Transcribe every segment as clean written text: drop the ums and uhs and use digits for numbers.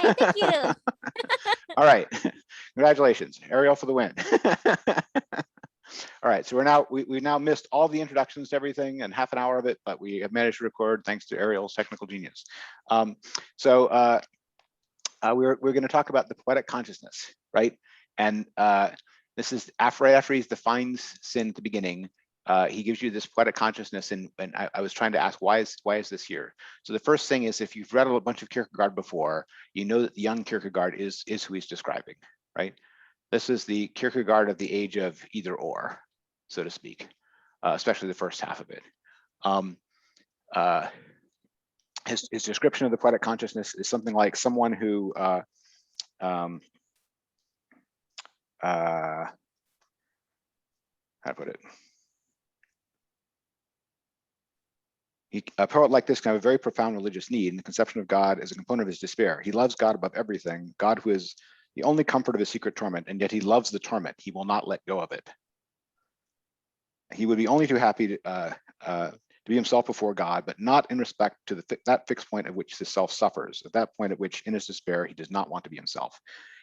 Yay, thank you. All right, congratulations, Ariel for the win. All right, so we've now missed all the introductions to everything and half an hour of it, but we have managed to record thanks to Ariel's technical genius. We're going to talk about the poetic consciousness, right? And this is right after he defines sin at the beginning. He gives you this poetic consciousness, and I was trying to ask why is this here? So the first thing is, if you've read a bunch of Kierkegaard before, you know that the young Kierkegaard is who he's describing, right? This is the Kierkegaard of the age of either or, so to speak, especially the first half of it. His description of the poetic consciousness is something like someone who how to put it? A poet like this can have a very profound religious need, and the conception of God as a component of his despair. He loves God above everything, God who is the only comfort of his secret torment, and yet he loves the torment. He will not let go of it. He would be only too happy to be himself before God, but not in respect to that fixed point at which his self suffers, at that point at which, in his despair, he does not want to be himself.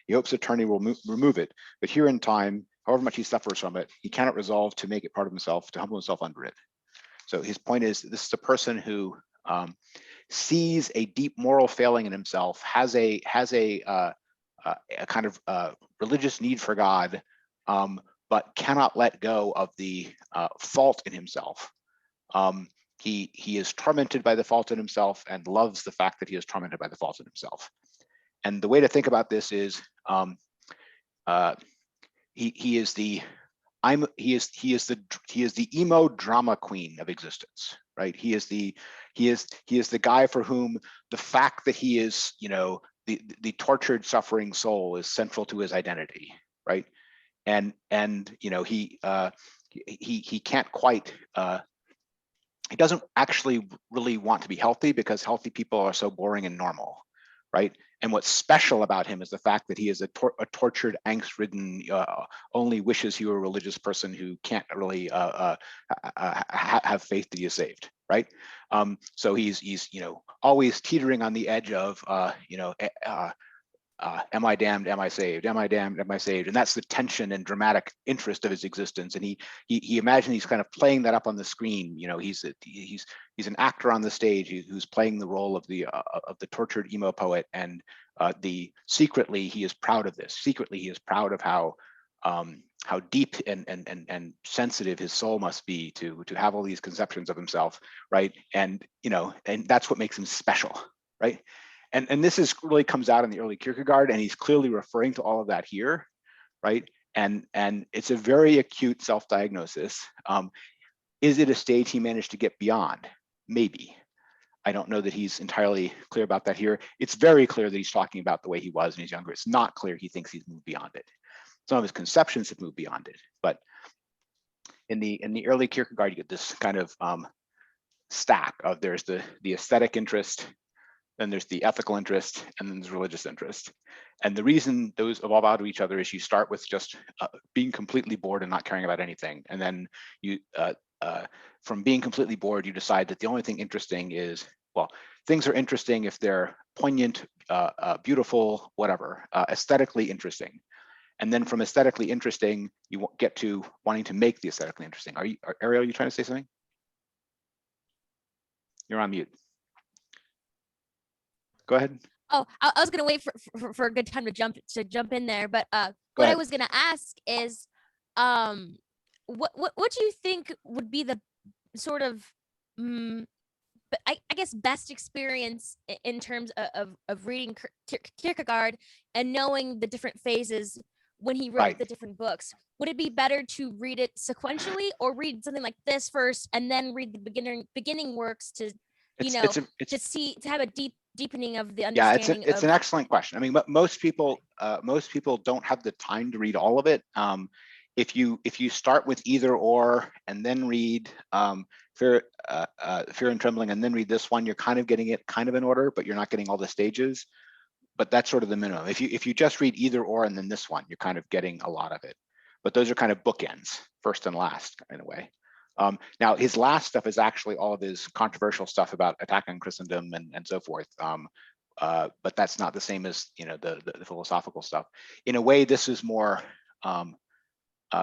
He hopes eternity will remove it, but here in time, however much he suffers from it, he cannot resolve to make it part of himself, to humble himself under it. So his point is, this is a person who sees a deep moral failing in himself, has a kind of religious need for God, but cannot let go of the fault in himself. He is tormented by the fault in himself and loves the fact that he is tormented by the fault in himself. And the way to think about this is, he is the emo drama queen of existence, right? He is the guy for whom the fact that he is, the tortured, suffering soul is central to his identity, right? And he can't quite. He doesn't actually really want to be healthy because healthy people are so boring and normal, right? And what's special about him is the fact that he is a tortured, angst-ridden, only wishes he were a religious person who can't really have faith that he is saved, right? So he's always teetering on the edge of am I damned? Am I saved? Am I damned? Am I saved? And that's the tension and dramatic interest of his existence. And he imagines he's kind of playing that up on the screen. He's an actor on the stage who's playing the role of the tortured emo poet. And secretly he is proud of this. Secretly he is proud of how deep and sensitive his soul must be to have all these conceptions of himself, right? And that's what makes him special, right? And this really comes out in the early Kierkegaard, and he's clearly referring to all of that here, right? And it's a very acute self-diagnosis. Is it a stage he managed to get beyond? Maybe. I don't know that he's entirely clear about that here. It's very clear that he's talking about the way he was when he's younger. It's not clear he thinks he's moved beyond it. Some of his conceptions have moved beyond it, but in the early Kierkegaard, you get this kind of stack of there's the aesthetic interest, then there's the ethical interest, and then there's religious interest. And the reason those evolve out of each other is you start with just being completely bored and not caring about anything. And then you, from being completely bored, you decide that the only thing interesting is, well, things are interesting if they're poignant, beautiful, whatever, aesthetically interesting. And then from aesthetically interesting, you get to wanting to make the aesthetically interesting. Ariel, are you trying to say something? You're on mute. Go ahead. Oh, I was gonna wait for a good time to jump in there, but what I was gonna ask is, what do you think would be the sort of, but I guess best experience in terms of reading Kierkegaard and knowing the different phases when he wrote the different books? Would it be better to read it sequentially, or read something like this first and then read the beginning works to have a deepening of the understanding? Yeah, it's an excellent question. I mean, most people don't have the time to read all of it. If you start with either or and then read Fear and Trembling and then read this one, you're kind of getting it kind of in order, but you're not getting all the stages. But that's sort of the minimum. If you just read either or and then this one, you're kind of getting a lot of it. But those are kind of bookends, first and last in a way. Now, his last stuff is actually all of his controversial stuff about attack on Christendom and so forth, but that's not the same as the philosophical stuff. In a way, this is more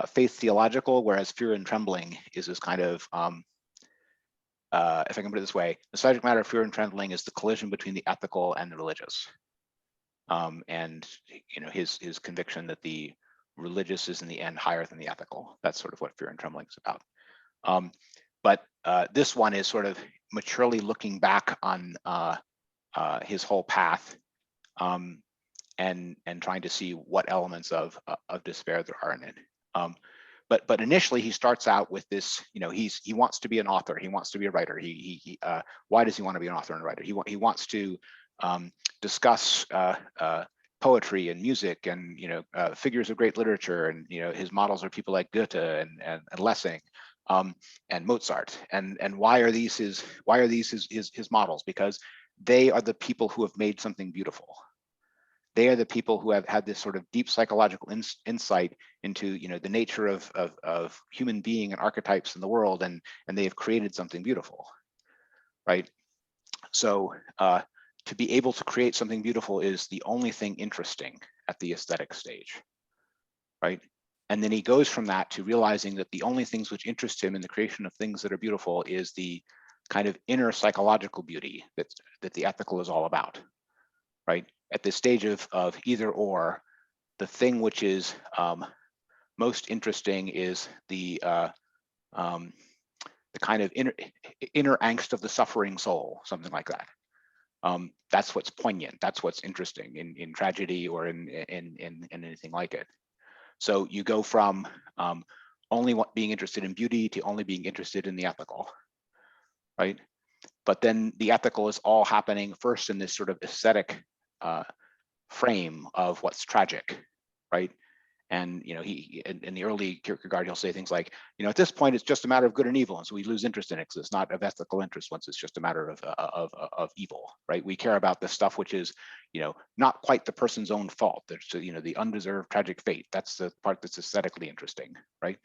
faith theological, whereas fear and trembling is this kind of if I can put it this way, the subject matter of fear and trembling is the collision between the ethical and the religious, and his conviction that the religious is in the end higher than the ethical. That's sort of what fear and trembling is about. But this one is sort of maturely looking back on his whole path, and trying to see what elements of despair there are in it. But initially he starts out with this, he wants to be an author, he wants to be a writer. Why does he want to be an author and a writer? He wants to discuss poetry and music and figures of great literature, and his models are people like Goethe and Lessing, and Mozart. And why are these his models? Because they are the people who have made something beautiful. They are the people who have had this sort of deep psychological insight into the nature of human being and archetypes in the world, and they have created something beautiful, right? So to be able to create something beautiful is the only thing interesting at the aesthetic stage, right? And then he goes from that to realizing that the only things which interest him in the creation of things that are beautiful is the kind of inner psychological beauty that the ethical is all about, right? At this stage of either or, the thing which is most interesting is the kind of inner angst of the suffering soul, something like that. That's what's poignant. That's what's interesting in tragedy or in anything like it. So you go from only being interested in beauty to only being interested in the ethical, right? But then the ethical is all happening first in this sort of aesthetic frame of what's tragic, right? And he in the early Kierkegaard, he'll say things like, at this point it's just a matter of good and evil, and so we lose interest in it because it's not of ethical interest once it's just a matter of evil, right? We care about the stuff which is not quite the person's own fault. There's the undeserved tragic fate. That's the part that's aesthetically interesting, right?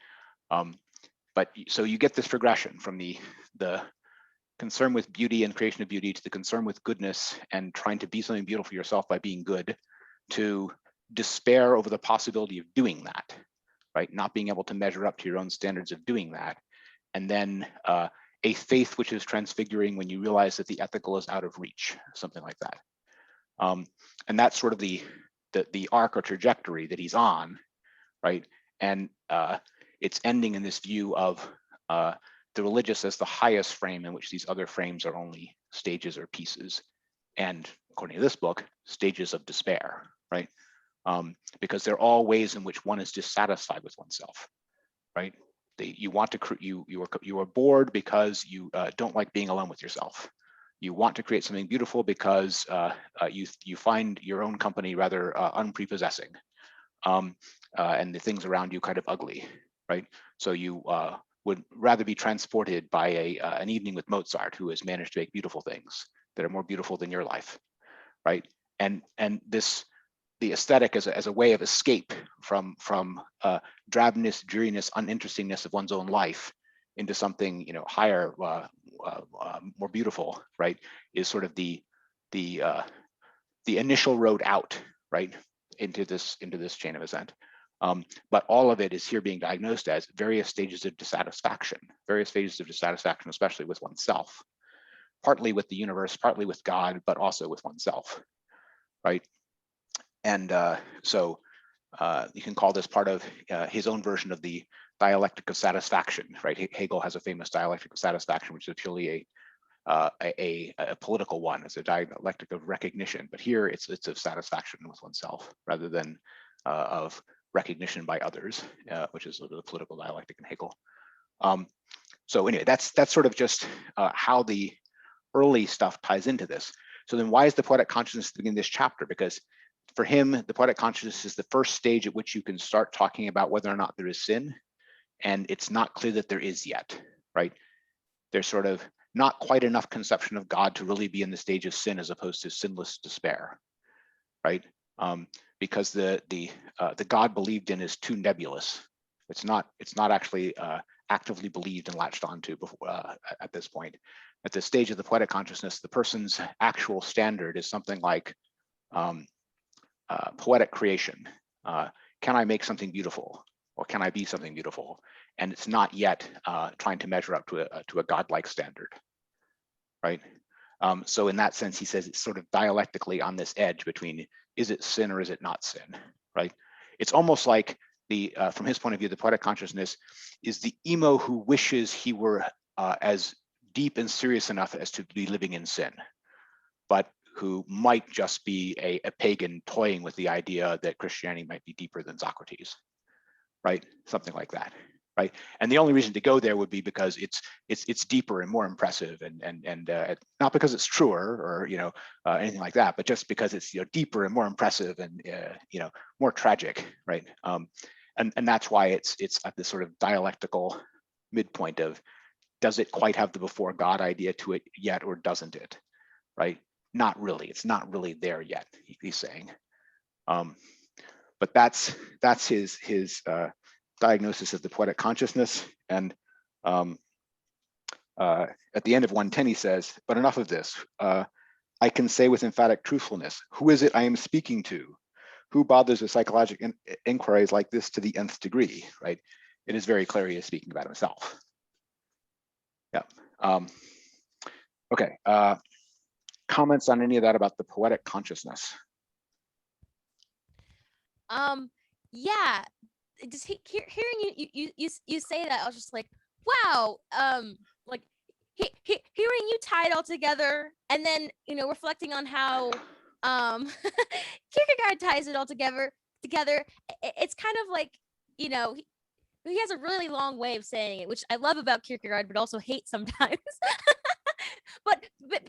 But so you get this progression from the concern with beauty and creation of beauty to the concern with goodness and trying to be something beautiful yourself by being good, to despair over the possibility of doing that, right? Not being able to measure up to your own standards of doing that. And then a faith which is transfiguring when you realize that the ethical is out of reach, something like that. And that's sort of the arc or trajectory that he's on, right? And it's ending in this view of the religious as the highest frame in which these other frames are only stages or pieces. And according to this book, stages of despair, right? Because they're all ways in which one is dissatisfied with oneself, right? You are bored because you don't like being alone with yourself. You want to create something beautiful because you find your own company rather unprepossessing, and the things around you kind of ugly, right? So you would rather be transported by an evening with Mozart, who has managed to make beautiful things that are more beautiful than your life, right? And the aesthetic as a way of escape from drabness, dreariness, uninterestingness of one's own life into something higher, more beautiful, right? Is sort of the initial road out, right, into this chain of ascent. But all of it is here being diagnosed as various stages of dissatisfaction, especially with oneself, partly with the universe, partly with God, but also with oneself, right? And so you can call this part of his own version of the dialectic of satisfaction, right? Hegel has a famous dialectic of satisfaction, which is purely a political one. It's a dialectic of recognition, but here it's of satisfaction with oneself rather than of recognition by others, which is the political dialectic in Hegel. So anyway, that's sort of just how the early stuff ties into this. So then why is the poetic consciousness in this chapter? Because for him, the poetic consciousness is the first stage at which you can start talking about whether or not there is sin. And it's not clear that there is yet, right? There's sort of not quite enough conception of God to really be in the stage of sin as opposed to sinless despair, right? Because the God believed in is too nebulous. It's not actually actively believed and latched onto before, at this point. at the stage of the poetic consciousness, the person's actual standard is something like poetic creation. Can I make something beautiful, or can I be something beautiful? And it's not yet trying to measure up to a godlike standard, right? So in that sense, he says it's sort of dialectically on this edge between, is it sin or is it not sin, right? It's almost like from his point of view, the poetic consciousness is the emo who wishes he were as deep and serious enough as to be living in sin, but who might just be a pagan toying with the idea that Christianity might be deeper than Socrates, right? Something like that, right? And the only reason to go there would be because it's deeper and more impressive, and not because it's truer or anything like that, but just because it's deeper and more impressive and more tragic, right? And that's why it's at this sort of dialectical midpoint of, does it quite have the before God idea to it yet, or doesn't it, right? Not really. It's not really there yet, he's saying. But that's his diagnosis of the poetic consciousness. And at the end of 110, he says, but enough of this. I can say with emphatic truthfulness, who is it I am speaking to? Who bothers with psychological inquiries like this to the nth degree, right? It is very clear he is speaking about himself. Yeah. Okay. Comments on any of that about the poetic consciousness? Yeah, just hearing you say that, I was just like, wow. Like hearing you tie it all together, and then reflecting on how Kierkegaard ties it all together. It's kind of like he has a really long way of saying it, which I love about Kierkegaard, but also hate sometimes. but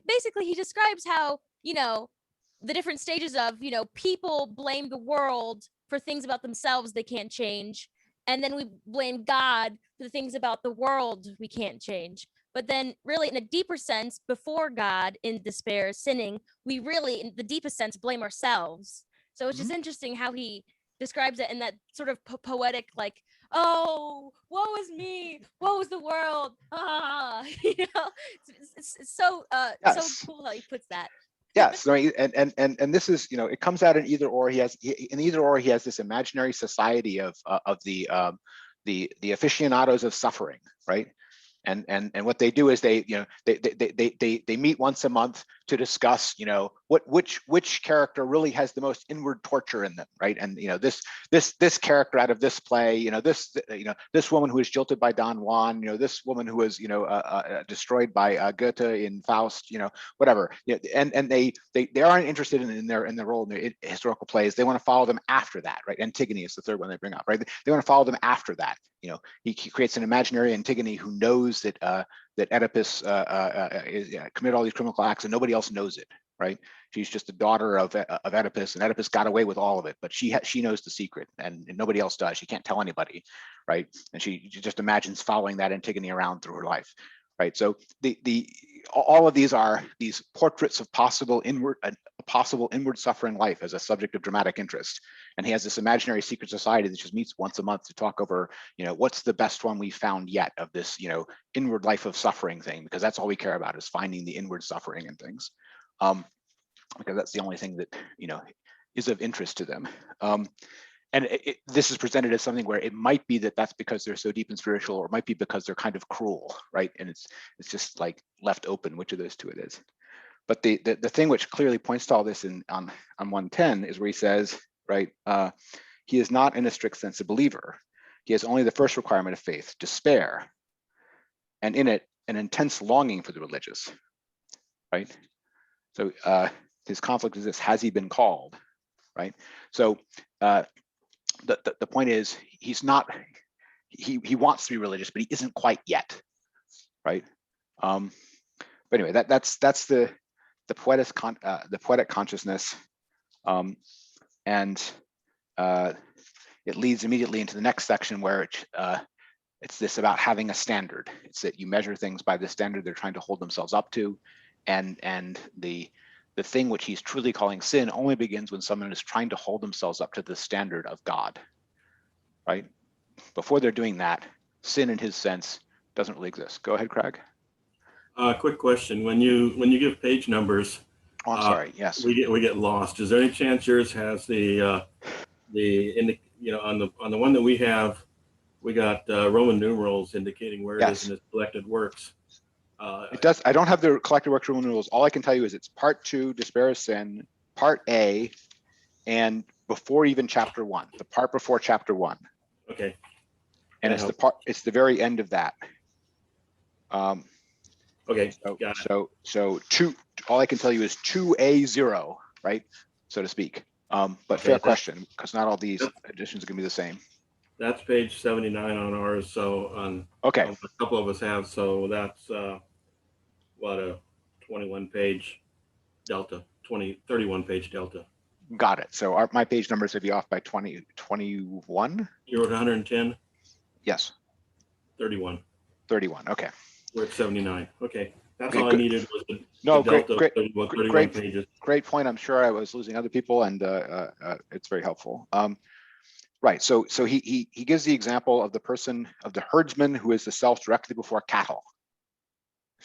basically, he describes how the different stages of people blame the world for things about themselves they can't change, and then we blame God for the things about the world we can't change. But then really in a deeper sense, before God, in despair, sinning, we really in the deepest sense blame ourselves. So it's just interesting how he describes it in that sort of poetic, like, oh, woe is me, woe is the world, it's so Yes. so cool how he puts that. Yes, and this is, it comes out in either or. In either or he has this imaginary society of the aficionados of suffering, right? And what they do is they meet once a month to discuss which character really has the most inward torture in them, right? And this character out of this play, this woman who was jilted by Don Juan, this woman who was destroyed by Goethe in Faust, whatever. And they aren't interested in their role in their historical plays. They want to follow them after that, right? Antigone is the third one they bring up, right? They want to follow them after that. He creates an imaginary Antigone who knows that Oedipus committed all these criminal acts and nobody else knows it, right? She's just the daughter of Oedipus, and Oedipus got away with all of it, but she knows the secret, and nobody else does. She can't tell anybody, right? And she just imagines following that Antigone around through her life, right? So all of these are these portraits of possible inward suffering life as a subject of dramatic interest. And he has this imaginary secret society that just meets once a month to talk over, what's the best one we found yet of this, inward life of suffering thing, because that's all we care about, is finding the inward suffering and things, because that's the only thing that is of interest to them. And this is presented as something where it might be that that's because they're so deep and spiritual, or it might be because they're kind of cruel, right? And it's just like left open which of those two it is. But the thing which clearly points to all this on 110 is where he says, right, he is not in a strict sense a believer. He has only the first requirement of faith, despair, and in it an intense longing for the religious, right? So his conflict is this: has he been called, right? So the point is, he's not. He wants to be religious, but he isn't quite yet, right? But anyway, that's the poetic consciousness, and it leads immediately into the next section where it's this about having a standard. It's that you measure things by the standard they're trying to hold themselves up to, and the thing which he's truly calling sin only begins when someone is trying to hold themselves up to the standard of God, right? Before they're doing that, sin in his sense doesn't really exist. Go ahead, Craig. Quick question: when you give page numbers, Oh, I'm sorry. Yes. we get lost. Is there any chance yours has the on the one that we have, we got Roman numerals indicating where it is Yes. in its collected works? It does. I don't have the collected works rule rules. All I can tell you is it's part 2, Despair of Sin, part A, and before even chapter 1, the part before chapter 1. Okay. And it's the part. It's the very end of that. Okay. Got it. So two. All I can tell you is 2A0, right, so to speak. But Okay, fair question, because not all these editions are gonna be the same. That's page 79 on ours. So on Okay. a couple of us have. So that's what, a 21 page delta, 31 page delta. Got it. So my page numbers would be off by 21. You're at 110. Yes. 31. 31. Okay. We're at 79. Okay. That's Okay, all good. I needed was the Great, delta great, 31 pages. Great point. I'm sure I was losing other people, and it's very helpful. Right. So he gives the example of the person, of the herdsman who is the self directly before cattle.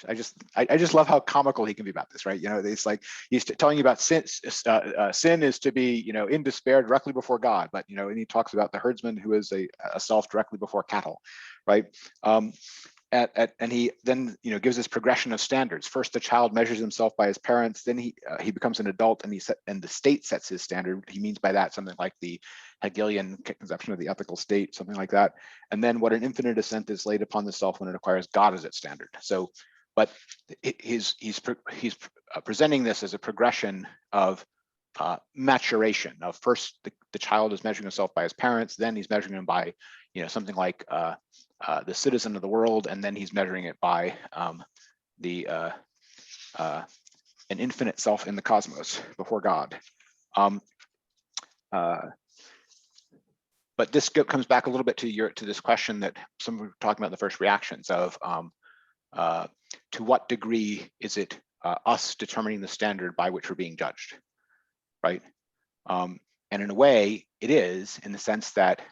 I just love how comical he can be about this, right? You know, it's like he's telling you about sin. Sin is to be, you know, in despair directly before God, but you know, and he talks about the herdsman who is a self directly before cattle, right? And he then, you know, gives this progression of standards. First, the child measures himself by his parents. Then he becomes an adult, and the state sets his standard. He means by that something like the Hegelian conception of the ethical state, something like that. And then what an infinite ascent is laid upon the self when it acquires God as its standard. So, but he's presenting this as a progression of maturation. Of first, the child is measuring himself by his parents. Then he's measuring him by, you know, something like the citizen of the world, and then he's measuring it by an infinite self in the cosmos before God. But this comes back a little bit to this question that some were talking about in the first reactions of to what degree is it us determining the standard by which we're being judged, right? And in a way, it is, in the sense that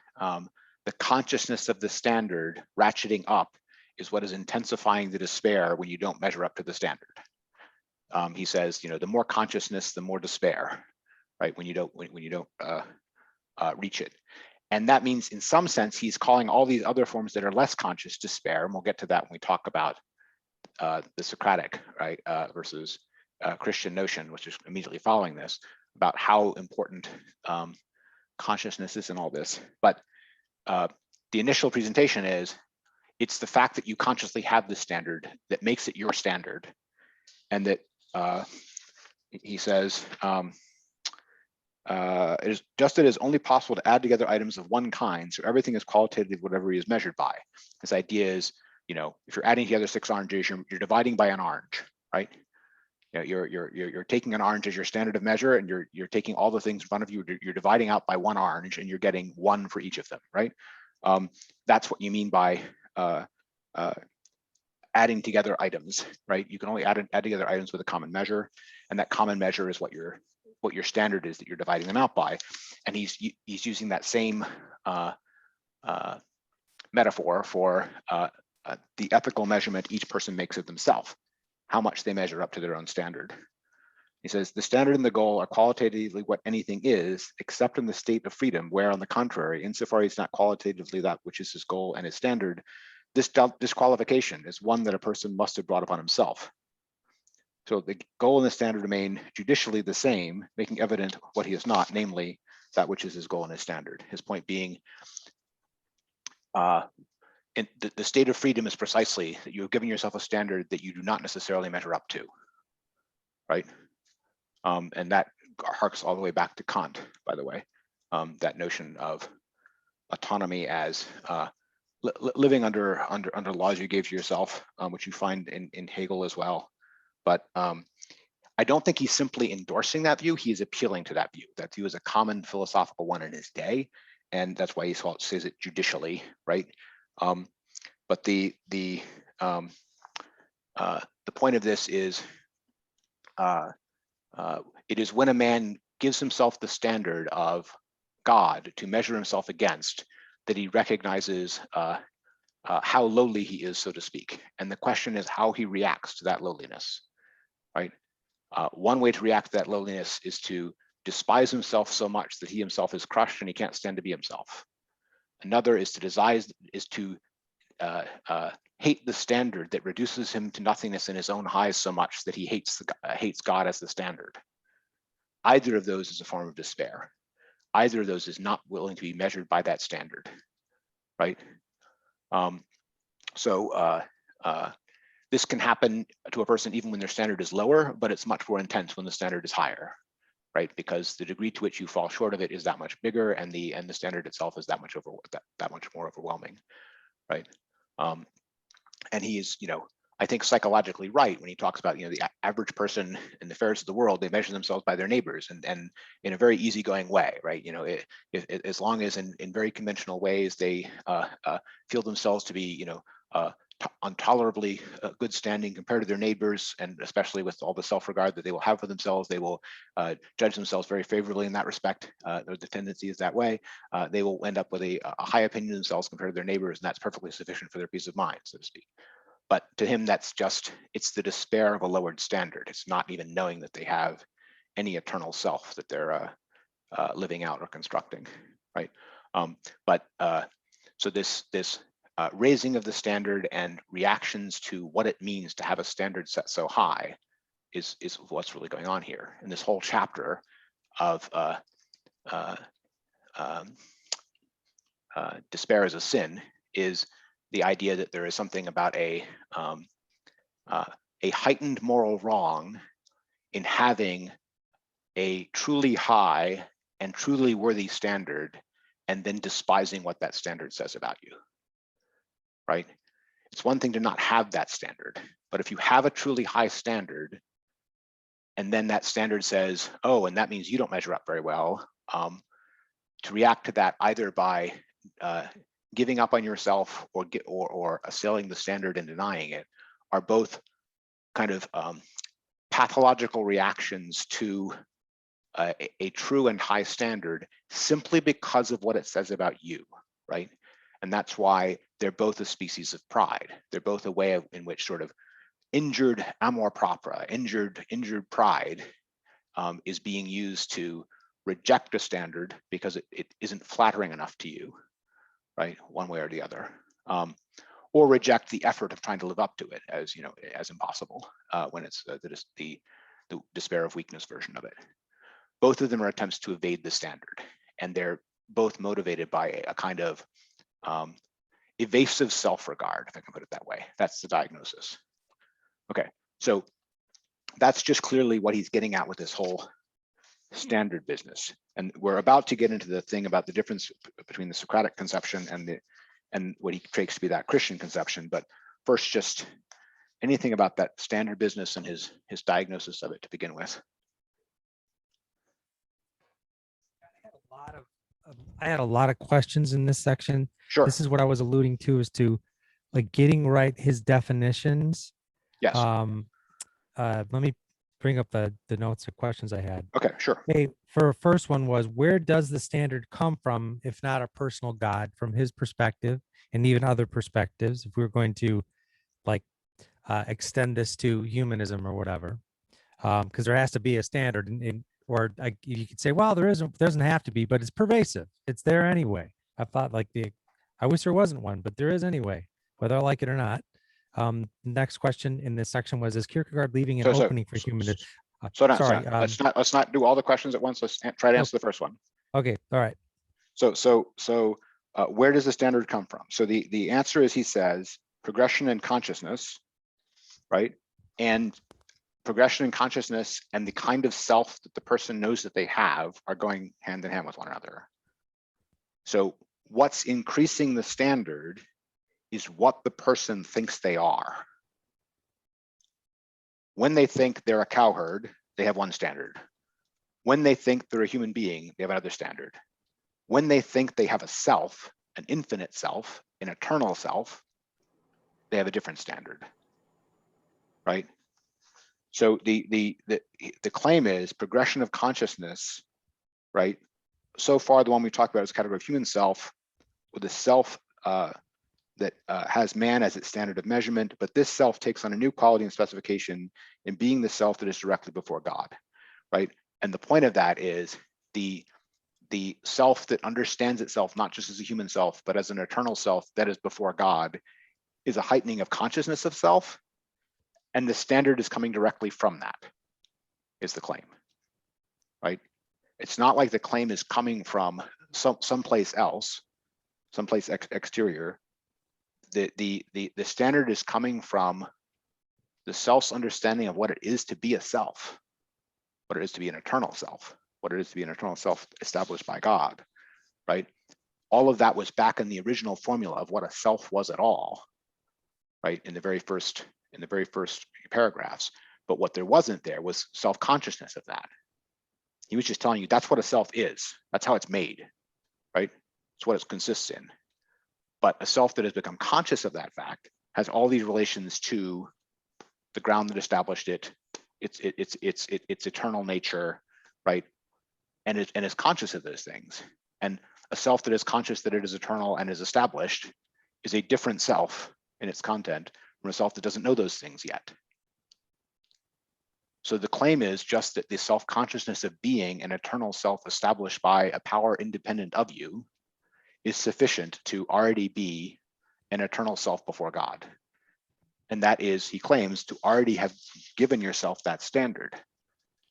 the consciousness of the standard ratcheting up is what is intensifying the despair when you don't measure up to the standard. He says, you know, the more consciousness, the more despair, right? When you don't reach it. And that means, in some sense, he's calling all these other forms that are less conscious despair, and we'll get to that when we talk about the Socratic, right, versus Christian notion, which is immediately following this, about how important consciousness is in all this. But the initial presentation is, it's the fact that you consciously have this standard that makes it your standard, and that he says, it is just that it is only possible to add together items of one kind, so everything is qualitative whatever he is measured by. This idea is, you know, if you're adding together 6 oranges, you're dividing by an orange, right? You know, you're taking an orange as your standard of measure, and you're taking all the things in front of you, you're dividing out by 1 orange, and you're getting 1 for each of them, right? That's what you mean by adding together items, right? You can only add together items with a common measure, and that common measure is what your standard is that you're dividing them out by. And he's using that same metaphor for the ethical measurement each person makes of themselves, how much they measure up to their own standard. He says, the standard and the goal are qualitatively what anything is, except in the state of freedom, where, on the contrary, insofar as it's not qualitatively that which is his goal and his standard, this disqualification is one that a person must have brought upon himself. So the goal and the standard remain judicially the same, making evident what he is not, namely that which is his goal and his standard. His point being, the state of freedom is precisely that you have given yourself a standard that you do not necessarily measure up to, right? And that harks all the way back to Kant, by the way, that notion of autonomy as living under laws you gave to yourself, which you find in Hegel as well. But I don't think he's simply endorsing that view. He is appealing to that view. That view is a common philosophical one in his day, and that's why he says it judicially, right? But the point of this is, it is when a man gives himself the standard of God to measure himself against that he recognizes how lowly he is, so to speak. And the question is how he reacts to that lowliness, right? One way to react to that lowliness is to despise himself so much that he himself is crushed and he can't stand to be himself. Another is to hate the standard that reduces him to nothingness in his own highs so much that he hates God as the standard. Either of those is a form of despair. Either of those is not willing to be measured by that standard, right? This can happen to a person even when their standard is lower, but it's much more intense when the standard is higher, right? Because the degree to which you fall short of it is that much bigger, and the standard itself is that much more overwhelming, right? And he is, I think psychologically right when he talks about, the average person in the affairs of the world, they measure themselves by their neighbors, and in a very easygoing way, right? As long as in very conventional ways they feel themselves to be, intolerably good standing compared to their neighbors, and especially with all the self-regard that they will have for themselves, they will judge themselves very favorably in that respect. The tendency is that way. They will end up with a high opinion of themselves compared to their neighbors, and that's perfectly sufficient for their peace of mind, so to speak. But to him, it's the despair of a lowered standard. It's not even knowing that they have any eternal self that they're living out or constructing, right? So this raising of the standard and reactions to what it means to have a standard set so high is what's really going on here. And this whole chapter of despair as a sin is the idea that there is something about a heightened moral wrong in having a truly high and truly worthy standard and then despising what that standard says about you, right? It's one thing to not have that standard, but if you have a truly high standard and then that standard says, oh, and that means you don't measure up very well, to react to that either by giving up on yourself or assailing the standard and denying it are both kind of pathological reactions to a true and high standard simply because of what it says about you, right? And that's why they're both a species of pride. They're both a way in which sort of injured amor propria, injured pride is being used to reject a standard because it isn't flattering enough to you, right? One way or the other, or reject the effort of trying to live up to it as as impossible when it's the despair of weakness version of it. Both of them are attempts to evade the standard, and they're both motivated by a kind of evasive self-regard, if I can put it that way. That's the diagnosis. Okay, so that's just clearly what he's getting at with this whole standard business. And we're about to get into the thing about the difference between the Socratic conception and what he takes to be that Christian conception. But first, just anything about that standard business and his diagnosis of it to begin with. I had a lot of questions in this section. Sure. This is what I was alluding to, is to like getting right his definitions. Yes. Let me bring up the notes of questions I had. Okay, sure. Okay, for first one was, where does the standard come from, if not a personal God, from his perspective, and even other perspectives, if we were going to like extend this to humanism or whatever, because there has to be a standard, or you could say, well, doesn't have to be, but it's pervasive. It's there anyway. I thought I wish there wasn't one, but there is anyway, whether I like it or not. Next question in this section was, is Kierkegaard leaving an opening for humanism? Sorry, let's not do all the questions at once. Let's try to answer the first one. Okay, all right. So where does the standard come from? So the answer is, he says, progression in consciousness, right? And progression in consciousness and the kind of self that the person knows that they have are going hand in hand with one another. So what's increasing the standard is what the person thinks they are. When they think they're a cowherd, they have one standard. When they think they're a human being, they have another standard. When they think they have a self, an infinite self, an eternal self, they have a different standard, right? So the claim is progression of consciousness, right? So far, the one we talked about is category of human self, with the self has man as its standard of measurement, but this self takes on a new quality and specification in being the self that is directly before God, right? And the point of that is the self that understands itself not just as a human self, but as an eternal self that is before God, is a heightening of consciousness of self, and the standard is coming directly from that, is the claim, right? It's not like the claim is coming from someplace else, someplace exterior. The standard is coming from the self's understanding of what it is to be a self, what it is to be an eternal self, what it is to be an eternal self established by God, right? All of that was back in the original formula of what a self was at all, right? In the very first paragraphs. But what there wasn't there was self-consciousness of that. He was just telling you that's what a self is. That's how it's made, right? It's what it consists in. But a self that has become conscious of that fact has all these relations to the ground that established it, its eternal nature, right? And is conscious of those things. And a self that is conscious that it is eternal and is established is a different self in its content from a self that doesn't know those things yet. So the claim is just that the self-consciousness of being an eternal self established by a power independent of you is sufficient to already be an eternal self before God. And that is, he claims, to already have given yourself that standard.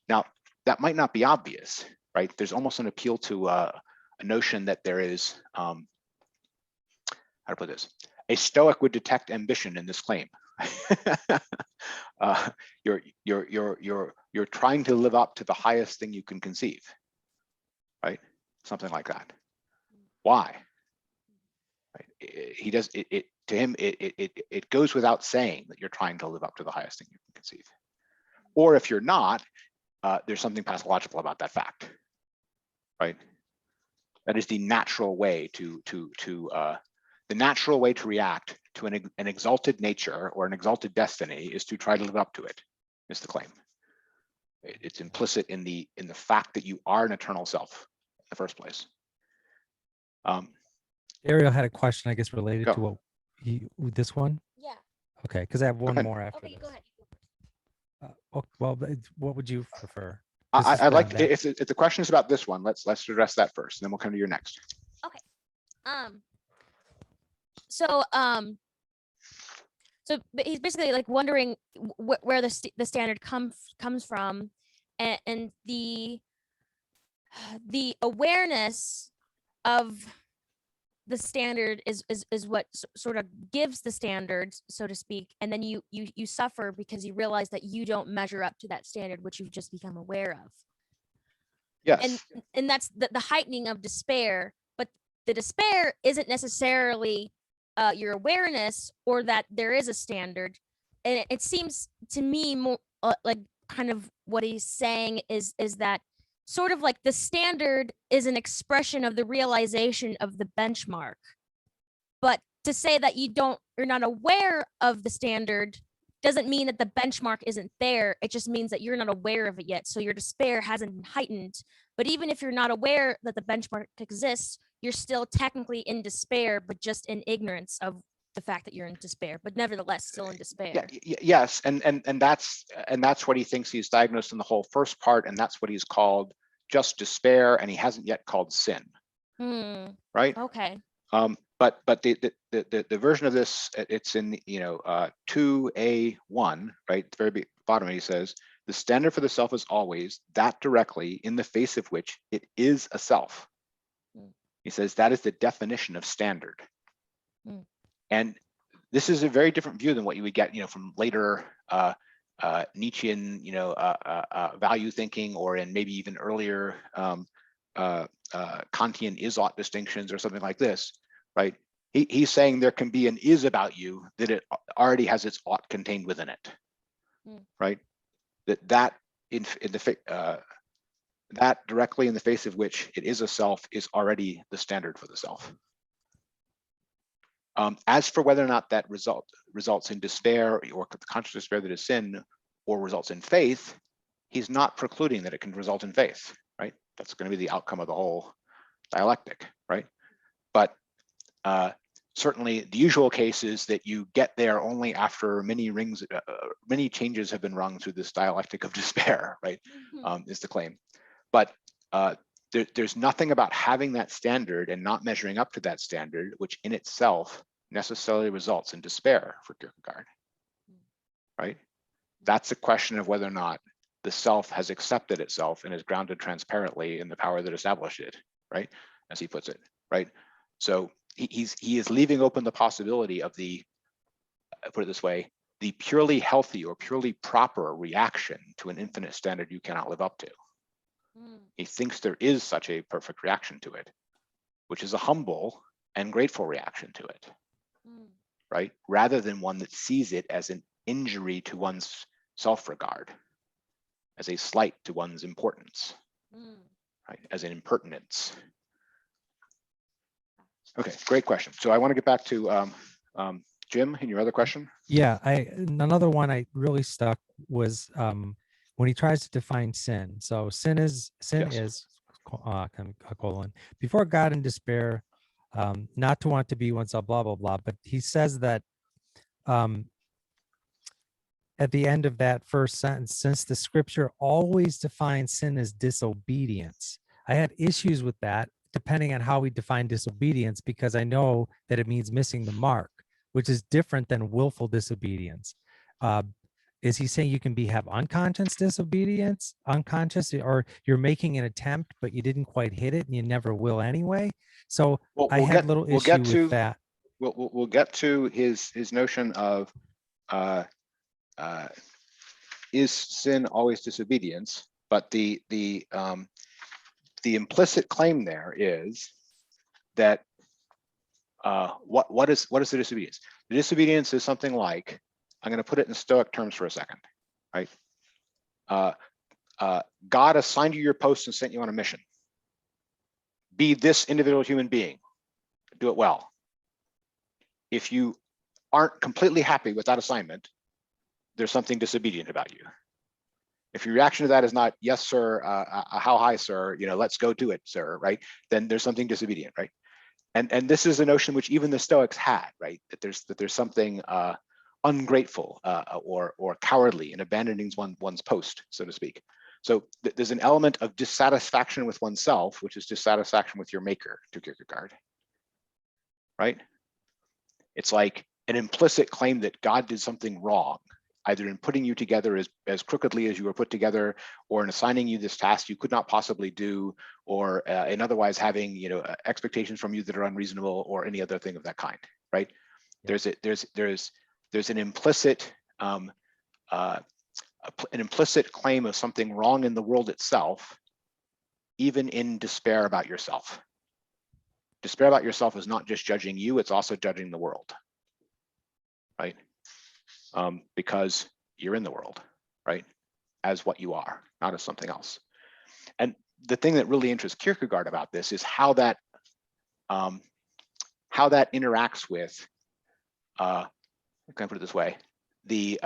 Now, that might not be obvious, right? There's almost an appeal to a notion that there is, how to put this, a Stoic would detect ambition in this claim. You're trying to live up to the highest thing you can conceive, right? Something like that. Why? Right? He does it to him. It goes without saying that you're trying to live up to the highest thing you can conceive. Or if you're not, there's something pathological about that fact, right? That is the natural way to react to an exalted nature or an exalted destiny is to try to live up to it, is the claim. It's implicit in the fact that you are an eternal self in the first place. Ariel had a question, I guess, related Go. to this one. Yeah. Okay, because I have one Okay. more after Okay, this. go ahead. Well, what would you prefer? I like if the question is about this one, let's address that first, and then we'll come to your next. Okay. So but he's basically like wondering where the standard comes from, and the awareness of the standard is what sort of gives the standard, so to speak, and then you suffer because you realize that you don't measure up to that standard which you've just become aware of. Yes. And that's the heightening of despair, but the despair isn't necessarily your awareness or that there is a standard. And it seems to me more like kind of what he's saying is that sort of like the standard is an expression of the realization of the benchmark. But to say that you're not aware of the standard doesn't mean that the benchmark isn't there. It just means that you're not aware of it yet. So your despair hasn't been heightened. But even if you're not aware that the benchmark exists, you're still technically in despair, but just in ignorance of the fact that you're in despair, but nevertheless still in despair. Yes, and that's what he thinks he's diagnosed in the whole first part, and that's what he's called just despair, and he hasn't yet called sin. Right? Okay. But the version of this, it's in 2A1, right? At the very bottom, he says, the standard for the self is always that directly in the face of which it is a self. He says that is the definition of standard. And this is a very different view than what you would get, from later Nietzschean, value thinking, or in maybe even earlier Kantian is-ought distinctions or something like this, right? He's saying there can be an is about you that it already has its ought contained within it, right? That directly in the face of which it is a self is already the standard for the self. As for whether or not that results in despair or the conscious despair that is sin, or results in faith, he's not precluding that it can result in faith, right? That's going to be the outcome of the whole dialectic, right? But certainly the usual case is that you get there only after many changes have been rung through this dialectic of despair, right? Is the claim. But there's nothing about having that standard and not measuring up to that standard, which in itself necessarily results in despair for Kierkegaard, right? That's a question of whether or not the self has accepted itself and is grounded transparently in the power that established it, right? As he puts it, right? So he is leaving open the possibility of the, put it this way, the purely healthy or purely proper reaction to an infinite standard you cannot live up to. He thinks there is such a perfect reaction to it, which is a humble and grateful reaction to it, right? Rather than one that sees it as an injury to one's self-regard, as a slight to one's importance, right? As an impertinence. Okay, great question. So I want to get back to Jim and your other question. Yeah, another one I really stuck was when he tries to define sin. So sin is colon, before God in despair, not to want to be oneself, blah blah blah. But he says that at the end of that first sentence, since the scripture always defines sin as disobedience. I had issues with that, depending on how we define disobedience, because I know that it means missing the mark, which is different than willful disobedience. Is he saying you can have unconscious disobedience, or you're making an attempt, but you didn't quite hit it and you never will anyway? So I had a little issue with that. We'll get to his notion of is sin always disobedience? But the implicit claim there is that what is the disobedience? The disobedience is something like, I'm going to put it in Stoic terms for a second, right? God assigned you your post and sent you on a mission. Be this individual human being. Do it well. If you aren't completely happy with that assignment, there's something disobedient about you. If your reaction to that is not, yes, sir, how high, sir, let's go do it, sir, right? Then there's something disobedient, right? And this is a notion which even the Stoics had, right? That there's something ungrateful or cowardly in abandoning one's post, so to speak. So there's an element of dissatisfaction with oneself, which is dissatisfaction with your maker, to Kierkegaard, right? It's like an implicit claim that God did something wrong, either in putting you together as crookedly as you were put together, or in assigning you this task you could not possibly do, or in otherwise having expectations from you that are unreasonable, or any other thing of that kind, right? Yeah. There's an implicit claim of something wrong in the world itself, even in despair about yourself. Despair about yourself is not just judging you, it's also judging the world, right? Because you're in the world, right? As what you are, not as something else. And the thing that really interests Kierkegaard about this is how that interacts with, can I put it this way, the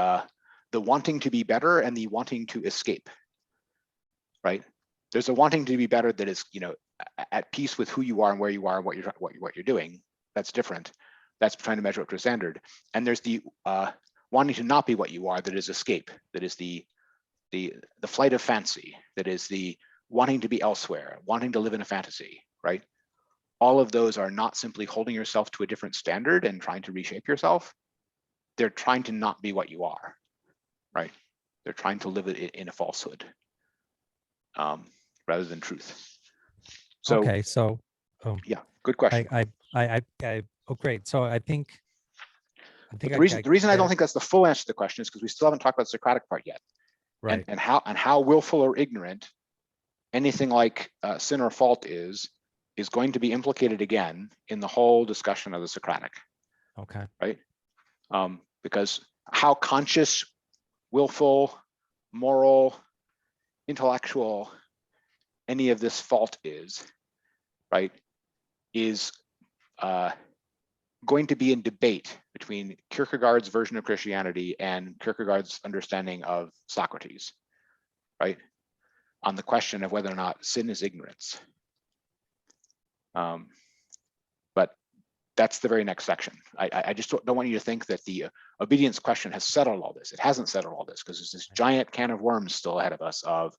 wanting to be better and the wanting to escape, right? There's a wanting to be better that is, at peace with who you are and where you are and what you're doing. That's different. That's trying to measure up to a standard. And there's the wanting to not be what you are, that is escape, that is the flight of fancy, that is the wanting to be elsewhere, wanting to live in a fantasy, right? All of those are not simply holding yourself to a different standard and trying to reshape yourself. They're trying to not be what you are, right? They're trying to live it in a falsehood rather than truth. So, okay, so yeah, good question. Oh, great. So I think the reason I don't think that's the full answer to the question is because we still haven't talked about the Socratic part yet, right? And how willful or ignorant anything like sin or fault is going to be implicated again in the whole discussion of the Socratic. Okay. Right. Because how conscious, willful, moral, intellectual any of this fault is, right, is going to be in debate between Kierkegaard's version of Christianity and Kierkegaard's understanding of Socrates, right, on the question of whether or not sin is ignorance. But that's the very next section. I just don't want you to think that the obedience question has settled all this. It hasn't settled all this, because there's this giant can of worms still ahead of us of,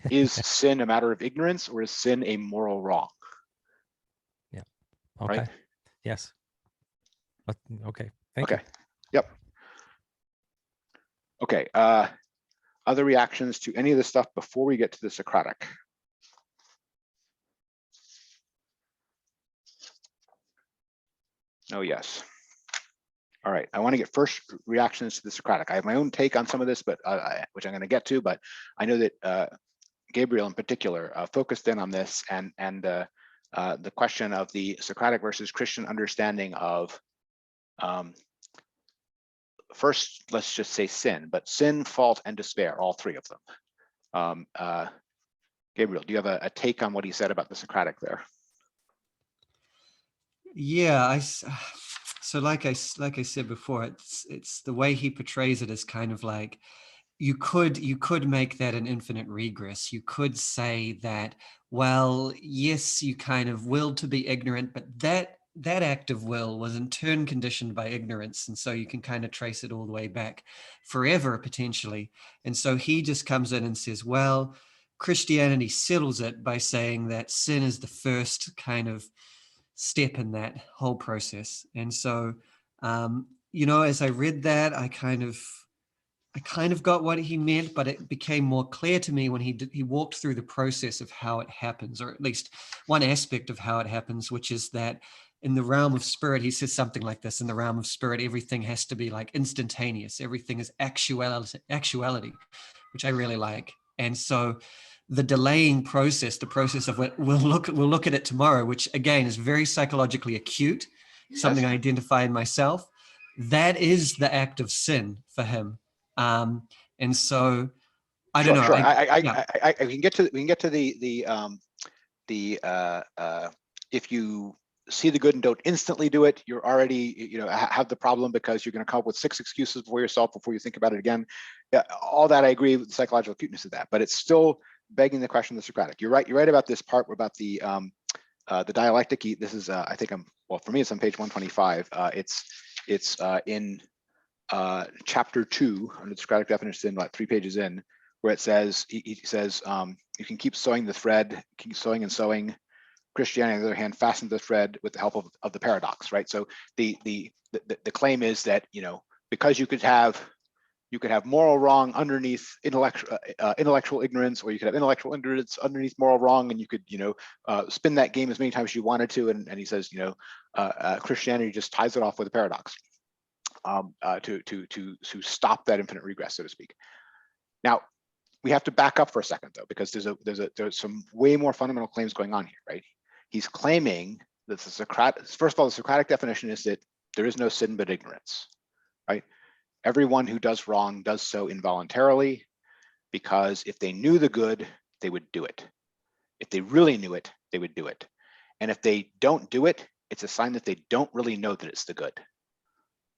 is sin a matter of ignorance, or is sin a moral wrong? Yeah. Okay. Right? Yes. Okay. Thank Okay. you. Yep. Okay. Other reactions to any of this stuff before we get to the Socratic? Oh, yes. All right. I want to get first reactions to the Socratic. I have my own take on some of this, but which I'm going to get to. But I know that Gabriel, in particular, focused in on this and the question of the Socratic versus Christian understanding of first, let's just say sin, but sin, fault, and despair, all three of them. Gabriel, do you have a take on what he said about the Socratic there? Yeah, so like I said before, it's the way he portrays it is kind of like, you could make that an infinite regress. You could say that, well, yes, you kind of willed to be ignorant, but that act of will was in turn conditioned by ignorance. And so you can kind of trace it all the way back forever, potentially. And so he just comes in and says, well, Christianity settles it by saying that sin is the first kind of step in that whole process. And so, as I read that, I kind of got what he meant, but it became more clear to me when he walked through the process of how it happens, or at least one aspect of how it happens, which is that in the realm of spirit, he says something like this: in the realm of spirit, everything has to be like instantaneous. Everything is actuality, which I really like. And so the delaying process, the process of what we'll look at it tomorrow, which again is very psychologically acute, something I identify in myself. That is the act of sin for him. And so I don't know. Sure. We can get to the if you see the good and don't instantly do it, you're already, have the problem, because you're going to come up with 6 excuses for yourself before you think about it again. All that I agree with the psychological acuteness of that, but it's still begging the question of the Socratic. You're right about this part about the dialectic. This is I think for me it's on page 125. It's in chapter 2 under the Socratic definition, like 3 pages in, where it says he says you can keep sewing the thread, keep sewing and sewing. Christianity, on the other hand, fastens the thread with the help of the paradox, right? So the claim is that because you could have moral wrong underneath intellectual ignorance, or you could have intellectual ignorance underneath moral wrong, and you could spin that game as many times as you wanted to. And he says Christianity just ties it off with a paradox to stop that infinite regress, so to speak. Now we have to back up for a second though, because there's some way more fundamental claims going on here, right? He's claiming that first of all, the Socratic definition is that there is no sin but ignorance, right? Everyone who does wrong does so involuntarily, because if they knew the good, they would do it. If they really knew it, they would do it. And if they don't do it, it's a sign that they don't really know that it's the good.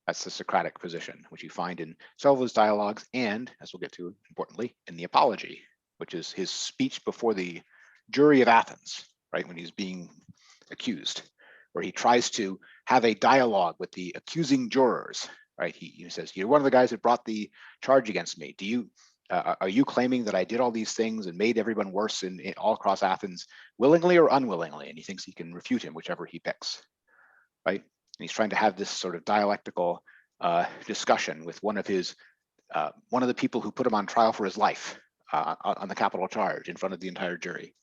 That's the Socratic position, which you find in several of his dialogues, and, as we'll get to importantly, in the Apology, which is his speech before the jury of Athens, right, when he's being accused, where he tries to have a dialogue with the accusing jurors, right? He says, "You're one of the guys that brought the charge against me. Are you claiming that I did all these things and made everyone worse in all across Athens, willingly or unwillingly?" And he thinks he can refute him, whichever he picks, right? And he's trying to have this sort of dialectical discussion with one of the people who put him on trial for his life on the capital charge in front of the entire jury,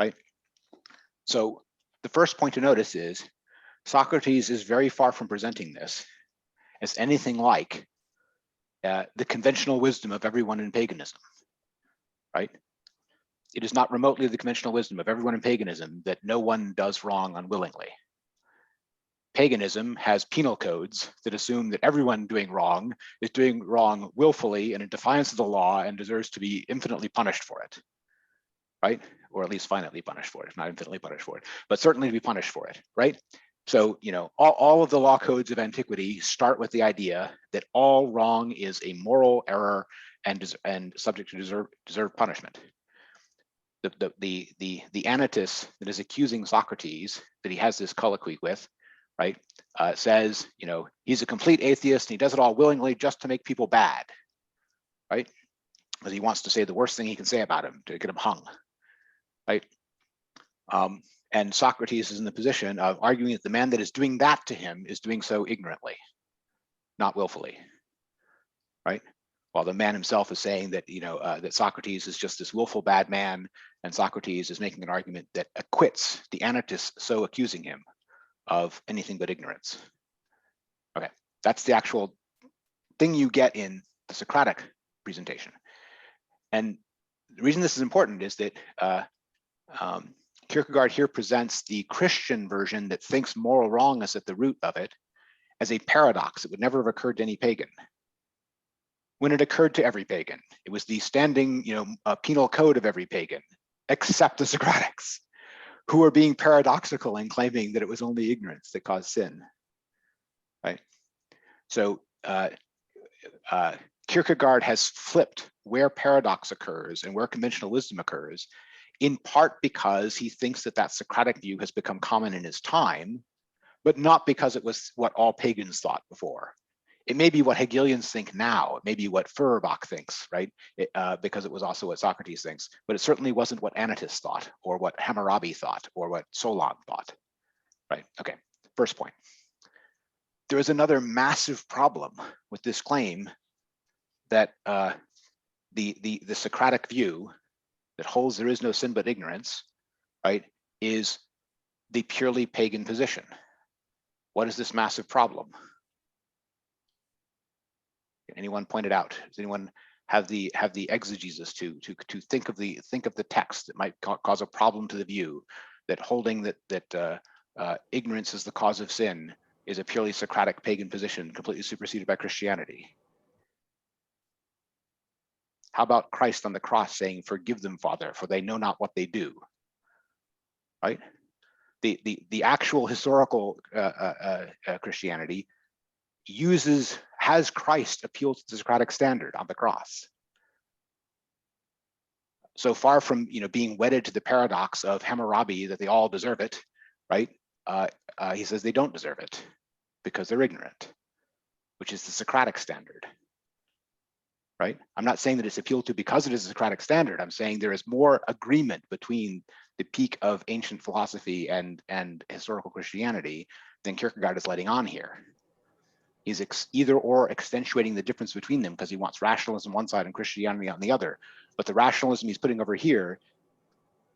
right? So the first point to notice is Socrates is very far from presenting this as anything like the conventional wisdom of everyone in paganism, right? It is not remotely the conventional wisdom of everyone in paganism that no one does wrong unwillingly. Paganism has penal codes that assume that everyone doing wrong is doing wrong willfully and in defiance of the law and deserves to be infinitely punished for it, right? Or at least finitely punished for it, if not infinitely punished for it, but certainly to be punished for it, right? So, all of the law codes of antiquity start with the idea that all wrong is a moral error and subject to deserve punishment. The Anytus that is accusing Socrates, that he has this colloquy with, right? says, he's a complete atheist and he does it all willingly just to make people bad, right? Because he wants to say the worst thing he can say about him to get him hung, right? And Socrates is in the position of arguing that the man that is doing that to him is doing so ignorantly, not willfully, right? While the man himself is saying that, that Socrates is just this willful bad man, and Socrates is making an argument that acquits the anarchists so accusing him of anything but ignorance. Okay, that's the actual thing you get in the Socratic presentation. And the reason this is important is that Kierkegaard here presents the Christian version that thinks moral wrong is at the root of it as a paradox that would never have occurred to any pagan. When it occurred to every pagan, it was the standing, penal code of every pagan, except the Socratics, who were being paradoxical in claiming that it was only ignorance that caused sin, right? So Kierkegaard has flipped where paradox occurs and where conventional wisdom occurs, in part because he thinks that that Socratic view has become common in his time, but not because it was what all pagans thought before. It may be what Hegelians think now. It may be what Feuerbach thinks, right? Because it was also what Socrates thinks, but it certainly wasn't what Anatists thought, or what Hammurabi thought, or what Solon thought, right? Okay, first point. There is another massive problem with this claim that the Socratic view that holds there is no sin but ignorance, right, is the purely pagan position. What is this massive problem? Can anyone point it out? Does anyone have the exegesis to think of the text that might cause a problem to the view that holding that ignorance is the cause of sin is a purely Socratic pagan position, completely superseded by Christianity? How about Christ on the cross saying, "Forgive them, Father, for they know not what they do"? Right? The actual historical Christianity has Christ appeal to the Socratic standard on the cross. So far from being wedded to the paradox of Hammurabi that they all deserve it, right? He says they don't deserve it because they're ignorant, which is the Socratic standard. Right? I'm not saying that it's appealed to because it is a Socratic standard. I'm saying there is more agreement between the peak of ancient philosophy and historical Christianity than Kierkegaard is letting on here. He's either or accentuating the difference between them because he wants rationalism on one side and Christianity on the other. But the rationalism he's putting over here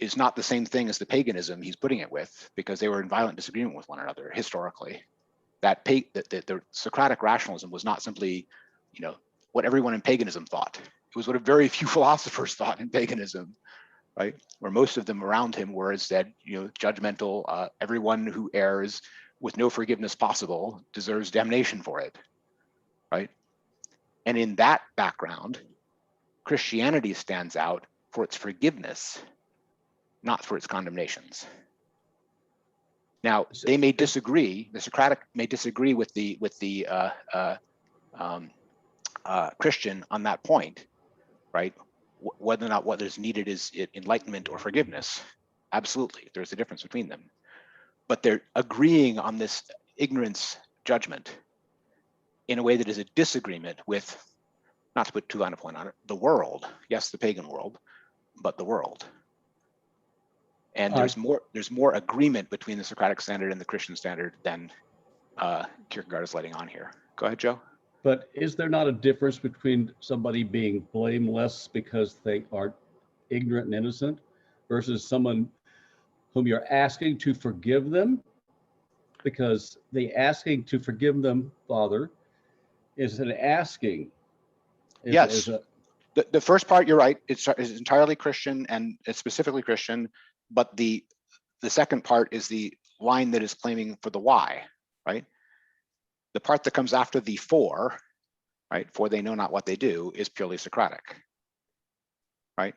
is not the same thing as the paganism he's putting it with, because they were in violent disagreement with one another historically. The Socratic rationalism was not simply, what everyone in paganism thought. It was what a very few philosophers thought in paganism, right? Where most of them around him were instead, judgmental. Everyone who errs with no forgiveness possible deserves damnation for it, right? And in that background, Christianity stands out for its forgiveness, not for its condemnations. Now, they may disagree. The Socratic may disagree with the Christian on that point, right? Whether or not what is needed is enlightenment or forgiveness. Absolutely, there's a difference between them. But they're agreeing on this ignorance judgment in a way that is a disagreement with, not to put too fine a point on it, the world. Yes, the pagan world, but the world. And there's more agreement between the Socratic standard and the Christian standard than Kierkegaard is letting on here. Go ahead, Joe. But is there not a difference between somebody being blameless because they are ignorant and innocent versus someone whom you're asking to forgive them? Because the asking to forgive them, Father, is an asking. Yes. The first part, you're right. It's entirely Christian and it's specifically Christian. But the second part is the line that is claiming for the why, right? The part that comes after the for, right? For they know not what they do is purely Socratic, right?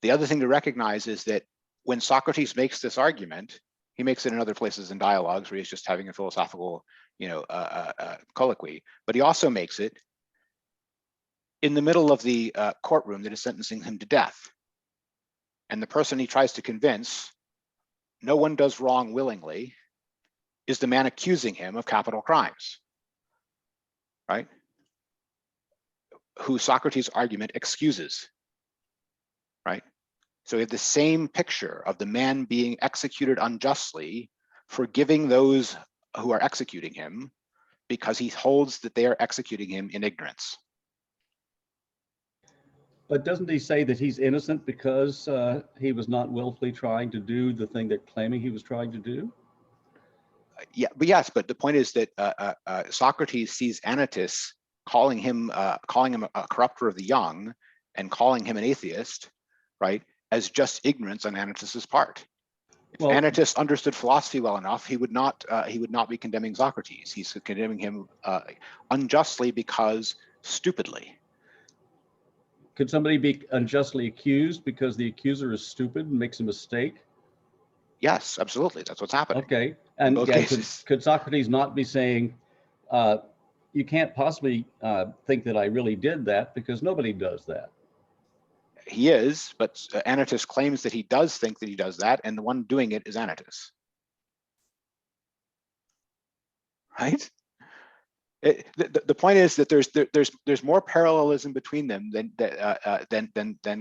The other thing to recognize is that when Socrates makes this argument, he makes it in other places in dialogues where he's just having a philosophical, colloquy, but he also makes it in the middle of the courtroom that is sentencing him to death. And the person he tries to convince, no one does wrong willingly, is the man accusing him of capital crimes, right? Who Socrates' argument excuses, right? So we have the same picture of the man being executed unjustly, forgiving those who are executing him because he holds that they are executing him in ignorance. But doesn't he say that he's innocent because he was not willfully trying to do the thing that claiming he was trying to do? Yeah, but yes, but the point is that Socrates sees Anytus calling him a corrupter of the young and calling him an atheist, right, as just ignorance on Anytus's part. If Well, Anytus understood philosophy well enough, he would not be condemning Socrates. He's condemning him unjustly because stupidly. could somebody be unjustly accused because the accuser is stupid and makes a mistake? Yes, absolutely. That's what's happening. Okay, and both yeah, cases. could Socrates not be saying, you can't possibly think that I really did that because nobody does that? He is, but Anytus claims that he does think that he does that, and the one doing it is Anytus. Right? The point is that there's more parallelism between them than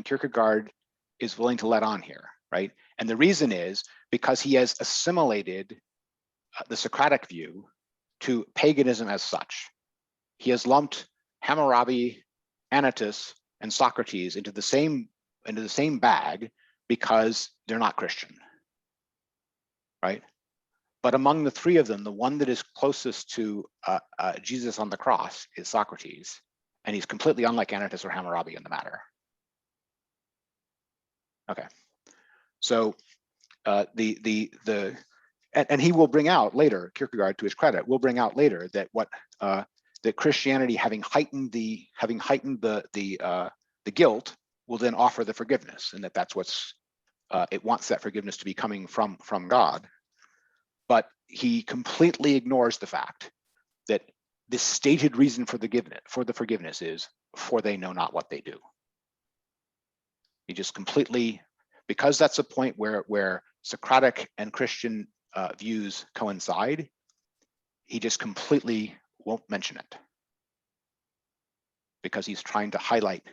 Kierkegaard is willing to let on here, right? And the reason is because he has assimilated the Socratic view to paganism as such. He has lumped Hammurabi, Anytus, and Socrates into the same bag because they're not Christian, right? But among the three of them, the one that is closest to Jesus on the cross is Socrates, and he's completely unlike Anytus or Hammurabi in the matter. Okay, so and he will bring out later, Kierkegaard, to his credit, will bring out later that that Christianity, having heightened the guilt, will then offer the forgiveness, and that's what's it wants that forgiveness to be coming from God. But he completely ignores the fact that the stated reason for the forgiveness is for they know not what they do. He just completely, because that's a point where Socratic and Christian views coincide, he just completely won't mention it because he's trying to highlight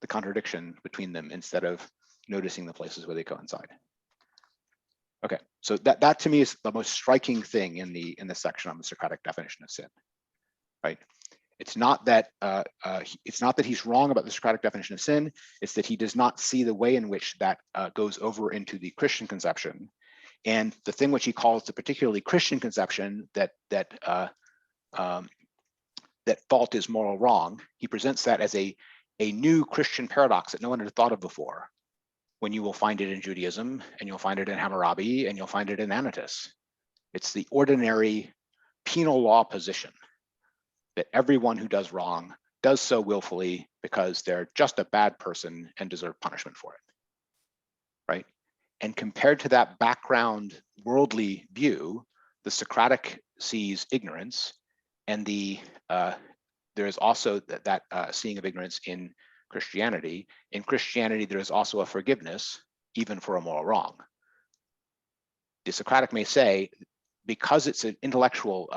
the contradiction between them instead of noticing the places where they coincide. Okay, so that to me is the most striking thing in the section on the Socratic definition of sin, right? It's not that he's wrong about the Socratic definition of sin. It's that he does not see the way in which that goes over into the Christian conception, and the thing which he calls the particularly Christian conception that fault is moral wrong. He presents that as a new Christian paradox that no one had thought of before. When you will find it in Judaism, and you'll find it in Hammurabi, and you'll find it in Anytus. It's the ordinary penal law position that everyone who does wrong does so willfully because they're just a bad person and deserve punishment for it, right? And compared to that background worldly view, the Socratic sees ignorance, and there is also that seeing of ignorance in Christianity. In Christianity, there is also a forgiveness, even for a moral wrong. The Socratic may say, because it's an intellectual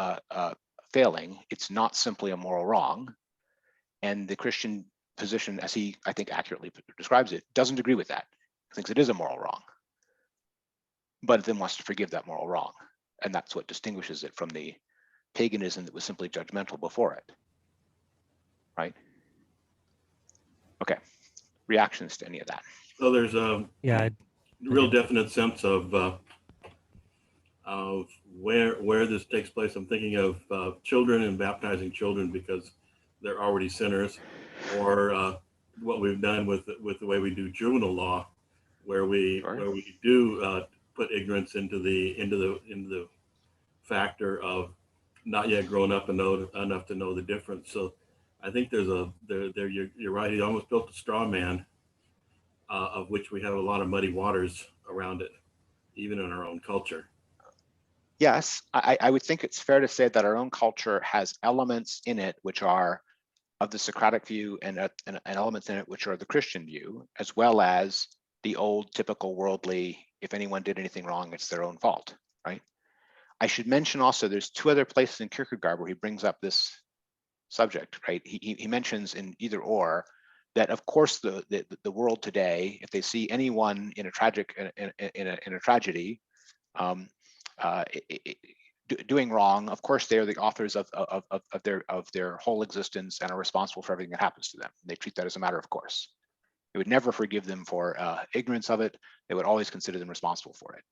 failing, it's not simply a moral wrong. And the Christian position, as he, I think, accurately describes it, doesn't agree with that. He thinks it is a moral wrong, but then wants to forgive that moral wrong. And that's what distinguishes it from the paganism that was simply judgmental before it, right? Okay, reactions to any of that? So there's a Yeah. real definite sense of where this takes place. I'm thinking of children and baptizing children because they're already sinners, or what we've done with the way we do juvenile law, where we do put ignorance into the factor of not yet grown up enough to know the difference. So I think you're right. He almost built a straw man, of which we have a lot of muddy waters around it, even in our own culture. Yes, I would think it's fair to say that our own culture has elements in it which are of the Socratic view and elements in it which are the Christian view, as well as the old typical worldly, if anyone did anything wrong, it's their own fault, right? I should mention also, there's two other places in Kierkegaard where he brings up this subject, right? He mentions in Either Or that, of course, the world today, if they see anyone in a tragedy, doing wrong, of course, they are the authors of their whole existence and are responsible for everything that happens to them. They treat that as a matter of course. They would never forgive them for ignorance of it. They would always consider them responsible for it.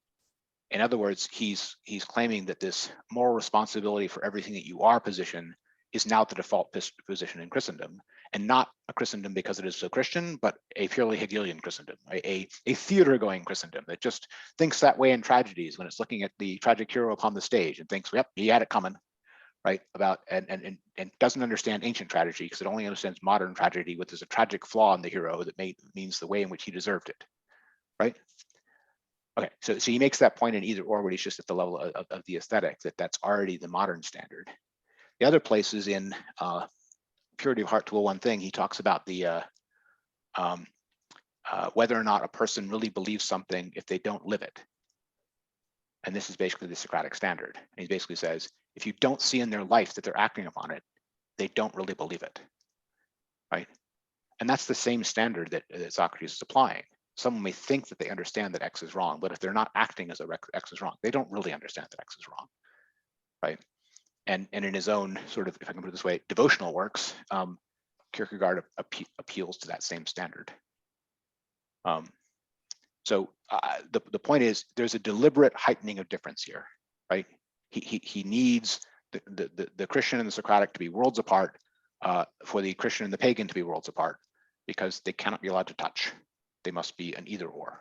In other words, he's claiming that this moral responsibility for everything that you are position is now the default position in Christendom, and not a Christendom because it is so Christian, but a purely Hegelian Christendom, a theater-going Christendom that just thinks that way in tragedies when it's looking at the tragic hero upon the stage and thinks, yep, he had it coming, right? And doesn't understand ancient tragedy because it only understands modern tragedy, which is a tragic flaw in the hero that means the way in which he deserved it, right? Okay, so he makes that point in Either Or, where he's just at the level of the aesthetic, that's already the modern standard. The other place is in Purity of Heart to a One Thing. He talks about the whether or not a person really believes something if they don't live it. And this is basically the Socratic standard. And he basically says, if you don't see in their life that they're acting upon it, they don't really believe it, right? And that's the same standard that Socrates is applying. Someone may think that they understand that X is wrong, but if they're not acting as X is wrong, they don't really understand that X is wrong, right? And in his own sort of, if I can put it this way, devotional works, Kierkegaard appeals to that same standard. So the point is, there's a deliberate heightening of difference here, right? He needs the Christian and the Socratic to be worlds apart, for the Christian and the pagan to be worlds apart, because they cannot be allowed to touch. They must be an either or.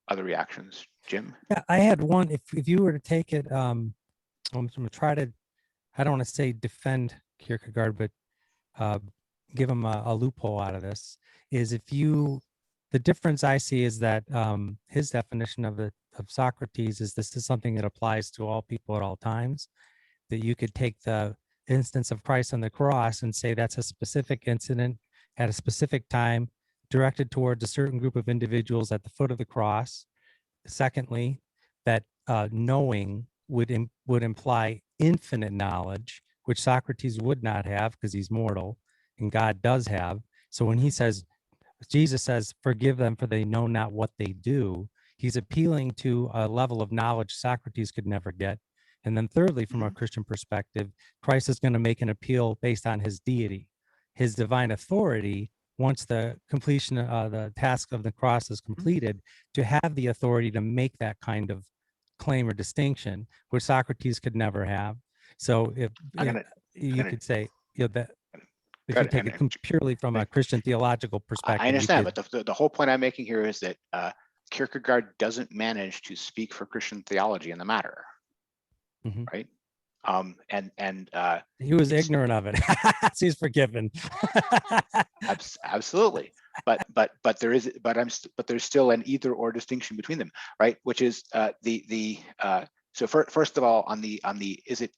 Other reactions, Jim? Yeah, I had one. If you were to take it, I'm going to try to, I don't want to say defend Kierkegaard, but give him a loophole out of this. Is the difference I see is that his definition of Socrates is this is something that applies to all people at all times. That you could take the instance of Christ on the cross and say that's a specific incident at a specific time directed towards a certain group of individuals at the foot of the cross. Secondly, that knowing would imply infinite knowledge, which Socrates would not have because he's mortal and God does have. So when Jesus says, forgive them for they know not what they do, he's appealing to a level of knowledge Socrates could never get. And then thirdly, from a Christian perspective, Christ is going to make an appeal based on his deity, his divine authority. Once the completion of the task of the cross is completed, to have the authority to make that kind of claim or distinction, which Socrates could never have. So if you could say, that if you take it purely from a Christian theological perspective. I understand, but the whole point I'm making here is that Kierkegaard doesn't manage to speak for Christian theology in the matter, right? He was ignorant of it. So he's forgiven. Absolutely, but there's still an either or distinction between them, right? Which is so first of all, on the is it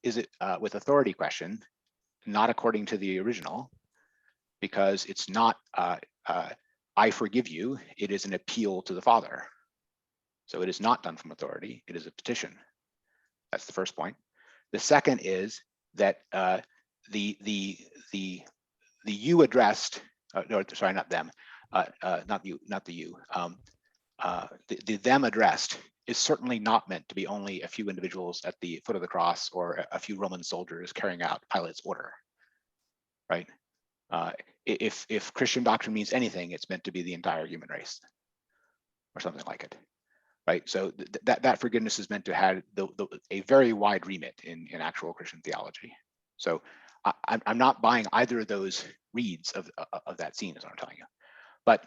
with authority question, not according to the original, because it's not I forgive you. It is an appeal to the Father, so it is not done from authority. It is a petition. That's the first point. The second is that the you addressed, no, sorry, not them, not you, not the you. The them addressed is certainly not meant to be only a few individuals at the foot of the cross or a few Roman soldiers carrying out Pilate's order, right? If Christian doctrine means anything, it's meant to be the entire human race or something like it. Right, so that forgiveness is meant to have a very wide remit in actual Christian theology. So I'm not buying either of those reads of that scene, is what I'm telling you. But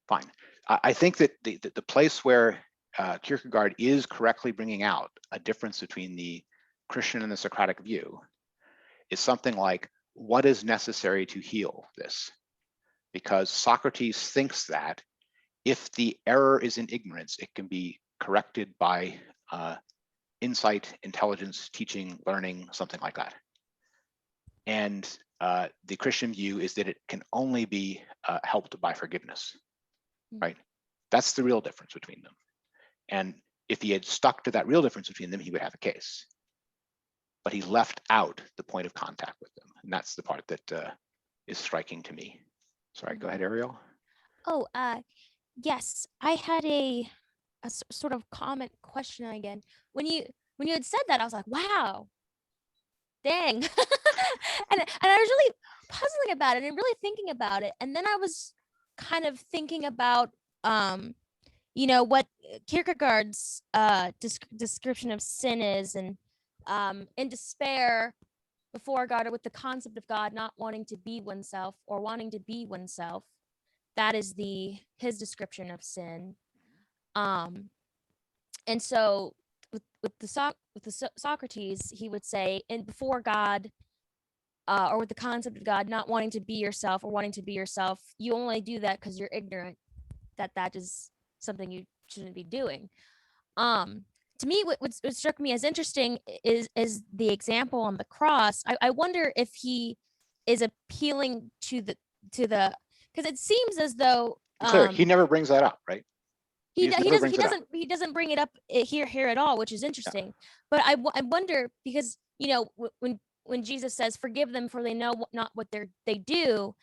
fine. I think that the place where Kierkegaard is correctly bringing out a difference between the Christian and the Socratic view is something like, what is necessary to heal this? Because Socrates thinks that if the error is in ignorance, it can be corrected by insight, intelligence, teaching, learning, something like that. And the Christian view is that it can only be helped by forgiveness, right? That's the real difference between them. And if he had stuck to that real difference between them, he would have a case. But he left out the point of contact with them. And that's the part that is striking to me. Sorry, go ahead, Ariel. Oh, yes, I had a sort of comment question again. When you had said that, I was like, wow, dang. and I was really puzzling about it and really thinking about it. And then I was kind of thinking about what Kierkegaard's description of sin is, and in despair before God, or with the concept of God not wanting to be oneself or wanting to be oneself. That is his description of sin. And so with Socrates, he would say, and before God, or with the concept of God not wanting to be yourself or wanting to be yourself, you only do that because you're ignorant that is something you shouldn't be doing. To me, what struck me as interesting is the example on the cross. I wonder if he is appealing to the because it seems as though Clear, he never brings that up, right? He doesn't bring it up here at all, which is interesting. Yeah. But I wonder, because when Jesus says, "Forgive them, for they know not what they do,"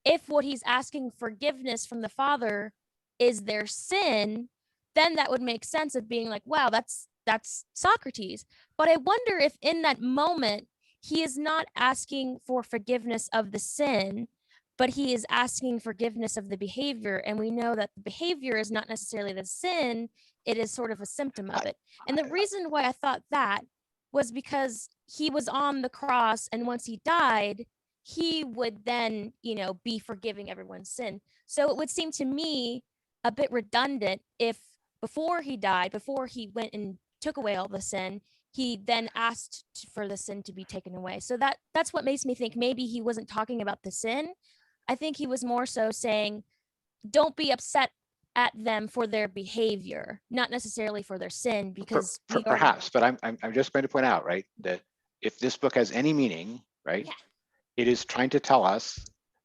if what he's asking forgiveness from the Father is their sin, then that would make sense of being like, wow, that's Socrates. But I wonder if in that moment he is not asking for forgiveness of the sin, but he is asking forgiveness of the behavior. And we know that the behavior is not necessarily the sin, it is sort of a symptom of it. And the reason why I thought that was because he was on the cross, and once he died, he would then, be forgiving everyone's sin. So it would seem to me a bit redundant if before he died, before he went and took away all the sin, he then asked for the sin to be taken away. So that's what makes me think maybe he wasn't talking about the sin. I think he was more so saying, don't be upset at them for their behavior, not necessarily for their sin, because perhaps, but I'm just going to point out, right, that if this book has any meaning, right, yeah, it is trying to tell us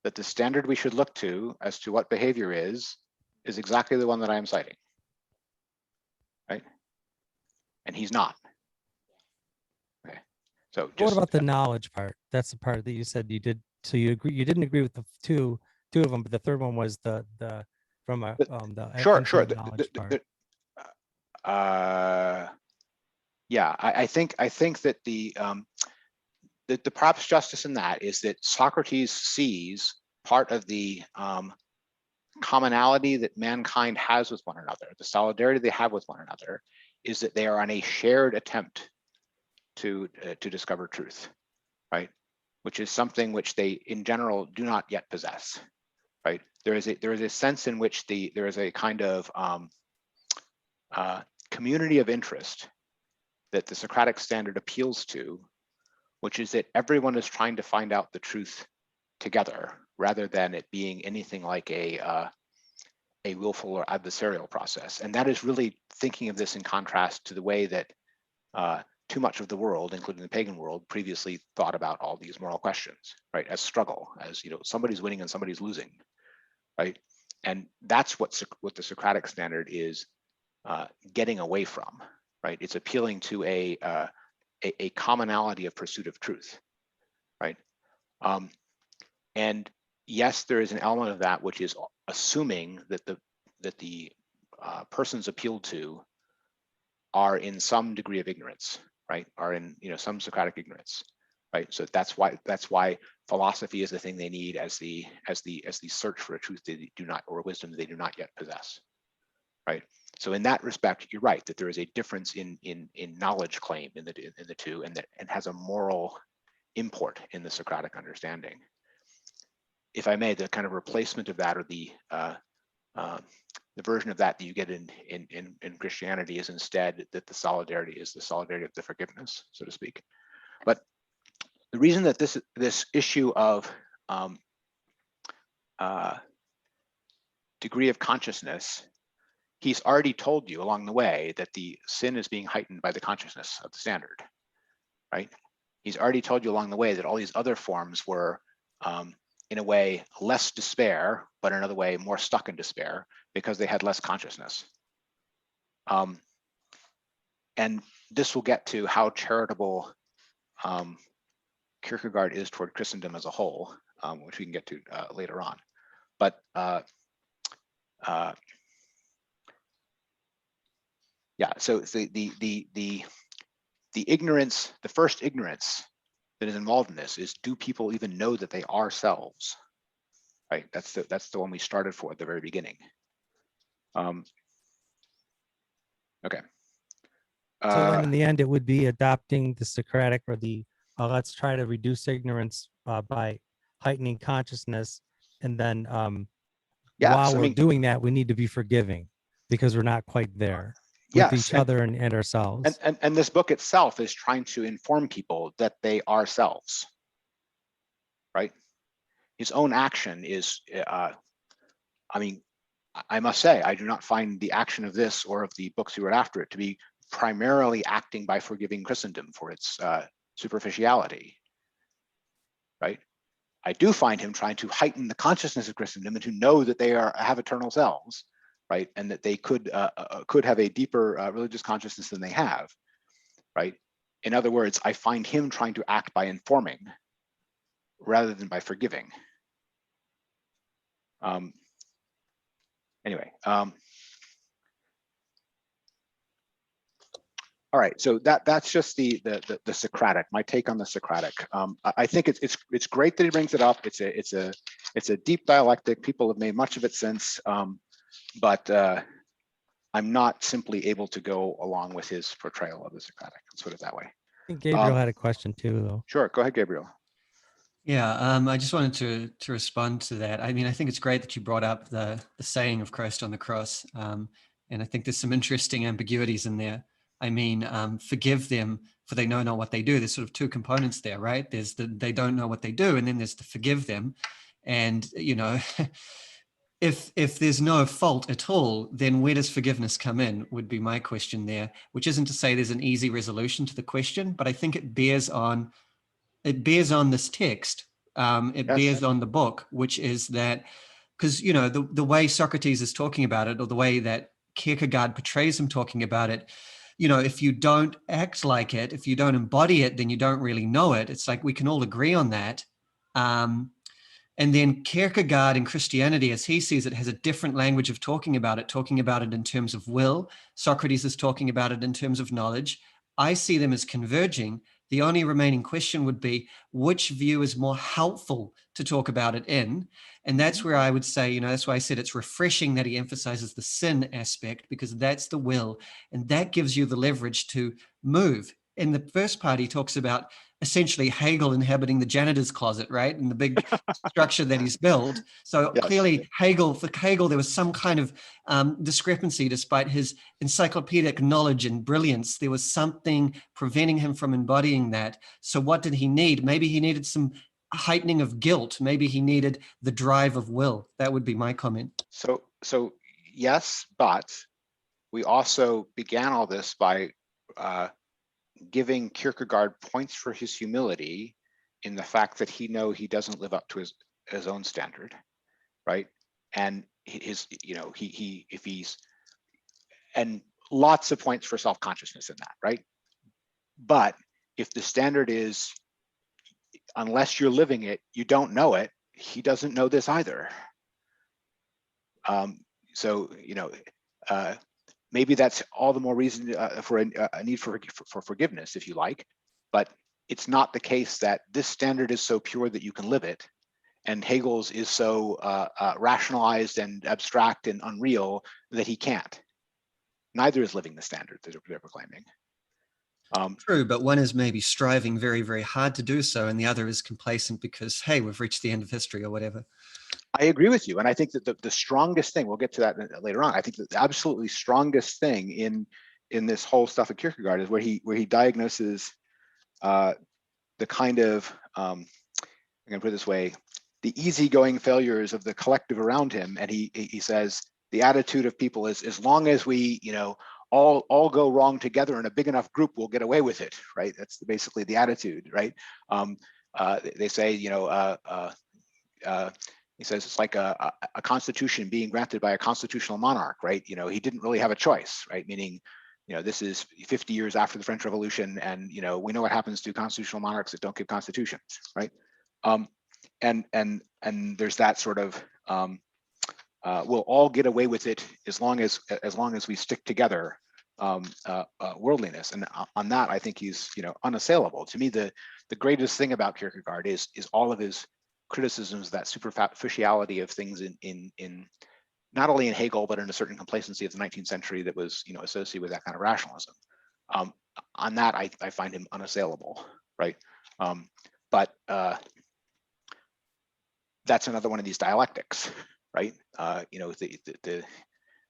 that the standard we should look to as to what behavior is exactly the one that I am citing, right? And he's not. Okay. So what about the knowledge part? That's the part that you said you did. So you didn't agree with the two of them, but the third one was the sure knowledge part. Yeah, I think that the props justice in that is that Socrates sees part of the commonality that mankind has with one another, the solidarity they have with one another, is that they are on a shared attempt to discover truth, right? Which is something which they in general do not yet possess, right? There is a sense in which there is a kind of community of interest that the Socratic standard appeals to, which is that everyone is trying to find out the truth together, rather than it being anything like a willful or adversarial process. And that is really thinking of this in contrast to the way that too much of the world, including the pagan world, previously thought about all these moral questions, right? As struggle, as somebody's winning and somebody's losing, right? And that's what the Socratic standard is getting away from, right? It's appealing to a commonality of pursuit of truth, right? And yes, there is an element of that which is assuming that the persons appealed to are in some degree of ignorance, right? Are in some Socratic ignorance, right? So that's why philosophy is the thing they need as the search for a truth they do not, or wisdom they do not yet possess, right? So in that respect, you're right that there is a difference in knowledge claim in the two, and has a moral import in the Socratic understanding. If I may, the kind of replacement of that, or the version of that you get in Christianity, is instead that the solidarity is the solidarity of the forgiveness, so to speak. But the reason that this issue of degree of consciousness, he's already told you along the way that the sin is being heightened by the consciousness of the standard, right? He's already told you along the way that all these other forms were in a way, less despair, but in another way, more stuck in despair because they had less consciousness. And this will get to how charitable Kierkegaard is toward Christendom as a whole, which we can get to later on. But yeah, so the ignorance, the first ignorance that is involved in this is, do people even know that they are selves? Right. That's the one we started for at the very beginning. Okay. So then in the end, it would be adopting the Socratic, or the let's try to reduce ignorance by heightening consciousness. And then yes, while I we're mean, doing that, we need to be forgiving because we're not quite there with yes, each other and ourselves. And this book itself is trying to inform people that they are selves, right? His own action is, I mean, I must say, I do not find the action of this or of the books he wrote after it to be primarily acting by forgiving Christendom for its superficiality, right? I do find him trying to heighten the consciousness of Christendom and to know that they have eternal selves, right? And that they could have a deeper religious consciousness than they have, right? In other words, I find him trying to act by informing rather than by forgiving. Anyway, all right, so that's just the Socratic, my take on the Socratic. I think it's great that he brings it up. It's a deep dialectic. People have made much of it since, but I'm not simply able to go along with his portrayal of the Socratic. Let's put it that way. I think Gabriel had a question too, though. Sure, go ahead, Gabriel. Yeah, I just wanted to respond to that. I mean, I think it's great that you brought up the saying of Christ on the cross, and I think there's some interesting ambiguities in there. I mean, forgive them for they know not what they do. There's sort of two components there, right? There's the they don't know what they do, and then there's the forgive them. And you know, if there's no fault at all, then where does forgiveness come in? Would be my question there. Which isn't to say there's an easy resolution to the question, but I think it bears on this text. It Yes. bears on the book, which is that, because, you know, the way Socrates is talking about it, or the way that Kierkegaard portrays him talking about it, you know, if you don't act like it, if you don't embody it, then you don't really know it. It's like we can all agree on that. And then Kierkegaard in Christianity, as he sees it, has a different language of talking about it in terms of will. Socrates is talking about it in terms of knowledge. I see them as converging. The only remaining question would be, which view is more helpful to talk about it in? And that's where I would say, you know, that's why I said it's refreshing that he emphasizes the sin aspect, because that's the will. And that gives you the leverage to move. In the first part, he talks about essentially Hegel inhabiting the janitor's closet, right? And the big structure that he's built. So Yes. clearly for Hegel, there was some kind of discrepancy despite his encyclopedic knowledge and brilliance. There was something preventing him from embodying that. So what did he need? Maybe he needed some heightening of guilt. Maybe he needed the drive of will. That would be my comment. So yes, but we also began all this by giving Kierkegaard points for his humility in the fact that he doesn't live up to his own standard, right? And and lots of points for self-consciousness in that, right? But if the standard is, unless you're living it, you don't know it, he doesn't know this either. So, you know, maybe that's all the more reason for a need for forgiveness, if you like, but it's not the case that this standard is so pure that you can live it, and Hegel's is so rationalized and abstract and unreal that he can't. Neither is living the standard that they're proclaiming. True, but one is maybe striving very, very hard to do so, and the other is complacent because, hey, we've reached the end of history or whatever. I agree with you, and I think that the strongest thing, we'll get to that later on, I think that the absolutely strongest thing in this whole stuff of Kierkegaard is where he diagnoses the kind of, I'm going to put it this way, the easygoing failures of the collective around him, and he says the attitude of people is, as long as we, you know, all go wrong together in a big enough group, we'll get away with it, right? That's basically the attitude, right? They say, you know, he says it's like a constitution being granted by a constitutional monarch, right? You know, he didn't really have a choice, right? Meaning, you know, this is 50 years after the French Revolution, and you know, we know what happens to constitutional monarchs that don't give constitutions, right? And there's that sort of we'll all get away with it as long as we stick together worldliness, and on that I think he's, you know, unassailable. To me, the greatest thing about Kierkegaard is all of his criticisms, that superficiality of things in not only in Hegel but in a certain complacency of the 19th century that was, you know, associated with that kind of rationalism. On that, I find him unassailable, right? But that's another one of these dialectics, right? You know,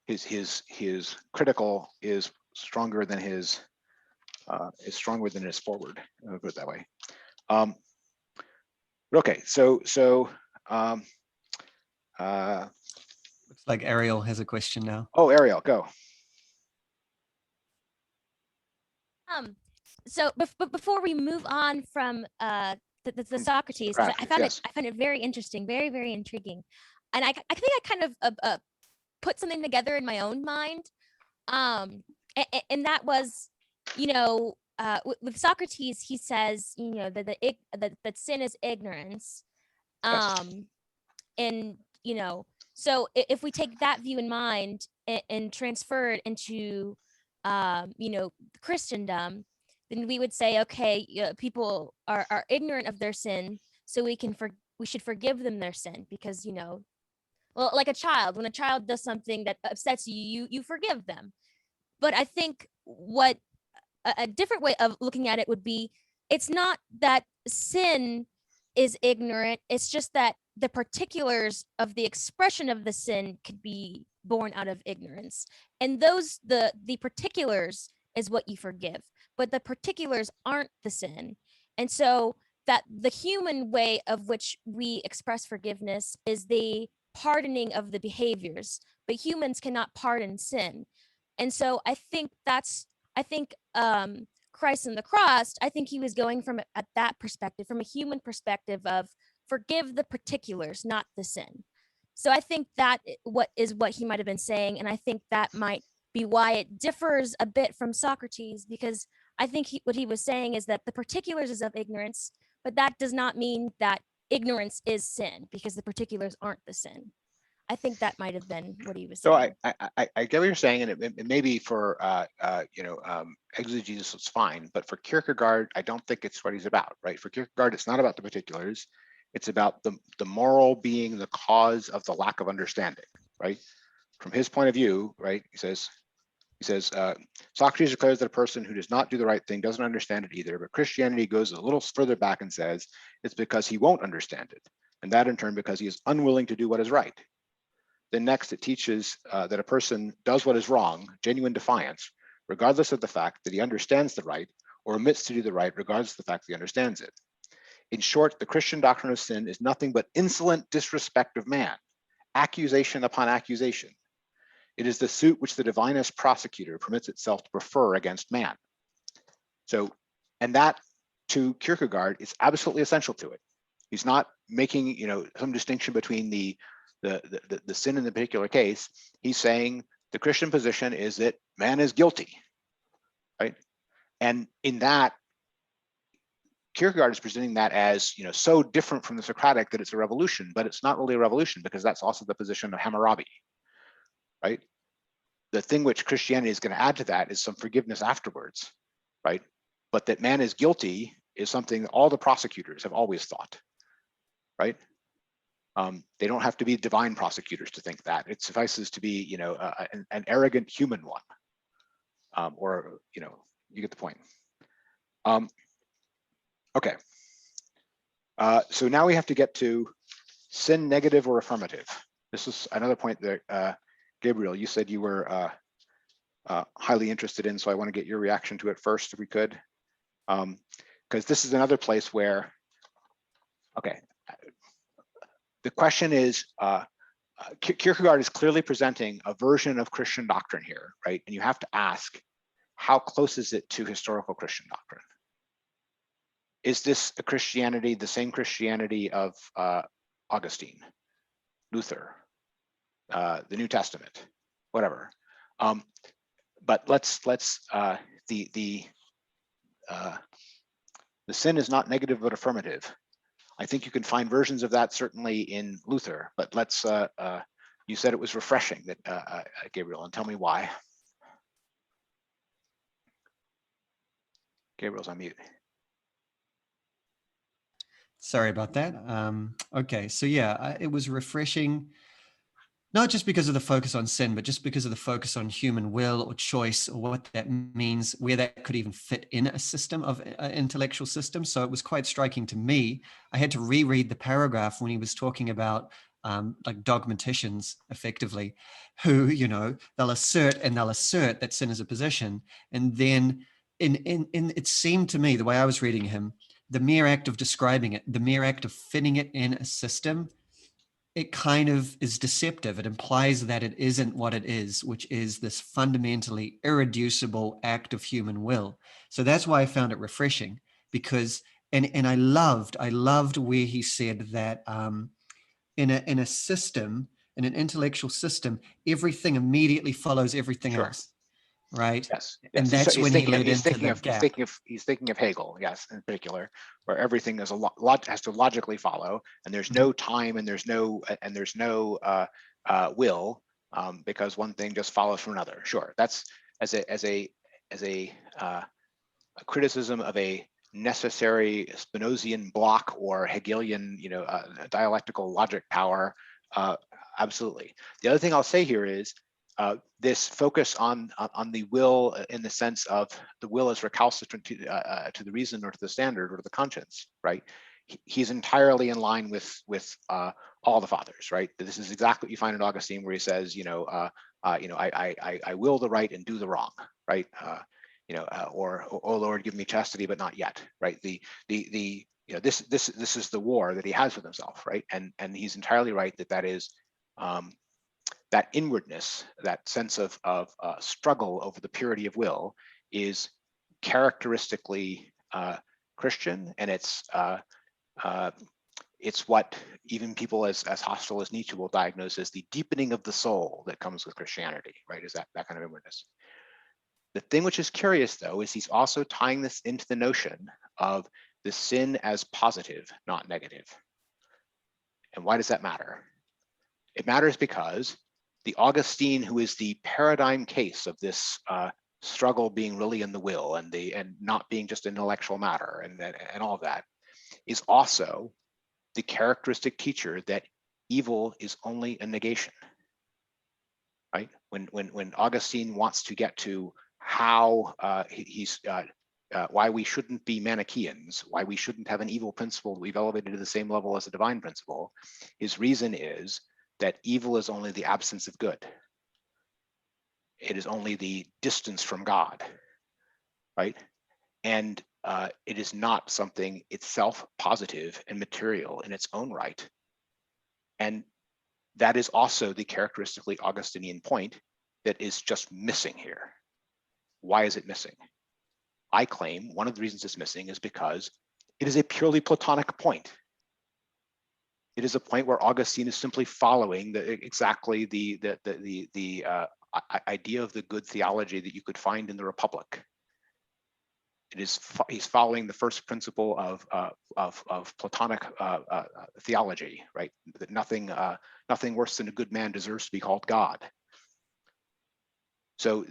his critical is stronger than his forward. I'll put it that way. Okay, so Looks like Ariel has a question now. oh, Ariel, go. So before we move on from the Socrates, 'cause I found yes. it very interesting, very, very intriguing. And I think I kind of put something together in my own mind. And that was, you know, with Socrates, he says, you know, that sin is ignorance. And, you know, so if we take that view in mind and transfer it into, you know, Christendom, then we would say, okay, people are ignorant of their sin, so we should forgive them their sin, because, you know, well, like a child, when a child does something that upsets you, you forgive them. But I think what a different way of looking at it would be, it's not that sin is ignorant, it's just that the particulars of the expression of the sin could be born out of ignorance. And those, the particulars is what you forgive, but the particulars aren't the sin. And so that the human way of which we express forgiveness is the pardoning of the behaviors, but humans cannot pardon sin. And so I think Christ on the cross, I think he was going from at that perspective, from a human perspective of forgive the particulars, not the sin. So I think that what he might have been saying, and I think that might be why it differs a bit from Socrates, because I think what he was saying is that the particulars is of ignorance, but that does not mean that ignorance is sin, because the particulars aren't the sin. I think that might have been what he was saying. So I get what you're saying, and it may be for you know, exegesis, it's fine, but for Kierkegaard, I don't think it's what he's about, right? For Kierkegaard, it's not about the particulars; it's about the moral being the cause of the lack of understanding, right? From his point of view, right? He says Socrates declares that a person who does not do the right thing doesn't understand it either, but Christianity goes a little further back and says it's because he won't understand it, and that in turn because he is unwilling to do what is right. Then next, it teaches that a person does what is wrong, genuine defiance, regardless of the fact that he understands the right, or omits to do the right regardless of the fact that he understands it. In short, the Christian doctrine of sin is nothing but insolent disrespect of man, accusation upon accusation. It is the suit which the divinest prosecutor permits itself to prefer against man. So, and that to Kierkegaard is absolutely essential to it. He's not making, you know, some distinction between the sin in the particular case. He's saying the Christian position is that man is guilty, right? And in that, Kierkegaard is presenting that as, you know, so different from the Socratic that it's a revolution, but it's not really a revolution, because that's also the position of Hammurabi, right? The thing which Christianity is going to add to that is some forgiveness afterwards, right? But that man is guilty is something all the prosecutors have always thought, right? They don't have to be divine prosecutors to think that. It suffices to be, you know, an arrogant human one, or, you know, you get the point. Okay. So now we have to get to sin, negative or affirmative. This is another point that Gabriel, you said you were highly interested in, so I want to get your reaction to it first, if we could, because this is another place where, okay. The question is, Kierkegaard is clearly presenting a version of Christian doctrine here, right? And you have to ask, how close is it to historical Christian doctrine? Is this a Christianity, the same Christianity of Augustine, Luther, the New Testament, whatever. But the sin is not negative but affirmative. I think you can find versions of that certainly in Luther, but you said it was refreshing, that Gabriel, and tell me why. Gabriel's on mute. Sorry about that. Okay, so yeah, it was refreshing, not just because of the focus on sin, but just because of the focus on human will or choice, or what that means, where that could even fit in a system of intellectual system. So it was quite striking to me. I had to reread the paragraph when he was talking about like dogmaticians, effectively, who, they'll assert that sin is a position, and then in it seemed to me, the way I was reading him, the mere act of describing it, the mere act of fitting it in a system, it kind of is deceptive. It implies that it isn't what it is, which is this fundamentally irreducible act of human will. So that's why I found it refreshing, because and I loved where he said that in a system, in an intellectual system, everything immediately follows everything Sure. else, right? Yes. And that's when he led into the gap. He's thinking of Hegel, yes, in particular, where everything is has to logically follow, and there's no time, and there's no will, because one thing just follows from another. Sure, that's as a criticism of a necessary Spinozian block or Hegelian, dialectical logic power. Absolutely. The other thing I'll say here is this focus on the will, in the sense of the will as recalcitrant to the reason or to the standard or to the conscience, right? He's entirely in line with all the fathers, right? This is exactly what you find in Augustine, where he says, I will the right and do the wrong, right? Or oh Lord, give me chastity, but not yet, right? This is the war that he has with himself, right? And he's entirely right that is that inwardness, that sense of struggle over the purity of will, is characteristically Christian, and it's what even people as hostile as Nietzsche will diagnose as the deepening of the soul that comes with Christianity, right? Is that kind of inwardness. The thing which is curious, though, is he's also tying this into the notion of the sin as positive, not negative. And why does that matter? It matters because the Augustine, who is the paradigm case of this struggle being really in the will and not being just intellectual matter and all of that, is also the characteristic teacher that evil is only a negation, right? When Augustine wants to get to how why we shouldn't be Manichaeans, why we shouldn't have an evil principle that we've elevated to the same level as a divine principle, his reason is that evil is only the absence of good. It is only the distance from God, right? And it is not something itself positive and material in its own right. And that is also the characteristically Augustinian point that is just missing here. Why is it missing? I claim one of the reasons it's missing is because it is a purely Platonic point. It is a point where Augustine is simply following the idea of the good theology that you could find in the Republic. He's following the first principle of Platonic theology, right? That nothing worse than a good man deserves to be called God. So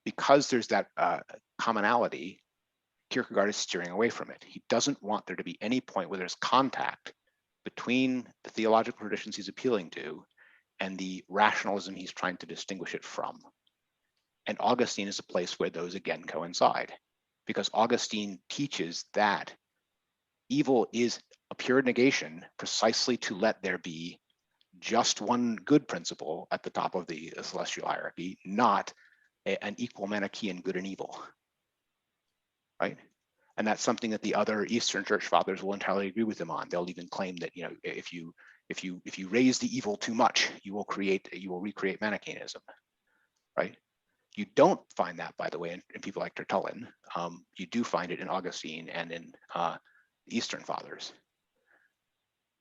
because there's that commonality, Kierkegaard is steering away from it. He doesn't want there to be any point where there's contact between the theological traditions he's appealing to and the rationalism he's trying to distinguish it from. And Augustine is a place where those again coincide, because Augustine teaches that evil is a pure negation precisely to let there be just one good principle at the top of the celestial hierarchy, not an equal Manichaean good and evil, right? And that's something that the other Eastern Church Fathers will entirely agree with him on. They'll even claim that if you raise the evil too much, you will recreate Manichaeanism, right? You don't find that, by the way, in people like Tertullian. You do find it in Augustine and in the Eastern Fathers.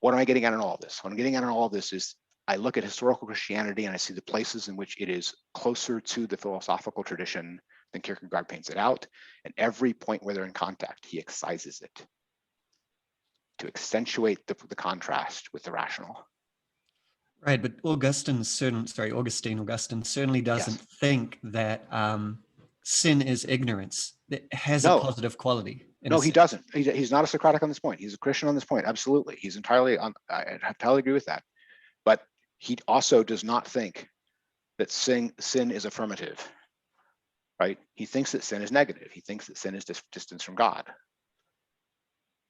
What am I getting at in all of this? What I'm getting at in all of this is I look at historical Christianity and I see the places in which it is closer to the philosophical tradition than Kierkegaard paints it out. And every point where they're in contact, he excises it to accentuate the contrast with the rational. Right, but Augustine certainly doesn't Yes. think that sin is ignorance. It has No. a positive quality. No, he doesn't. He's not a Socratic on this point. He's a Christian on this point. Absolutely. He's entirely on, I entirely agree with that. But he also does not think that sin is affirmative, right? He thinks that sin is negative. He thinks that sin is distance from God.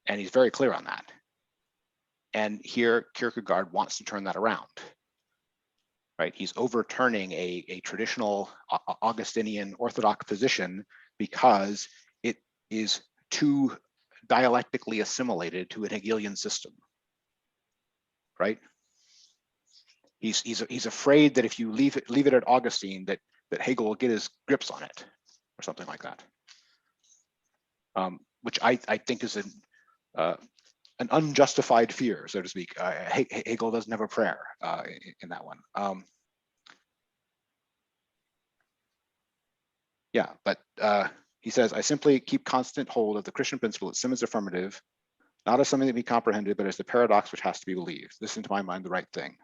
And he's very clear on that. And here Kierkegaard wants to turn that around, right? He's overturning a traditional Augustinian Orthodox position because it is too dialectically assimilated to an Hegelian system, right? He's afraid that if you leave it at Augustine, that Hegel will get his grips on it, or something like that. Which I think is an unjustified fear, so to speak. Hegel doesn't have a prayer in that one. Yeah, but he says, I simply keep constant hold of the Christian principle that sin is affirmative, not as something to be comprehended, but as the paradox which has to be believed. This is, to my mind, the right thing.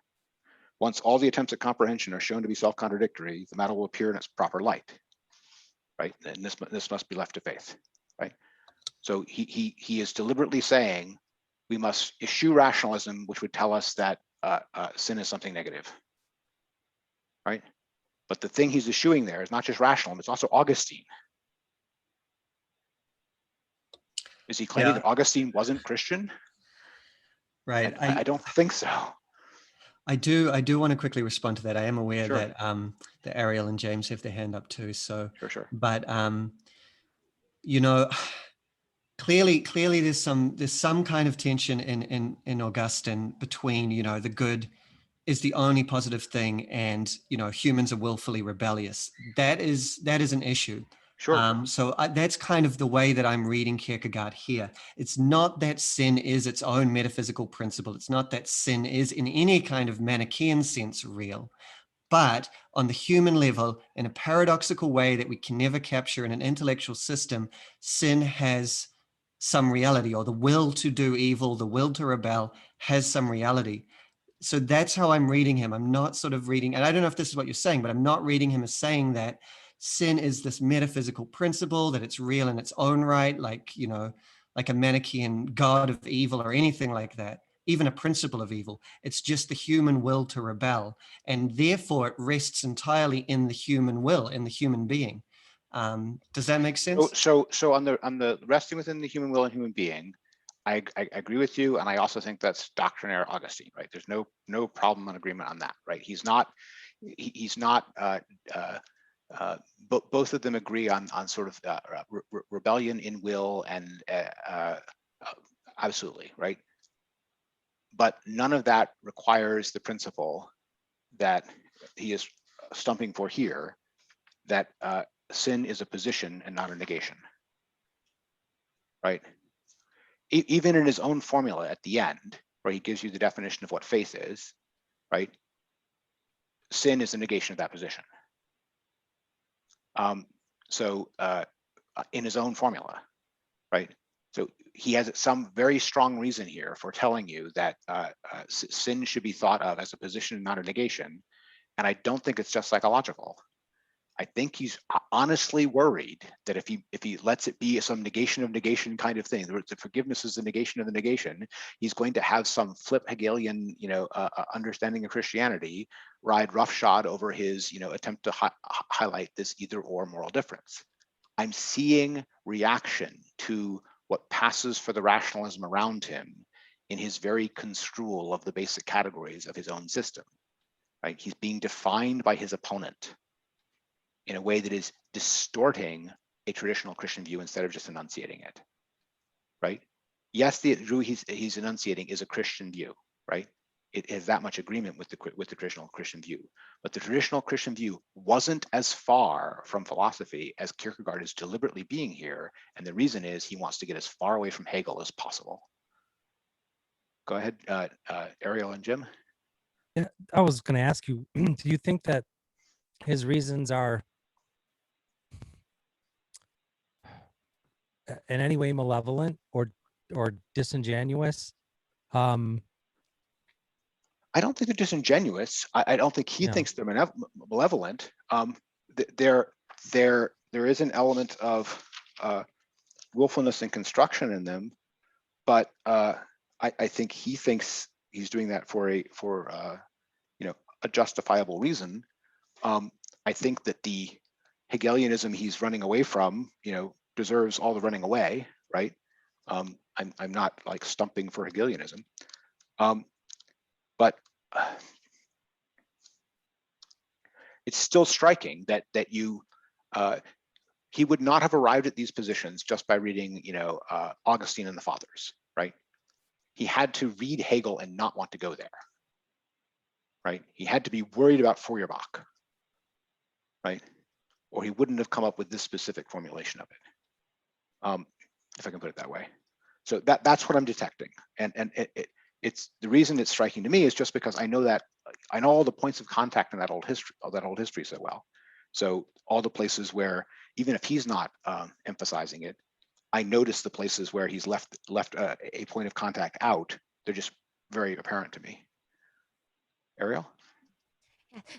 Once all the attempts at comprehension are shown to be self-contradictory, the matter will appear in its proper light, right? And this must be left to faith, right? So he is deliberately saying we must eschew rationalism, which would tell us that sin is something negative, right? But the thing he's eschewing there is not just rationalism, it's also Augustine. Is he claiming that Augustine wasn't Christian? Right. I don't think so. I do want to quickly respond to that. I am aware Sure. that that Ariel and James have their hand up too. So Sure. But you know, clearly there's some kind of tension in Augustine between, you know, the good is the only positive thing and, you know, humans are willfully rebellious. That is an issue. Sure. So that's kind of the way that I'm reading Kierkegaard here. It's not that sin is its own metaphysical principle. It's not that sin is in any kind of Manichaean sense real. But on the human level, in a paradoxical way that we can never capture in an intellectual system, sin has some reality, or the will to do evil, the will to rebel has some reality. So that's how I'm reading him. I'm not sort of reading, and I don't know if this is what you're saying, but I'm not reading him as saying that sin is this metaphysical principle, that it's real in its own right, like, you know, like a Manichaean god of evil or anything like that, even a principle of evil. It's just the human will to rebel. And therefore it rests entirely in the human will, in the human being. Does that make sense? So on the resting within the human will and human being, I agree with you, and I also think that's doctrinaire Augustine, right? There's no problem on agreement on that, right? He's not. Both of them agree on sort of rebellion in will and absolutely, right? But none of that requires the principle that he is stumping for here, that sin is a position and not a negation, right? Even in his own formula at the end, where he gives you the definition of what faith is, right? Sin is a negation of that position. So in his own formula, right? So he has some very strong reason here for telling you that sin should be thought of as a position and not a negation. And I don't think it's just psychological. I think he's honestly worried that if he lets it be some negation of negation kind of thing, the forgiveness is the negation of the negation, he's going to have some flip Hegelian, understanding of Christianity ride roughshod over his, attempt to highlight this either or moral difference. I'm seeing reaction to what passes for the rationalism around him in his very construal of the basic categories of his own system, right? He's being defined by his opponent in a way that is distorting a traditional Christian view instead of just enunciating it, right? Yes, the view he's enunciating is a Christian view, right? It has that much agreement with the traditional Christian view, but the traditional Christian view wasn't as far from philosophy as Kierkegaard is deliberately being here, and the reason is he wants to get as far away from Hegel as possible. Go ahead, Ariel and Jim. Yeah, I was going to ask you, do you think that his reasons are in any way malevolent or disingenuous? I don't think they're disingenuous. I don't think he No. thinks they're malevolent. There is an element of willfulness and construction in them, but I think he thinks he's doing that for a justifiable reason. I think that the Hegelianism he's running away from, deserves all the running away, right? I'm not like stumping for Hegelianism, but it's still striking that he would not have arrived at these positions just by reading, Augustine and the Fathers, right? He had to read Hegel and not want to go there, right? He had to be worried about Feuerbach, right? Or he wouldn't have come up with this specific formulation of it, if I can put it that way. So that's what I'm detecting, and it's the reason it's striking to me is just because I know all the points of contact in that old history so well. So all the places where, even if he's not emphasizing it, I notice the places where he's left a point of contact out. They're just very apparent to me. Ariel?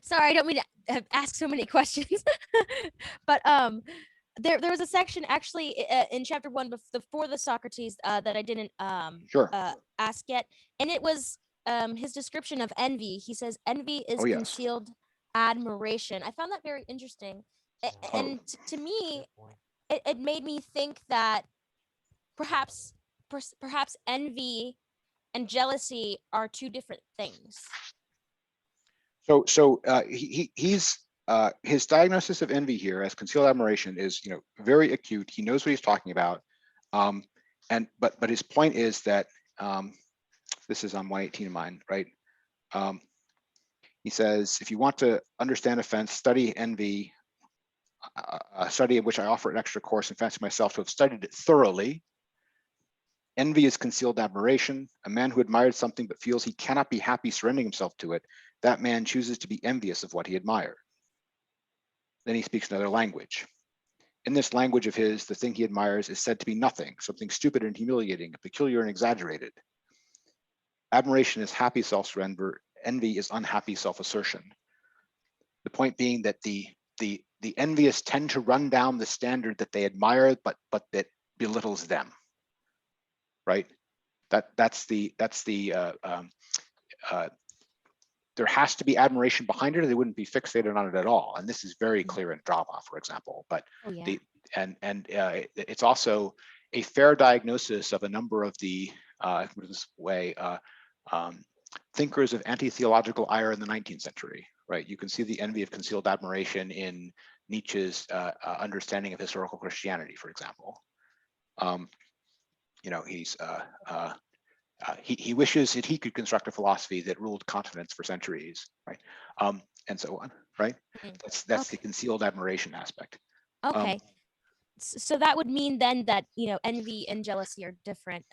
Sorry, I don't mean to ask so many questions, but there was a section actually in chapter 1 before the Socrates that I didn't Sure. ask yet, and it was his description of envy. He says envy is Oh, yes. concealed admiration. I found that very interesting, and to me, it made me think that perhaps envy and jealousy are two different things. So he's his diagnosis of envy here as concealed admiration is very acute. He knows what he's talking about, but his point is that this is on 118 of mine, right? He says, if you want to understand offense, study envy, a study of which I offer an extra course and fancy myself to have studied it thoroughly. Envy is concealed admiration. A man who admired something but feels he cannot be happy surrendering himself to it, that man chooses to be envious of what he admired. Then he speaks another language. In this language of his, the thing he admires is said to be nothing, something stupid and humiliating, peculiar and exaggerated. Admiration is happy self-surrender. Envy is unhappy self-assertion. The point being that the envious tend to run down the standard that they admire, but that belittles them. Right? That's the there has to be admiration behind it, or they wouldn't be fixated on it at all. And this is very clear in drama, for example. But it's also a fair diagnosis of a number of the thinkers of anti-theological ire in the 19th century. Right? You can see the envy of concealed admiration in Nietzsche's understanding of historical Christianity, for example. He wishes that he could construct a philosophy that ruled continents for centuries, right? And so on, right? That's the concealed admiration aspect. Okay, so that would mean then that envy and jealousy are different.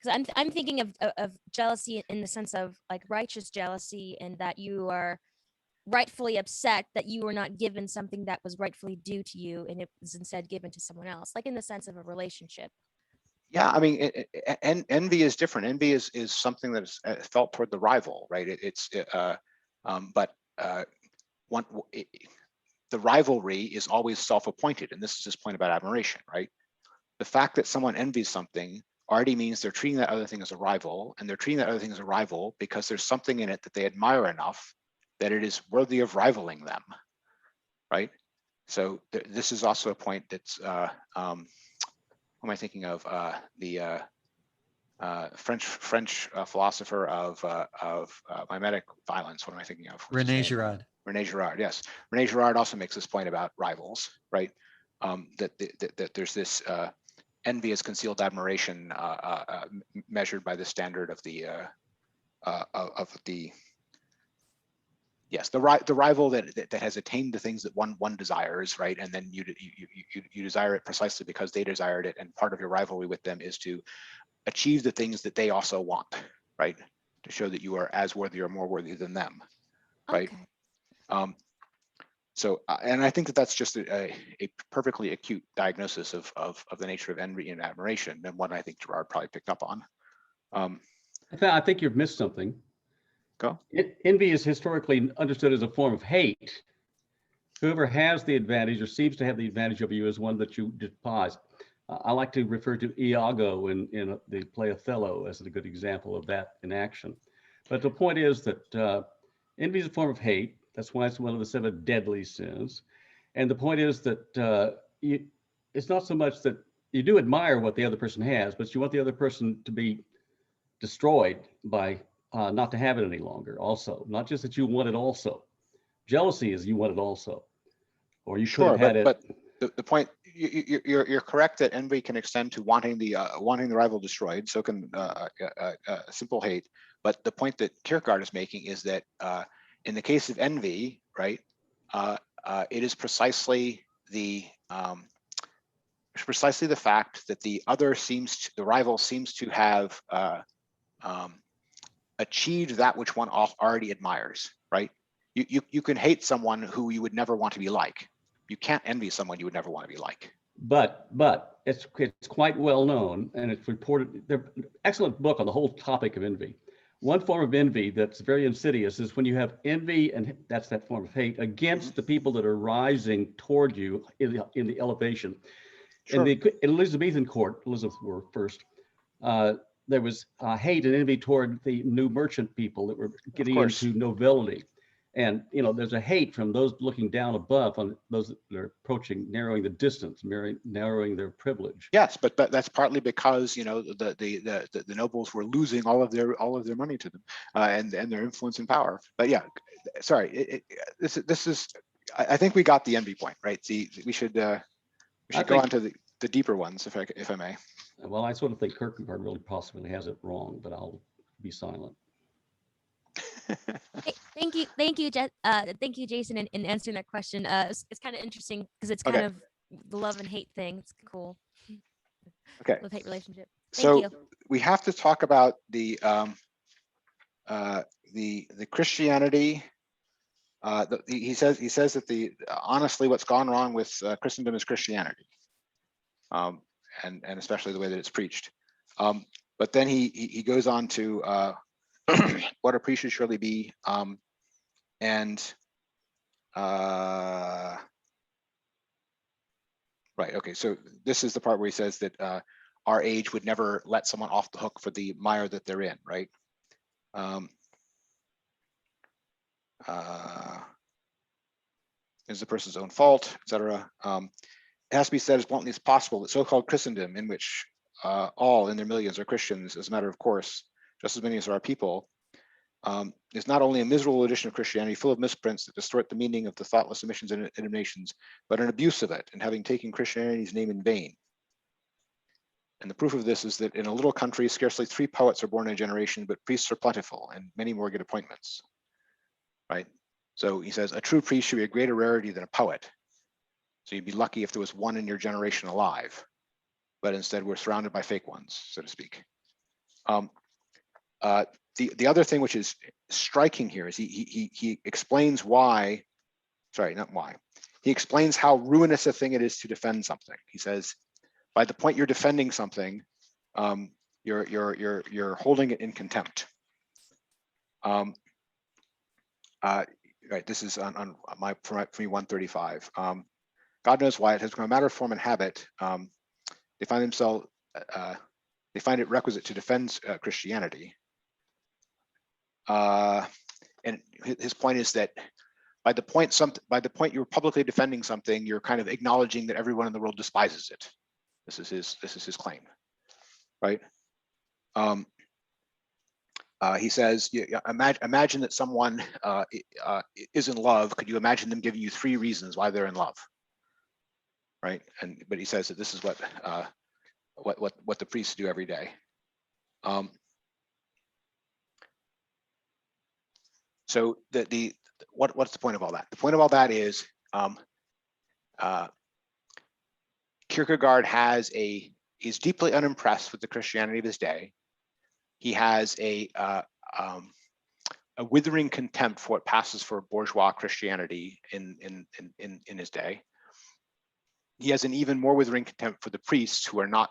Because I'm thinking of jealousy in the sense of like righteous jealousy, and that you are rightfully upset that you were not given something that was rightfully due to you, and it was instead given to someone else, like in the sense of a relationship. Yeah, I mean, envy is different. Envy is something that is felt toward the rival, right? The rivalry is always self-appointed, and this is his point about admiration, right? The fact that someone envies something already means they're treating that other thing as a rival, and they're treating that other thing as a rival because there's something in it that they admire enough that it is worthy of rivaling them, right? So this is also a point that's who am I thinking of? The French philosopher of mimetic violence. What am I thinking of? René Girard. René Girard, yes. René Girard also makes this point about rivals, right? That there's this envy as concealed admiration measured by the standard of the rival that has attained the things that one desires, right? And then you desire it precisely because they desired it, and part of your rivalry with them is to achieve the things that they also want, right? To show that you are as worthy or more worthy than them, right? Okay. So, and I think that that's just a perfectly acute diagnosis of the nature of envy and admiration, and one I think Gerard probably picked up on. I think you've missed something. Go. Envy is historically understood as a form of hate. Whoever has the advantage or seems to have the advantage of you is one that you despise. I like to refer to Iago in the play Othello as a good example of that in action. But the point is that envy is a form of hate. That's why it's one of the 7 deadly sins. And the point is that it's not so much that you do admire what the other person has, but you want the other person to be destroyed by not to have it any longer also. Not just that you want it also. Jealousy is you want it also. Or you could have had it. But the point, you're correct that envy can extend to wanting the rival destroyed. So can simple hate. But the point that Kierkegaard is making is that in the case of envy, right, it is precisely the fact that the rival seems to have achieved that which one already admires, right? You can hate someone who you would never want to be like. You can't envy someone you would never want to be like. But it's quite well known, and it's reported. There's an excellent book on the whole topic of envy. One form of envy that's very insidious is when you have envy, and that's that form of hate, against the people that are rising toward you in the elevation. Sure. In the Elizabethan court, Elizabeth were first, there was hate and envy toward the new merchant people that were getting into nobility. And, there's a hate from those looking down above on those that are approaching, narrowing the distance, narrowing their privilege. Yes, but that's partly because, the nobles were losing all of their money to them and their influence and power. But yeah, sorry, this is, I think we got the envy point, right? We should go on to the deeper ones, if I may. Well, I sort of think Kierkegaard really possibly has it wrong, but I'll be silent. Hey, thank you, thank you, Jason, in answering that question. It's kind of interesting because it's kind of the love and hate thing. It's cool. Okay. Love-hate relationship. Thank you. We have to talk about the Christianity. He says that honestly, what's gone wrong with Christendom is Christianity, and especially the way that it's preached. But then he goes on to what a priest should surely be, right. Okay. So this is the part where he says that our age would never let someone off the hook for the mire that they're in, right? Is the person's own fault, etc. It has to be said as bluntly as possible that so-called Christendom, in which all in their millions are Christians, as a matter of course, just as many as there are people, is not only a miserable edition of Christianity full of misprints that distort the meaning of the thoughtless omissions and eliminations, but an abuse of it, and having taken Christianity's name in vain. And the proof of this is that in a little country, scarcely 3 poets are born in a generation, but priests are plentiful, and many more get appointments, right? So he says, a true priest should be a greater rarity than a poet. So you'd be lucky if there was one in your generation alive, but instead we're surrounded by fake ones, so to speak. The other thing which is striking here is he explains why, sorry, not why. He explains how ruinous a thing it is to defend something. He says, by the point you're defending something, you're holding it in contempt. Right, this is on my for me 135. God knows why it has become a matter of form and habit. They find it requisite to defend Christianity. And his point is that by the point you're publicly defending something, you're kind of acknowledging that everyone in the world despises it. This is his claim, right? He says, imagine that someone is in love. Could you imagine them giving you 3 reasons why they're in love, right? But he says that this is what the priests do every day. So what's the point of all that? The point of all that is Kierkegaard has a he's deeply unimpressed with the Christianity of his day. He has a withering contempt for what passes for bourgeois Christianity in his day. He has an even more withering contempt for the priests who are not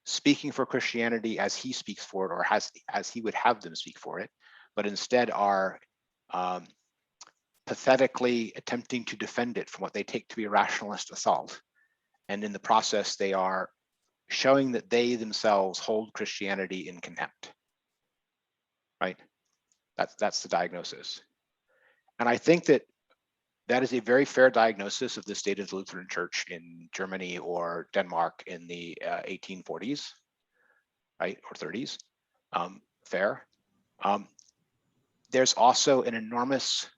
speaking for Christianity as he speaks for it, or as he would have them speak for it, but instead are pathetically attempting to defend it from what they take to be a rationalist assault. And in the process, they are showing that they themselves hold Christianity in contempt, right? That's the diagnosis. And I think that that is a very fair diagnosis of the state of the Lutheran Church in Germany or Denmark in the 1840s, right, or 30s. Fair. There's also an enormous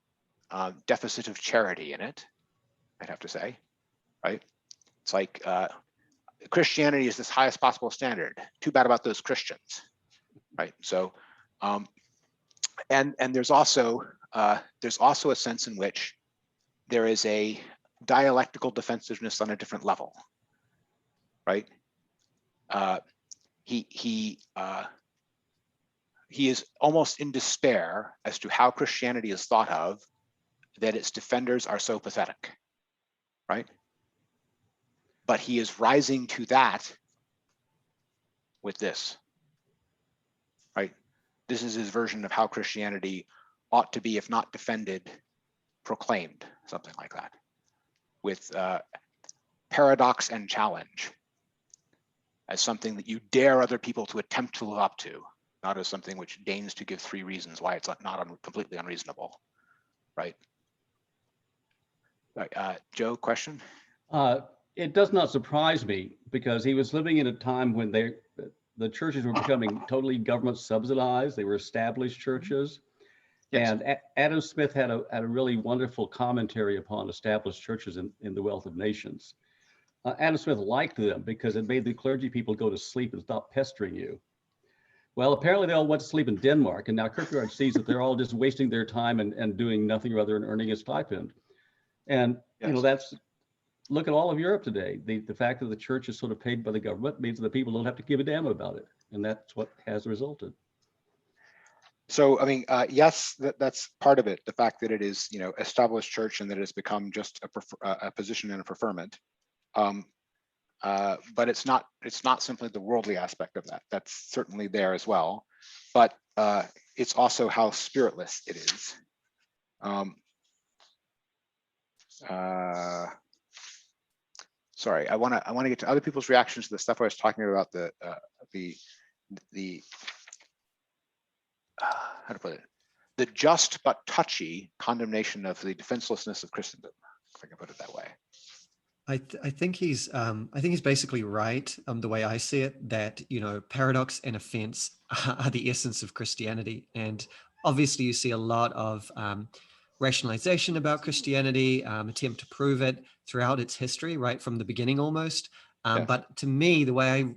deficit of charity in it, I'd have to say, right? It's like Christianity is this highest possible standard. Too bad about those Christians, right? So, and there's also a sense in which there is a dialectical defensiveness on a different level, right? He is almost in despair as to how Christianity is thought of, that its defenders are so pathetic, right? But he is rising to that with this, right? This is his version of how Christianity ought to be, if not defended, proclaimed, something like that, with paradox and challenge as something that you dare other people to attempt to live up to, not as something which deigns to give 3 reasons why it's not completely unreasonable, right? Joe, question? It does not surprise me, because he was living in a time when the churches were becoming totally government subsidized. They were established churches. Yes. And Adam Smith had a really wonderful commentary upon established churches in The Wealth of Nations. Adam Smith liked them because it made the clergy people go to sleep and stop pestering you. Well, apparently they all went to sleep in Denmark, and now Kierkegaard sees that they're all just wasting their time and doing nothing rather than earning a stipend. And Yes. you know, look at all of Europe today. The fact that the church is sort of paid by the government means that people don't have to give a damn about it, and that's what has resulted. So, I mean, yes, that's part of it. The fact that it is, you know, established church and that it's become just a position and a preferment. But it's not simply the worldly aspect of that. That's certainly there as well, but it's also how spiritless it is. Sorry, I want to get to other people's reactions to the stuff I was talking about, how to put it, the just but touchy condemnation of the defenselessness of Christendom, if I can put it that way. I think he's basically right. The way I see it, that, you know, paradox and offense are the essence of Christianity, and obviously you see a lot of rationalization about Christianity, attempt to prove it throughout its history, right from the beginning almost. Yes. But to me, the way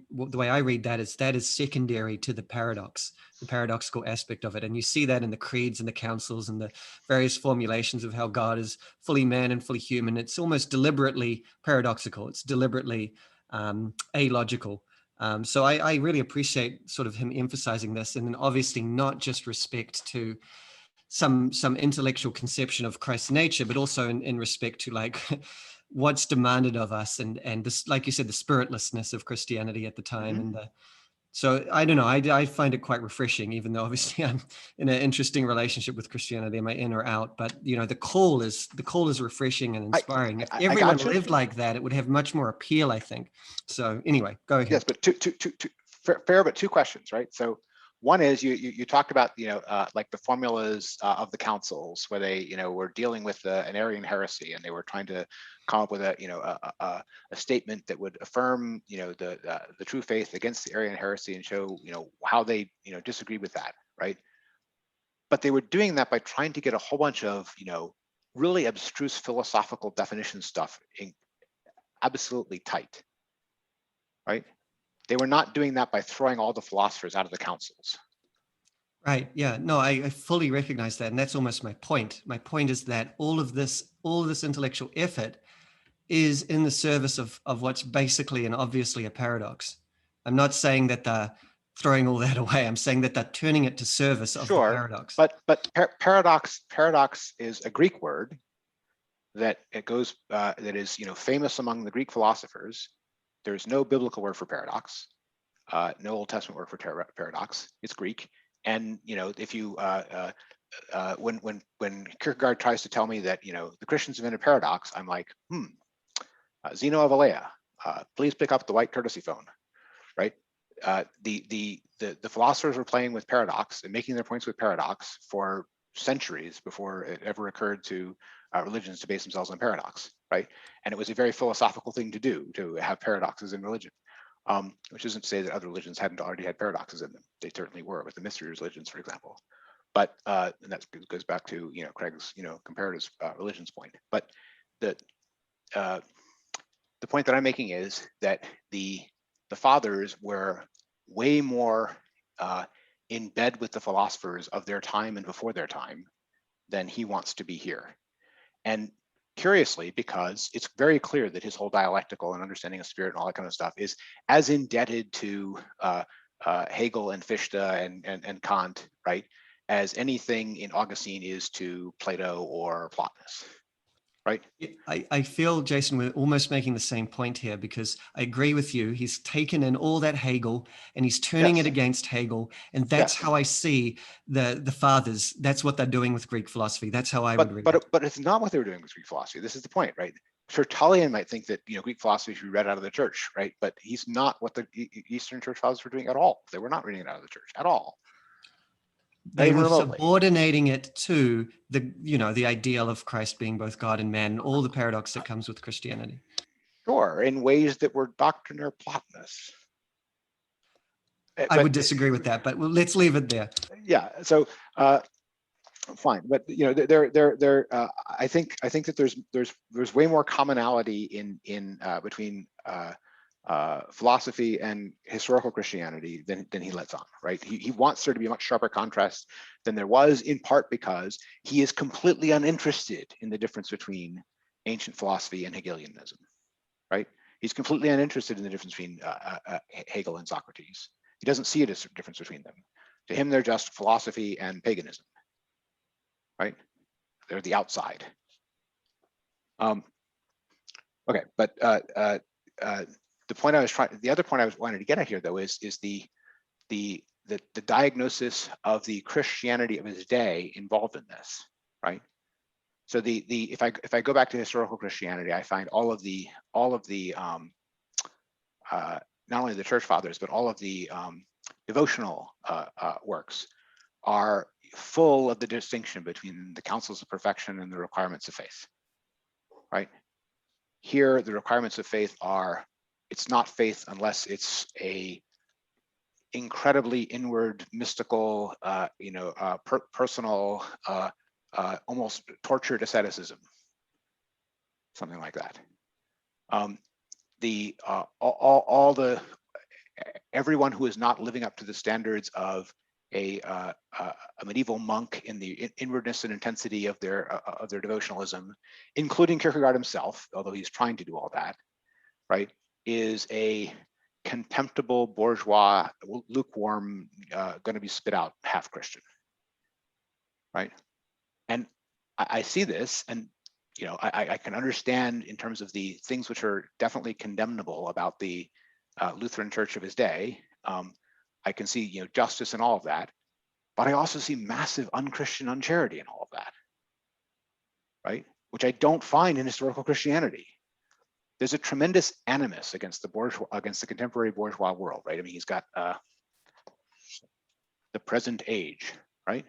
I read that is secondary to the paradox, the paradoxical aspect of it. And you see that in the creeds and the councils and the various formulations of how God is fully man and fully human. It's almost deliberately paradoxical. It's deliberately illogical. So I really appreciate sort of him emphasizing this, and then obviously not just respect to some intellectual conception of Christ's nature, but also in respect to like what's demanded of us, and this, like you said, the spiritlessness of Christianity at the time. Mm-hmm. And so I don't know, I find it quite refreshing, even though obviously I'm in an interesting relationship with Christianity. Am I in or out? But you know, the call is refreshing and inspiring. If everyone lived like that, it would have much more appeal, I think. So anyway, go ahead. Yes, but fair, but 2 questions, right? So one is you talked about, you know, like the formulas of the councils, where they, you know, were dealing with an Arian heresy, and they were trying to come up with a statement that would affirm, you know, the true faith against the Arian heresy, and show, you know, how they, you know, disagreed with that, right? But they were doing that by trying to get a whole bunch of, you know, really abstruse philosophical definition stuff absolutely tight, right? They were not doing that by throwing all the philosophers out of the councils. Right. Yeah. No, I fully recognize that. And that's almost my point. My point is that all of this intellectual effort is in the service of what's basically and obviously a paradox. I'm not saying that they're throwing all that away. I'm saying that they're turning it to service of the Sure, paradox. but paradox is a Greek word that it goes that is famous among the Greek philosophers. There's no biblical word for paradox, no Old Testament word for paradox. It's Greek, and if you when Kierkegaard tries to tell me that the Christians invented paradox, I'm like, Zeno of Elea, please pick up the white courtesy phone, right? The philosophers were playing with paradox and making their points with paradox for centuries before it ever occurred to religions to base themselves on paradox, right? And it was a very philosophical thing to do, to have paradoxes in religion, which isn't to say that other religions hadn't already had paradoxes in them. They certainly were, with the mystery religions, for example. But and that goes back to Craig's comparative religions point. But the point that I'm making is that the fathers were way more in bed with the philosophers of their time and before their time than he wants to be here. And curiously, because it's very clear that his whole dialectical and understanding of spirit and all that kind of stuff is as indebted to Hegel and Fichte and Kant, right, as anything in Augustine is to Plato or Plotinus. Right. I feel, Jason, we're almost making the same point here, because I agree with you. He's taken in all that Hegel and he's turning it against Hegel. And that's how I see the fathers. That's what they're doing with Greek philosophy. That's how I would read it. But it's not what they were doing with Greek philosophy. This is the point, right? Tertullian might think that Greek philosophy should be read out of the church, right? But he's not what the Eastern Church fathers were doing at all. They were not reading it out of the church at all. They were subordinating it to the ideal of Christ being both God and man, and all the paradox that comes with Christianity. Sure, in ways that were doctrine or Plotinus. I would disagree with that, but let's leave it there. Yeah. So fine, but I think that there's way more commonality in between philosophy and historical Christianity than he lets on, right? He wants there to be a much sharper contrast than there was, in part because he is completely uninterested in the difference between ancient philosophy and Hegelianism, right? He's completely uninterested in the difference between Hegel and Socrates. He doesn't see a difference between them. To him, they're just philosophy and paganism, right? They're the outside. Okay, but the other point I was wanting to get at here, though, is the diagnosis of the Christianity of his day involved in this, right? So if I go back to historical Christianity, I find all of the not only the church fathers, but all of the devotional works are full of the distinction between the counsels of perfection and the requirements of faith, right? Here, the requirements of faith are, it's not faith unless it's a incredibly inward, mystical, personal, almost tortured asceticism, something like that. Everyone who is not living up to the standards of a medieval monk in the inwardness and intensity of their devotionalism, including Kierkegaard himself, although he's trying to do all that, right, is a contemptible bourgeois, lukewarm, going to be spit out half Christian, right? And I see this, and I can understand in terms of the things which are definitely condemnable about the Lutheran Church of his day. I can see justice and all of that, but I also see massive unchristian uncharity in all of that, right? Which I don't find in historical Christianity. There's a tremendous animus against the contemporary bourgeois world, right? I mean, he's got the present age, right?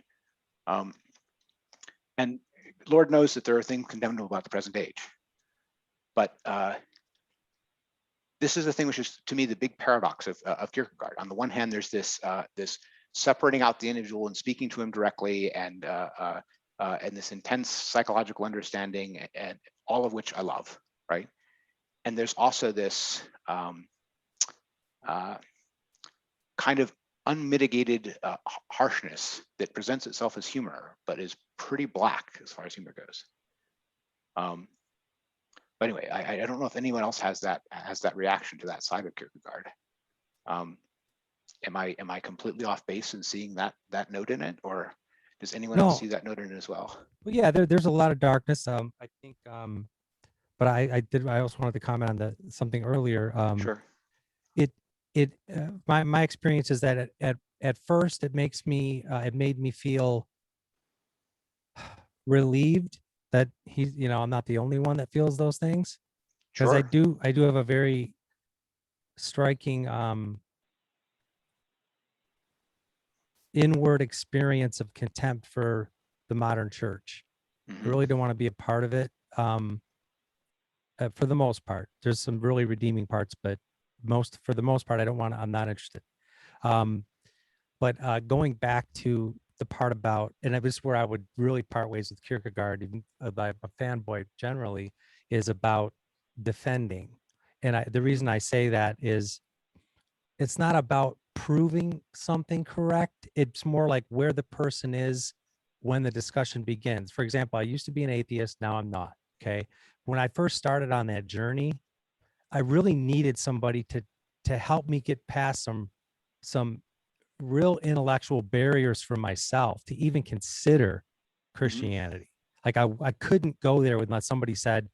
And Lord knows that there are things condemnable about the present age, but this is the thing which is, to me, the big paradox of Kierkegaard. On the one hand, there's this separating out the individual and speaking to him directly, and this intense psychological understanding, and all of which I love, right? And there's also this kind of unmitigated harshness that presents itself as humor, but is pretty black as far as humor goes. But anyway, I don't know if anyone else has that reaction to that side of Kierkegaard. Am I completely off base in seeing that note in it, or does anyone else see that note in it as well? Well, yeah, there's a lot of darkness. I think, but I also wanted to comment on something earlier. Sure. My experience is that at first it made me feel relieved that I'm not the only one that feels those things, because Sure. I do have a very striking inward experience of contempt for the modern church. I really don't want to be a part of it. For the most part, there's some really redeeming parts, but for the most part, I'm not interested. But going back to the part about, and it was where I would really part ways with Kierkegaard, even I'm a fanboy generally, is about defending. And the reason I say that is it's not about proving something correct. It's more like where the person is when the discussion begins. For example, I used to be an atheist. Now I'm not. Okay. When I first started on that journey, I really needed somebody to help me get past some real intellectual barriers for myself to even consider Christianity. Like I couldn't go there unless somebody said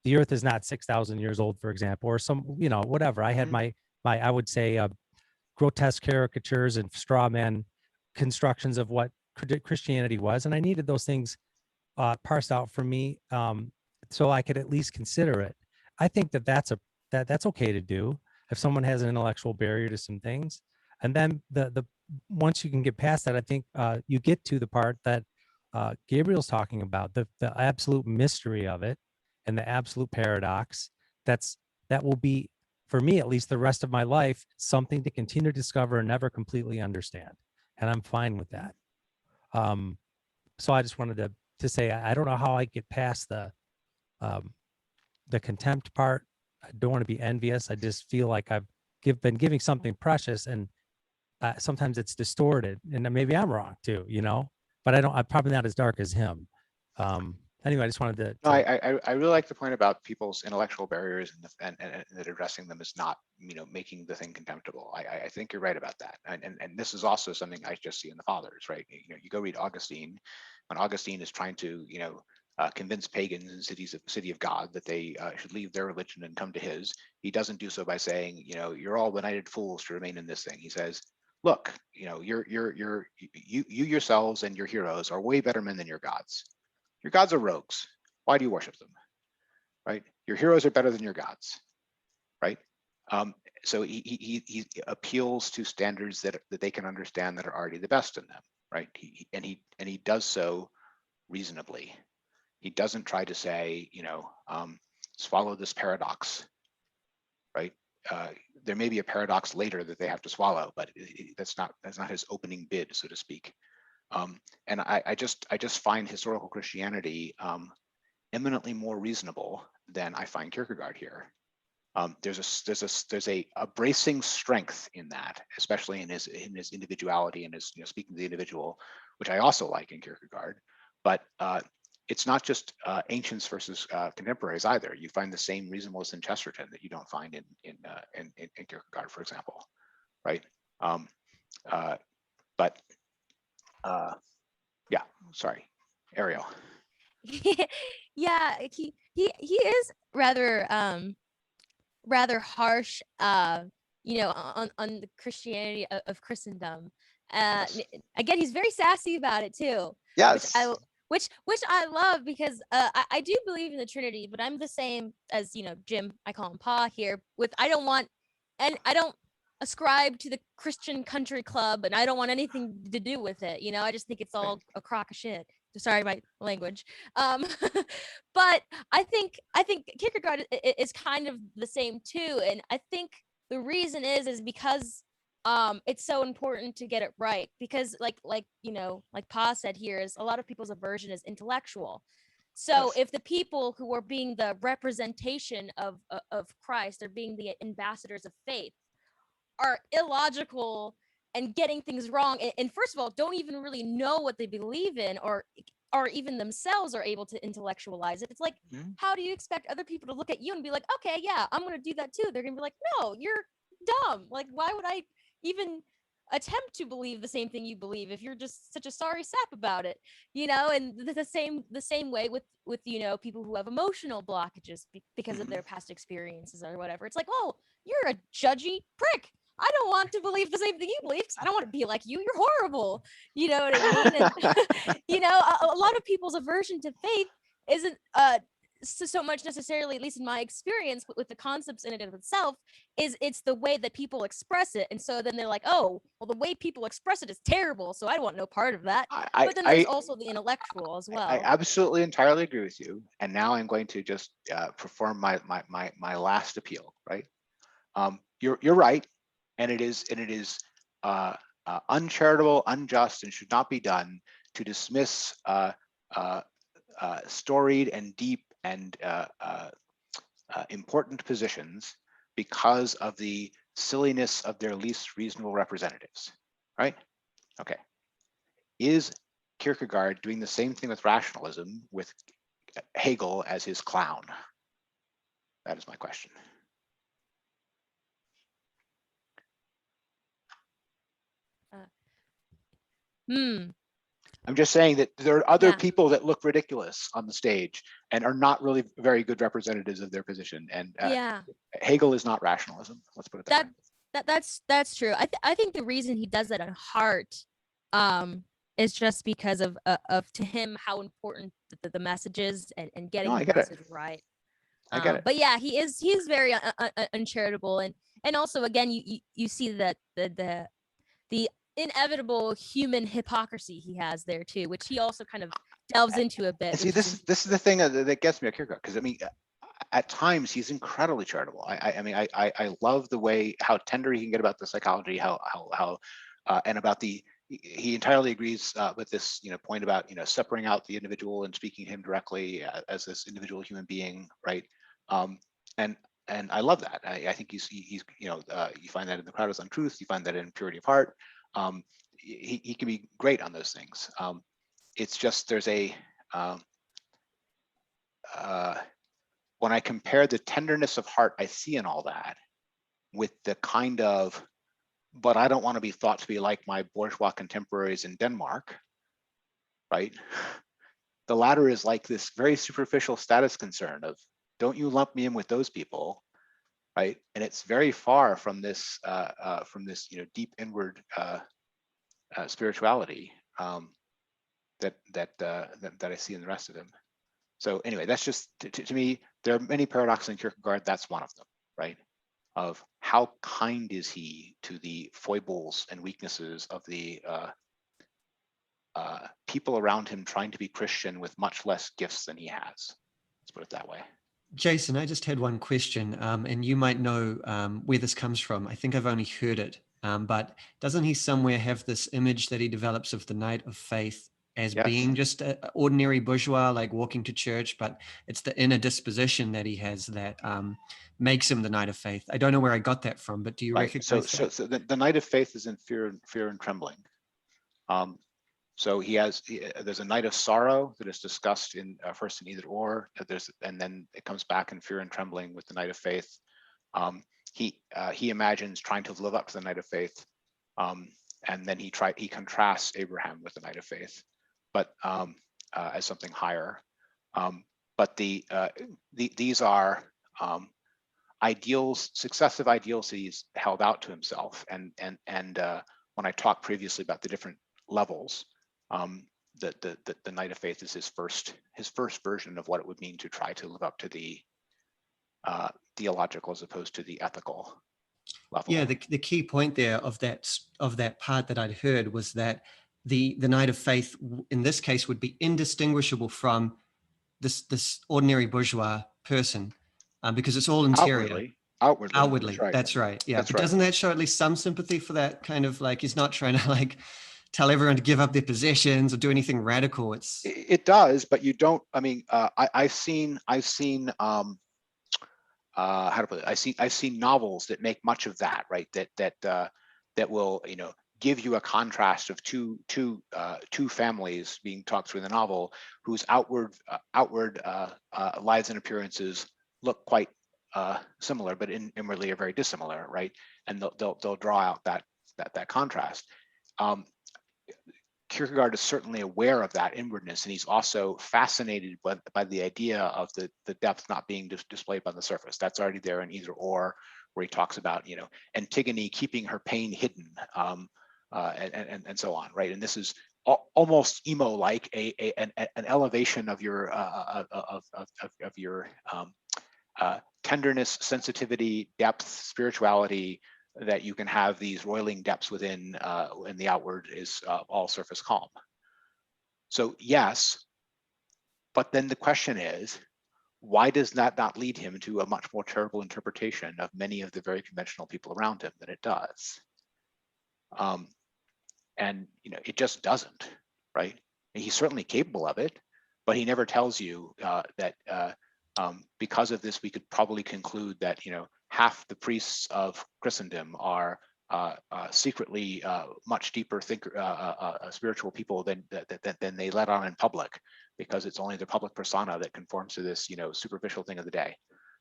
the earth is not 6,000 years old, for example, or some, whatever. I had my I would say grotesque caricatures and straw man constructions of what Christianity was, and I needed those things parsed out for me, so I could at least consider it. I think that's okay to do if someone has an intellectual barrier to some things. And then the once you can get past that, I think you get to the part that Gabriel's talking about, the absolute mystery of it and the absolute paradox. That will be, for me at least, the rest of my life, something to continue to discover and never completely understand. And I'm fine with that. So I just wanted to say, I don't know how I get past the contempt part. I don't want to be envious. I just feel like I've been giving something precious, and sometimes it's distorted, and maybe I'm wrong too, but I'm probably not as dark as him. Anyway, I just wanted to. No, I really like the point about people's intellectual barriers and that addressing them is not, making the thing contemptible. I think you're right about that. And this is also something I just see in the fathers, right? You go read Augustine, when Augustine is trying to, convince pagans in city of God that they should leave their religion and come to his. He doesn't do so by saying, you're all benighted fools to remain in this thing. He says, look, you yourselves and your heroes are way better men than your gods. Your gods are rogues. Why do you worship them? Right? Your heroes are better than your gods. Right? So he appeals to standards that they can understand that are already the best in them. Right? He does so reasonably. He doesn't try to say, swallow this paradox. Right? There may be a paradox later that they have to swallow, but that's not his opening bid, so to speak. And I just find historical Christianity eminently more reasonable than I find Kierkegaard here. There's a bracing strength in that, especially in his individuality and his speaking to the individual, which I also like in Kierkegaard. But it's not just ancients versus contemporaries either. You find the same reasonableness in Chesterton that you don't find in Kierkegaard, for example, right? But yeah, sorry, Ariel. Yeah, he is rather harsh, on the Christianity of Christendom. Yes. Again, he's very sassy about it too. Yes. Which I love, because I do believe in the Trinity, but I'm the same as Jim. I call him Pa here. I don't ascribe to the Christian country club, and I don't want anything to do with it. I just think it's all a crock of shit. Sorry, my language. But I think Kierkegaard is kind of the same too, and I think the reason is because it's so important to get it right, because like Pa said here, is a lot of people's aversion is intellectual. So if the people who are being the representation of Christ, are being the ambassadors of faith, are illogical and getting things wrong, and first of all don't even really know what they believe in, or are even themselves are able to intellectualize it. It's like, how do you expect other people to look at you and be like, okay, yeah, I'm going to do that too? They're going to be like, no, you're dumb. Like, why would I even attempt to believe the same thing you believe if you're just such a sorry sap about it, and the same way with people who have emotional blockages because of their past experiences or whatever. It's like, oh, you're a judgy prick. I don't want to believe the same thing you believe because I don't want to be like you. You're horrible. You know what I mean? And a lot of people's aversion to faith isn't so much necessarily, at least in my experience with the concepts in it of itself, it's the way that people express it. And so then they're like, oh, well, the way people express it is terrible, so I want no part of that. But then there's also the intellectual as well. I absolutely entirely agree with you. And now I'm going to just perform my last appeal, right? You're right, and it is uncharitable, unjust, and should not be done to dismiss storied and deep and important positions because of the silliness of their least reasonable representatives, right? Okay. Is Kierkegaard doing the same thing with rationalism with Hegel as his clown? That is my question. I'm just saying that there are other people that look ridiculous on the stage and are not really very good representatives of their position. And Hegel is not rationalism. Let's put it that way. That's true. I think the reason he does that on Heart is just because of to him how important the message is and getting the message right. I get it. But yeah, he is very uncharitable, and also again you see that the inevitable human hypocrisy he has there too, which he also kind of delves into a bit. And see, this is the thing that gets me at Kierkegaard, because I mean, at times he's incredibly charitable. I love the way how tender he can get about the psychology, how and about he entirely agrees with this point about separating out the individual and speaking to him directly as this individual human being, right? And I love that. I think he's you find that in The Crowd is Untruth. You find that in Purity of Heart. He can be great on those things. It's just there's when I compare the tenderness of heart I see in all that with the kind of, but I don't want to be thought to be like my bourgeois contemporaries in Denmark, right? The latter is like this very superficial status concern of, don't you lump me in with those people, right? And it's very far from this deep inward spirituality that I see in the rest of him. So anyway, that's just to me. There are many paradoxes in Kierkegaard. That's one of them, right? Of how kind is he to the foibles and weaknesses of the people around him trying to be Christian with much less gifts than he has. Let's put it that way. Jason, I just had one question, and you might know where this comes from. I think I've only heard it, but doesn't he somewhere have this image that he develops of the Knight of Faith as being just an ordinary bourgeois, like walking to church, but it's the inner disposition that he has that makes him the Knight of Faith? I don't know where I got that from, but do you recognize that? So the Knight of Faith is in fear and trembling. So there's a night of sorrow that is discussed in first in Either Or. And then it comes back in fear and trembling with the Knight of Faith. He imagines trying to live up to the Knight of Faith, and then he contrasts Abraham with the Knight of Faith, but as something higher. But these are ideals, successive ideals that he's held out to himself. And when I talked previously about the different levels, the Knight of Faith is his first version of what it would mean to try to live up to the theological as opposed to the ethical level. Yeah, the key point there of that part that I'd heard was that the Knight of Faith in this case would be indistinguishable from this ordinary bourgeois person, because it's all interior. Outwardly. That's right. Yeah, but doesn't that show at least some sympathy for that kind of, like, he's not trying to like tell everyone to give up their possessions or do anything radical? It does, but you don't. I mean, I've seen how to put it. I've seen novels that make much of that, right? That will give you a contrast of two families being talked through in the novel, whose outward lives and appearances look quite similar, but inwardly are very dissimilar, right? And they'll draw out that contrast. Kierkegaard is certainly aware of that inwardness, and he's also fascinated by the idea of the depth not being displayed by the surface. That's already there in Either Or, where he talks about, you know, Antigone keeping her pain hidden, and so on, right? And this is almost emo-like, an elevation of your tenderness, sensitivity, depth, spirituality, that you can have these roiling depths within, and the outward is all surface calm. So yes, but then the question is, why does that not lead him to a much more terrible interpretation of many of the very conventional people around him than it does? And you know, it just doesn't, right? He's certainly capable of it, but he never tells you that because of this, we could probably conclude that, you know, half the priests of Christendom are secretly much deeper spiritual people than they let on in public, because it's only the public persona that conforms to this, you know, superficial thing of the day.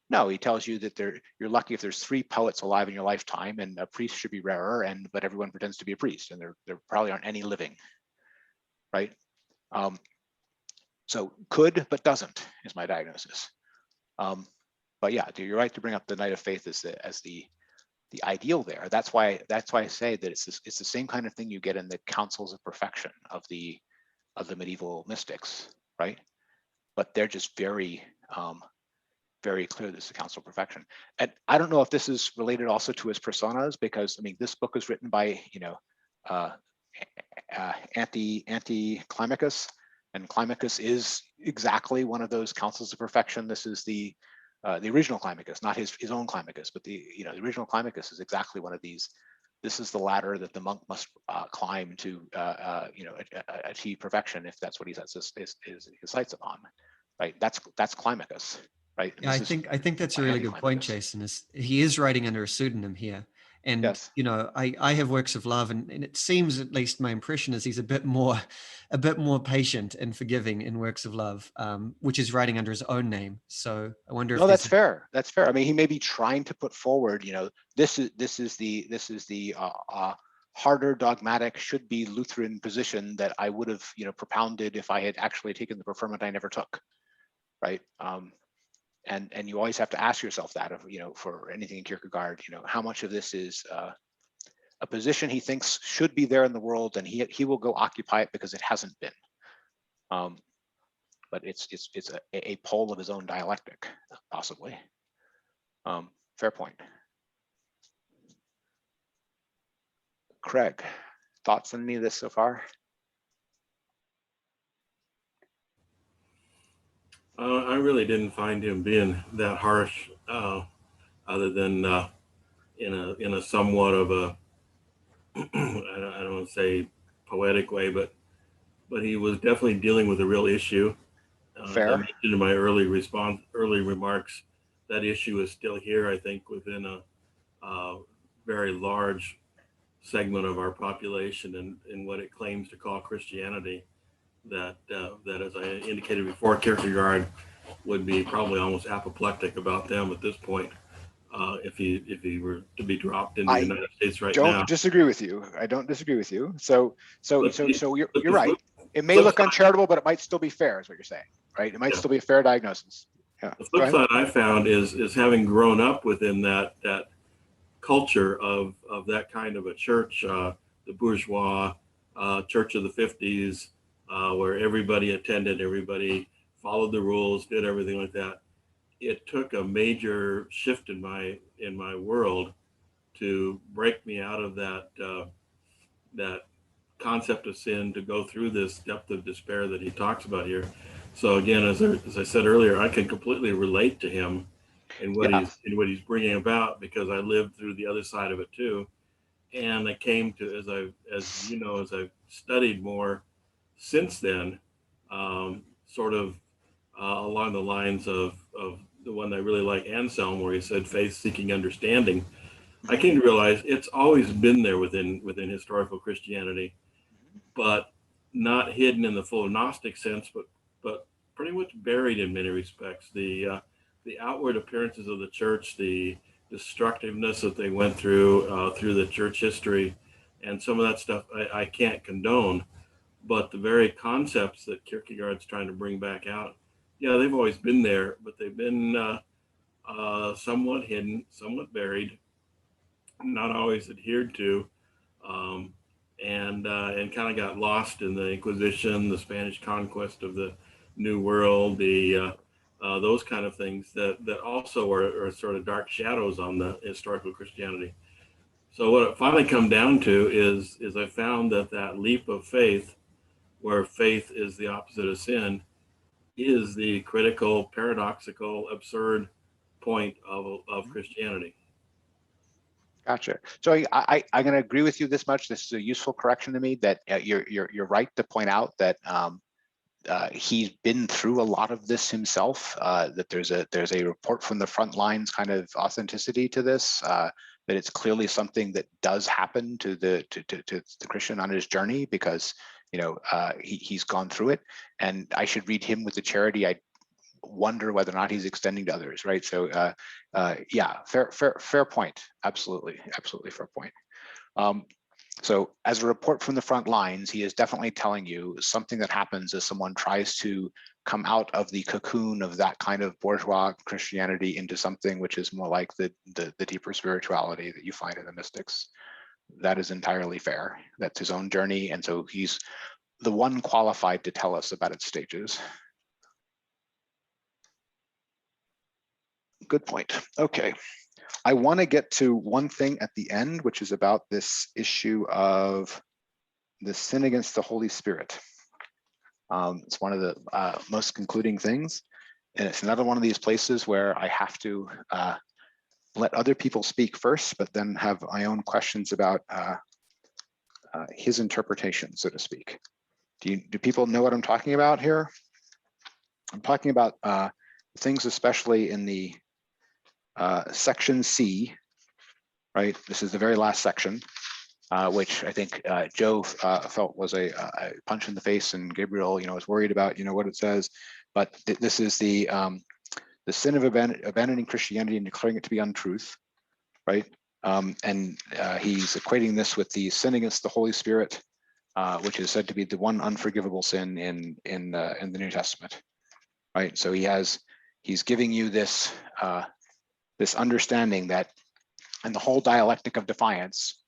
No, he tells you that you're lucky if there's 3 poets alive in your lifetime, and a priest should be rarer, but everyone pretends to be a priest, and there probably aren't any living, right? So could but doesn't is my diagnosis. But yeah, you're right to bring up the Knight of Faith as the ideal there. That's why I say that it's the same kind of thing you get in the councils of perfection of the medieval mystics, right? But they're just very very clear this is a council of perfection. And I don't know if this is related also to his personas, because I mean, this book is written by, you know, Climacus, and Climacus is exactly one of those councils of perfection. This is the original Climacus, not his own Climacus, but the original Climacus is exactly one of these. This is the ladder that the monk must climb to achieve perfection, if that's what he sets his sights upon, right? That's Climacus, right? Yeah, I think that's a really good point, Jason. Is he is writing under a pseudonym here, and yes. You know, I have Works of Love, and it seems, at least my impression is, he's a bit more patient and forgiving in Works of Love, which is writing under his own name. So I wonder if that's fair. That's fair. I mean, he may be trying to put forward, you know, this is the harder dogmatic, should be Lutheran position that I would have, you know, propounded if I had actually taken the preferment I never took, right? And you always have to ask yourself that, you know, for anything in Kierkegaard, you know, how much of this is a position he thinks should be there in the world, and he will go occupy it because it hasn't been. But it's a pole of his own dialectic, possibly. Fair point. Craig, thoughts on any of this so far? I really didn't find him being that harsh, other than in a somewhat of a I don't want to say poetic way, but he was definitely dealing with a real issue. Fair. As I mentioned in my early remarks, that issue is still here, I think, within a very large segment of our population, and in what it claims to call Christianity. That as I indicated before, Kierkegaard would be probably almost apoplectic about them at this point, if he were to be dropped into the United States right now. I don't disagree with you. So you're right. It may look uncharitable, but it might still be fair, is what you're saying, right? It might still be a fair diagnosis. Yeah. The flip side I found is having grown up within that culture of that kind of a church, the bourgeois church of the 50s, where everybody attended, everybody followed the rules, did everything like that. It took a major shift in my world to break me out of that concept of sin, to go through this depth of despair that he talks about here. So again, as I said earlier, I can completely relate to him in what he's bringing about, because I lived through the other side of it too. And I came to, as I've studied more since then, sort of along the lines of the one I really like, Anselm, where he said faith seeking understanding. I came to realize it's always been there within historical Christianity, but not hidden in the full Gnostic sense, but pretty much buried in many respects. The outward appearances of the church, the destructiveness that they went through the church history, and some of that stuff I can't condone. But the very concepts that Kierkegaard's trying to bring back out, yeah, they've always been there, but they've been somewhat hidden, somewhat buried, not always adhered to, and kind of got lost in the Inquisition, the Spanish conquest of the New World, those kind of things that also are sort of dark shadows on the historical Christianity. So what it finally come down to is I found that leap of faith, where faith is the opposite of sin, is the critical, paradoxical, absurd point of Christianity. Gotcha. So I'm going to agree with you this much. This is a useful correction to me, that you're right to point out that he's been through a lot of this himself. That there's a report from the front lines kind of authenticity to this. That it's clearly something that does happen to the Christian on his journey, because he's gone through it, and I should read him with the charity I wonder whether or not he's extending to others, right? So yeah, fair point. Absolutely fair point. So as a report from the front lines, he is definitely telling you something that happens as someone tries to come out of the cocoon of that kind of bourgeois Christianity into something which is more like the deeper spirituality that you find in the mystics. That is entirely fair. That's his own journey, and so he's the one qualified to tell us about its stages. Good point. Okay. I want to get to one thing at the end, which is about this issue of the sin against the Holy Spirit. It's one of the most concluding things. And it's another one of these places where I have to let other people speak first, but then have my own questions about his interpretation, so to speak. Do people know what I'm talking about here? I'm talking about things, especially in the section C, right? This is the very last section, which I think Joe felt was a punch in the face, and Gabriel, was worried about, what it says. But this is the sin of abandoning Christianity and declaring it to be untruth, right? And he's equating this with the sin against the Holy Spirit, which is said to be the one unforgivable sin in the New Testament, right? So he's giving you this this understanding that in the whole dialectic of defiance,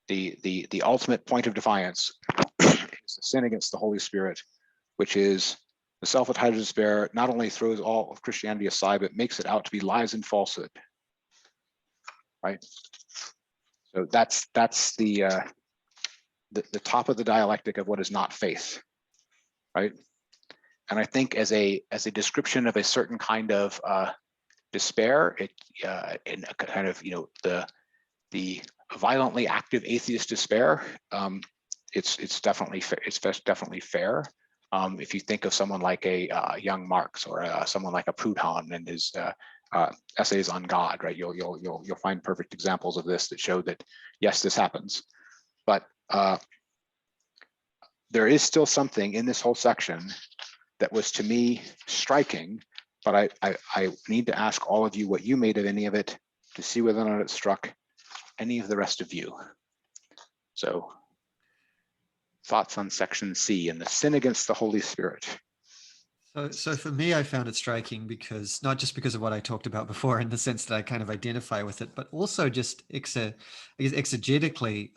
the ultimate point of defiance is the sin against the Holy Spirit, which is the self-entitled despair not only throws all of Christianity aside, but makes it out to be lies and falsehood, right? So that's the top of the dialectic of what is not faith, right? And I think as a description of a certain kind of despair, in a kind of the violently active atheist despair, it's definitely fair. If you think of someone like a young Marx, or someone like a Proudhon and his essays on God, right? You'll find perfect examples of this that show that yes, this happens. But there is still something in this whole section that was to me striking. But I need to ask all of you what you made of any of it, to see whether or not it struck any of the rest of you. So thoughts on section C and the sin against the Holy Spirit. So for me, I found it striking because not just because of what I talked about before, in the sense that I kind of identify with it, but also just exegetically.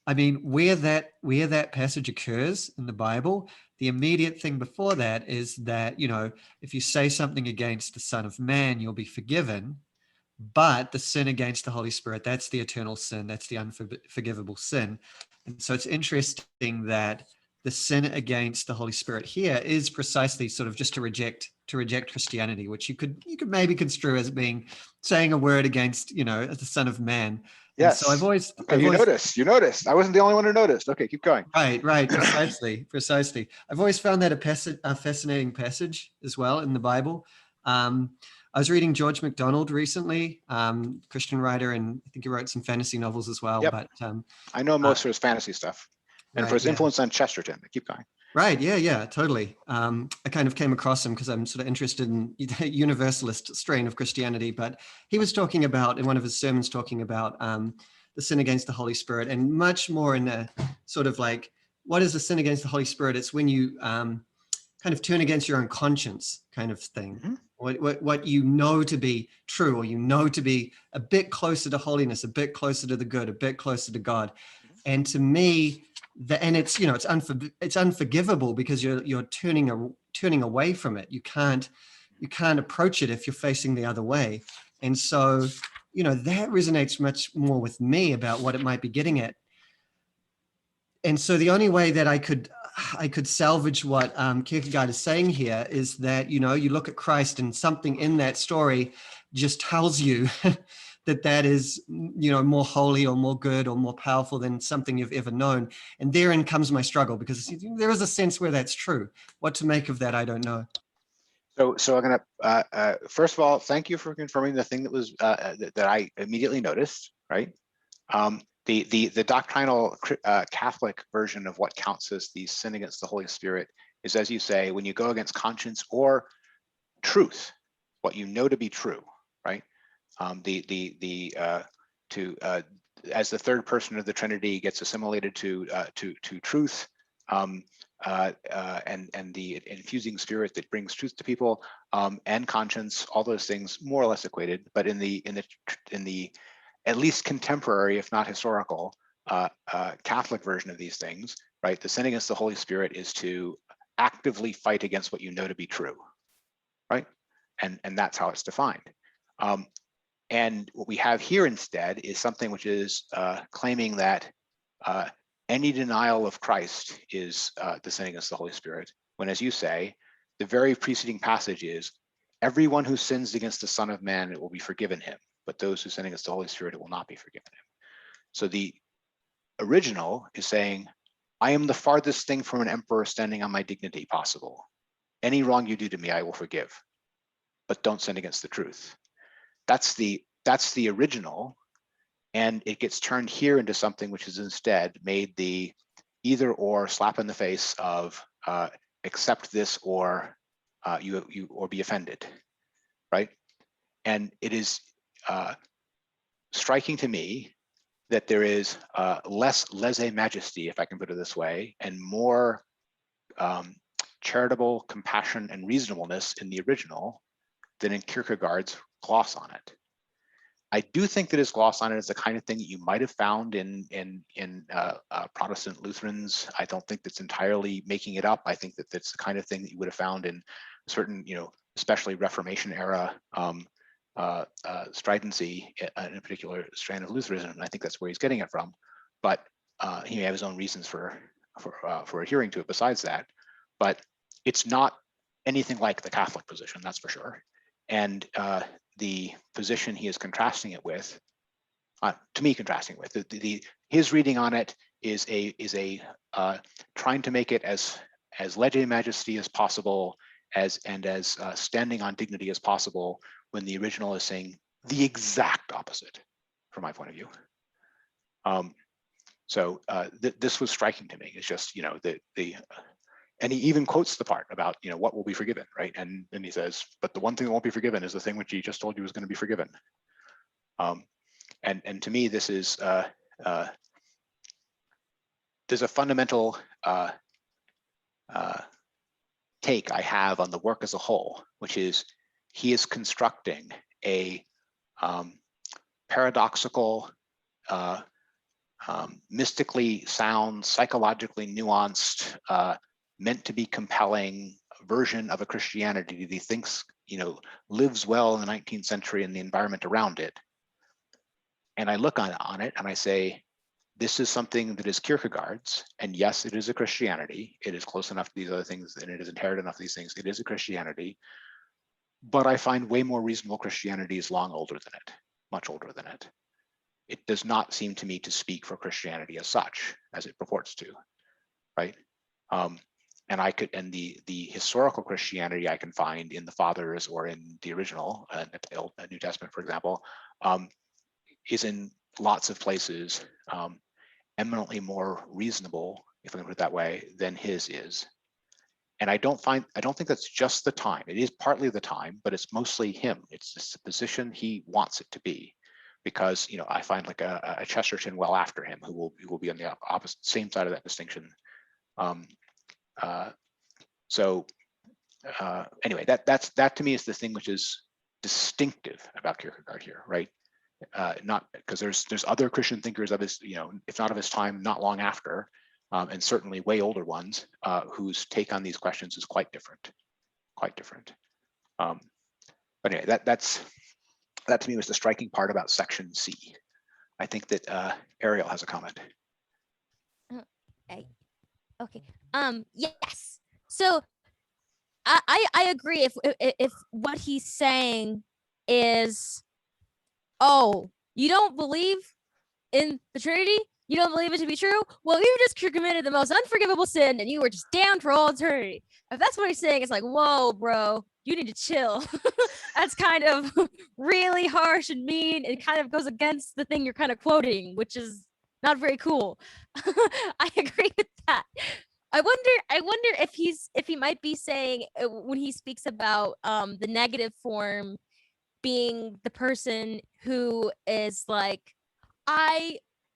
I mean, where that passage occurs in the Bible, the immediate thing before that is that, if you say something against the Son of Man, you'll be forgiven. But the sin against the Holy Spirit, that's the eternal sin. That's the unforgivable sin. And so it's interesting that the sin against the Holy Spirit here is precisely sort of just to reject Christianity, which you could maybe construe as being saying a word against, the Son of Man. Yes. And so I've always you noticed. I wasn't the only one who noticed. Okay, keep going. Right. Precisely. I've always found that a fascinating passage as well in the Bible. I was reading George MacDonald recently, Christian writer, and I think he wrote some fantasy novels as well. Yep. But I know most for his fantasy stuff and for his influence on Chesterton. Keep going. Right. Yeah, totally. I kind of came across him because I'm sort of interested in the universalist strain of Christianity. But he was talking about, in one of his sermons, talking about the sin against the Holy Spirit, and much more in a sort of like, what is the sin against the Holy Spirit? It's when you kind of turn against your own conscience kind of thing. Mm-hmm. What you know to be true, or you know to be a bit closer to holiness, a bit closer to the good, a bit closer to God. Mm-hmm. And to me, and it's, you know, it's unforgivable because you're turning away from it. You can't approach it if you're facing the other way. And so, you know, that resonates much more with me about what it might be getting at. And so the only way that I could salvage what Kierkegaard is saying here is that, you know, you look at Christ and something in that story just tells you that is, you know, more holy or more good or more powerful than something you've ever known. And therein comes my struggle, because there is a sense where that's true. What to make of that, I don't know. So I'm gonna first of all, thank you for confirming the thing that was that I immediately noticed. Right. The doctrinal Catholic version of what counts as the sin against the Holy Spirit is, as you say, when you go against conscience or truth, what you know to be true, right? As the third person of the Trinity gets assimilated to truth, and the infusing spirit that brings truth to people, and conscience, all those things more or less equated, but in the at least contemporary, if not historical, Catholic version of these things, right? The sin against the Holy Spirit is to actively fight against what you know to be true, right? And that's how it's defined. And what we have here instead is something which is claiming that any denial of Christ is the sin against the Holy Spirit, when, as you say, the very preceding passage is, everyone who sins against the Son of Man, it will be forgiven him, but those who sin against the Holy Spirit, it will not be forgiven him. So the original is saying, I am the farthest thing from an emperor standing on my dignity possible. Any wrong you do to me, I will forgive, but don't sin against the truth. That's the original, and it gets turned here into something which is instead made the either or slap in the face of accept this or you or be offended, right? And it is striking to me that there is less lèse-majesty, if I can put it this way, and more charitable compassion and reasonableness in the original than in Kierkegaard's gloss on it. I do think that his gloss on it is the kind of thing that you might have found in Protestant Lutherans. I don't think that's entirely making it up. I think that that's the kind of thing that you would have found in certain, you know, especially Reformation era stridency in a particular strand of Lutheranism, and I think that's where he's getting it from. But he may have his own reasons for adhering to it besides that. But it's not anything like the Catholic position, that's for sure. And the position he is contrasting it with, to me, contrasting with his reading on it is trying to make it as lege-majesty as possible, as standing on dignity as possible, when the original is saying the exact opposite, from my point of view. This was striking to me. It's just, you know, and he even quotes the part about, you know, what will be forgiven, right? And then he says, but the one thing that won't be forgiven is the thing which he just told you was going to be forgiven. And to me, this is there's a fundamental take I have on the work as a whole, which is he is constructing a paradoxical, mystically sound, psychologically nuanced, meant to be compelling version of a Christianity that he thinks, you know, lives well in the 19th century and the environment around it. And I look on it and I say, this is something that is Kierkegaard's, and yes, it is a Christianity. It is close enough to these other things, and it is inherent enough to these things. It is a Christianity, but I find way more reasonable Christianities long older than it, much older than it. It does not seem to me to speak for Christianity as such, as it purports to, right? and I could, and the historical Christianity I can find in the Fathers or in the original New Testament, for example, is in lots of places eminently more reasonable, if I can put it that way, than his is. And I don't think that's just the time. It is partly the time, but it's mostly him. It's just the position he wants it to be, because I find like a Chesterton well after him, who will be on the opposite same side of that distinction. Anyway, that to me is the thing which is distinctive about Kierkegaard here, right? Not because there's other Christian thinkers of his, if not of his time, not long after, and certainly way older ones, whose take on these questions is quite different. But anyway, that to me was the striking part about section C. I think that Ariel has a comment. Okay. Yes. So I agree. If what he's saying is, oh, you don't believe in the Trinity? You don't believe it to be true? Well, you just committed the most unforgivable sin and you were just damned for all eternity. If that's what he's saying, it's like, whoa, bro, you need to chill. That's kind of really harsh and mean. It kind of goes against the thing you're kind of quoting, which is not very cool. I agree with that. I wonder if he might be saying, when he speaks about the negative form being the person who is like,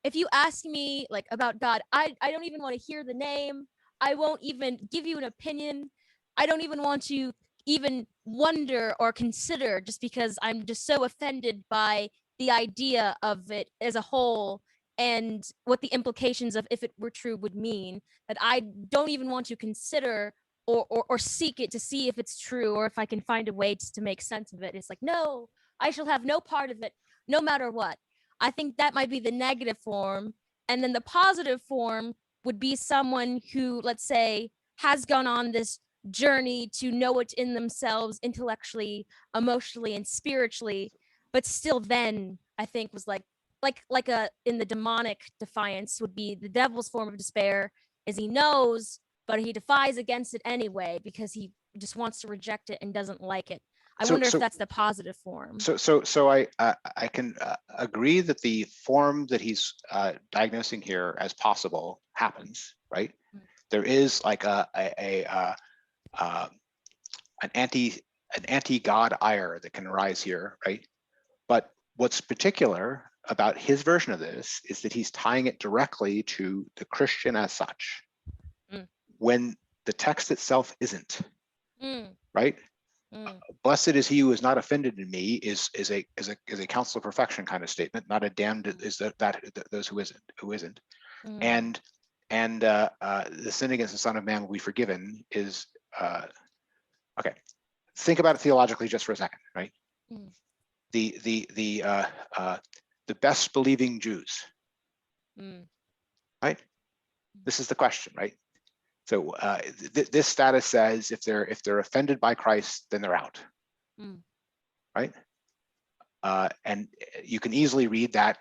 if you ask me like about God, I don't even want to hear the name. I won't even give you an opinion. I don't even want to even wonder or consider, just because I'm just so offended by the idea of it as a whole and what the implications of if it were true would mean, that I don't even want to consider or seek it to see if it's true or if I can find a way to make sense of it. It's like, no, I shall have no part of it, no matter what. I think that might be the negative form. And then the positive form would be someone who, let's say, has gone on this journey to know it in themselves intellectually, emotionally, and spiritually, but still then I think was like in the demonic defiance would be the devil's form of despair, is he knows, but he defies against it anyway because he just wants to reject it and doesn't like it. I wonder if that's the positive form. So I can agree that the form that he's diagnosing here as possible happens, right? Mm-hmm. There is like an anti-God ire that can arise here, right? But what's particular about his version of this is that he's tying it directly to the Christian as such, when the text itself isn't, right? Blessed is he who is not offended in me is a counsel of perfection kind of statement, not a damned is that those who isn't. And the sin against the Son of Man will be forgiven is okay. Think about it theologically just for a second, right? The best believing Jews, right? This is the question, right? So this status says if they're offended by Christ, then they're out, right? And you can easily read that,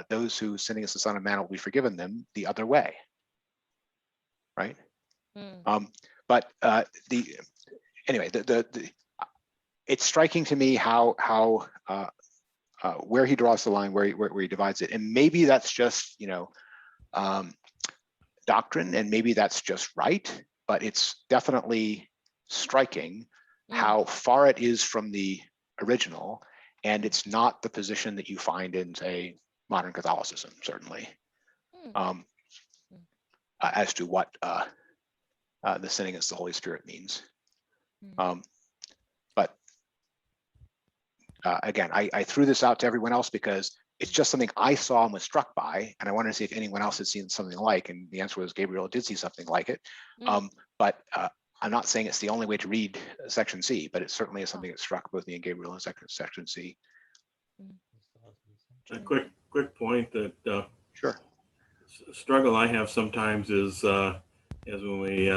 those who sin against the Son of Man will be forgiven them the other way, right? But anyway, it's striking to me how where he draws the line, where he divides it, and maybe that's just doctrine, and maybe that's just right, but it's definitely striking how far it is from the original, and it's not the position that you find in, say, modern Catholicism, certainly, as to what the sin against the Holy Spirit means. But again, I threw this out to everyone else because it's just something I saw and was struck by, and I wanted to see if anyone else had seen something like, and the answer was Gabriel did see something like it. But I'm not saying it's the only way to read section C, but it certainly is something that struck both me and Gabriel in section C. A quick point that sure. Struggle I have sometimes is when we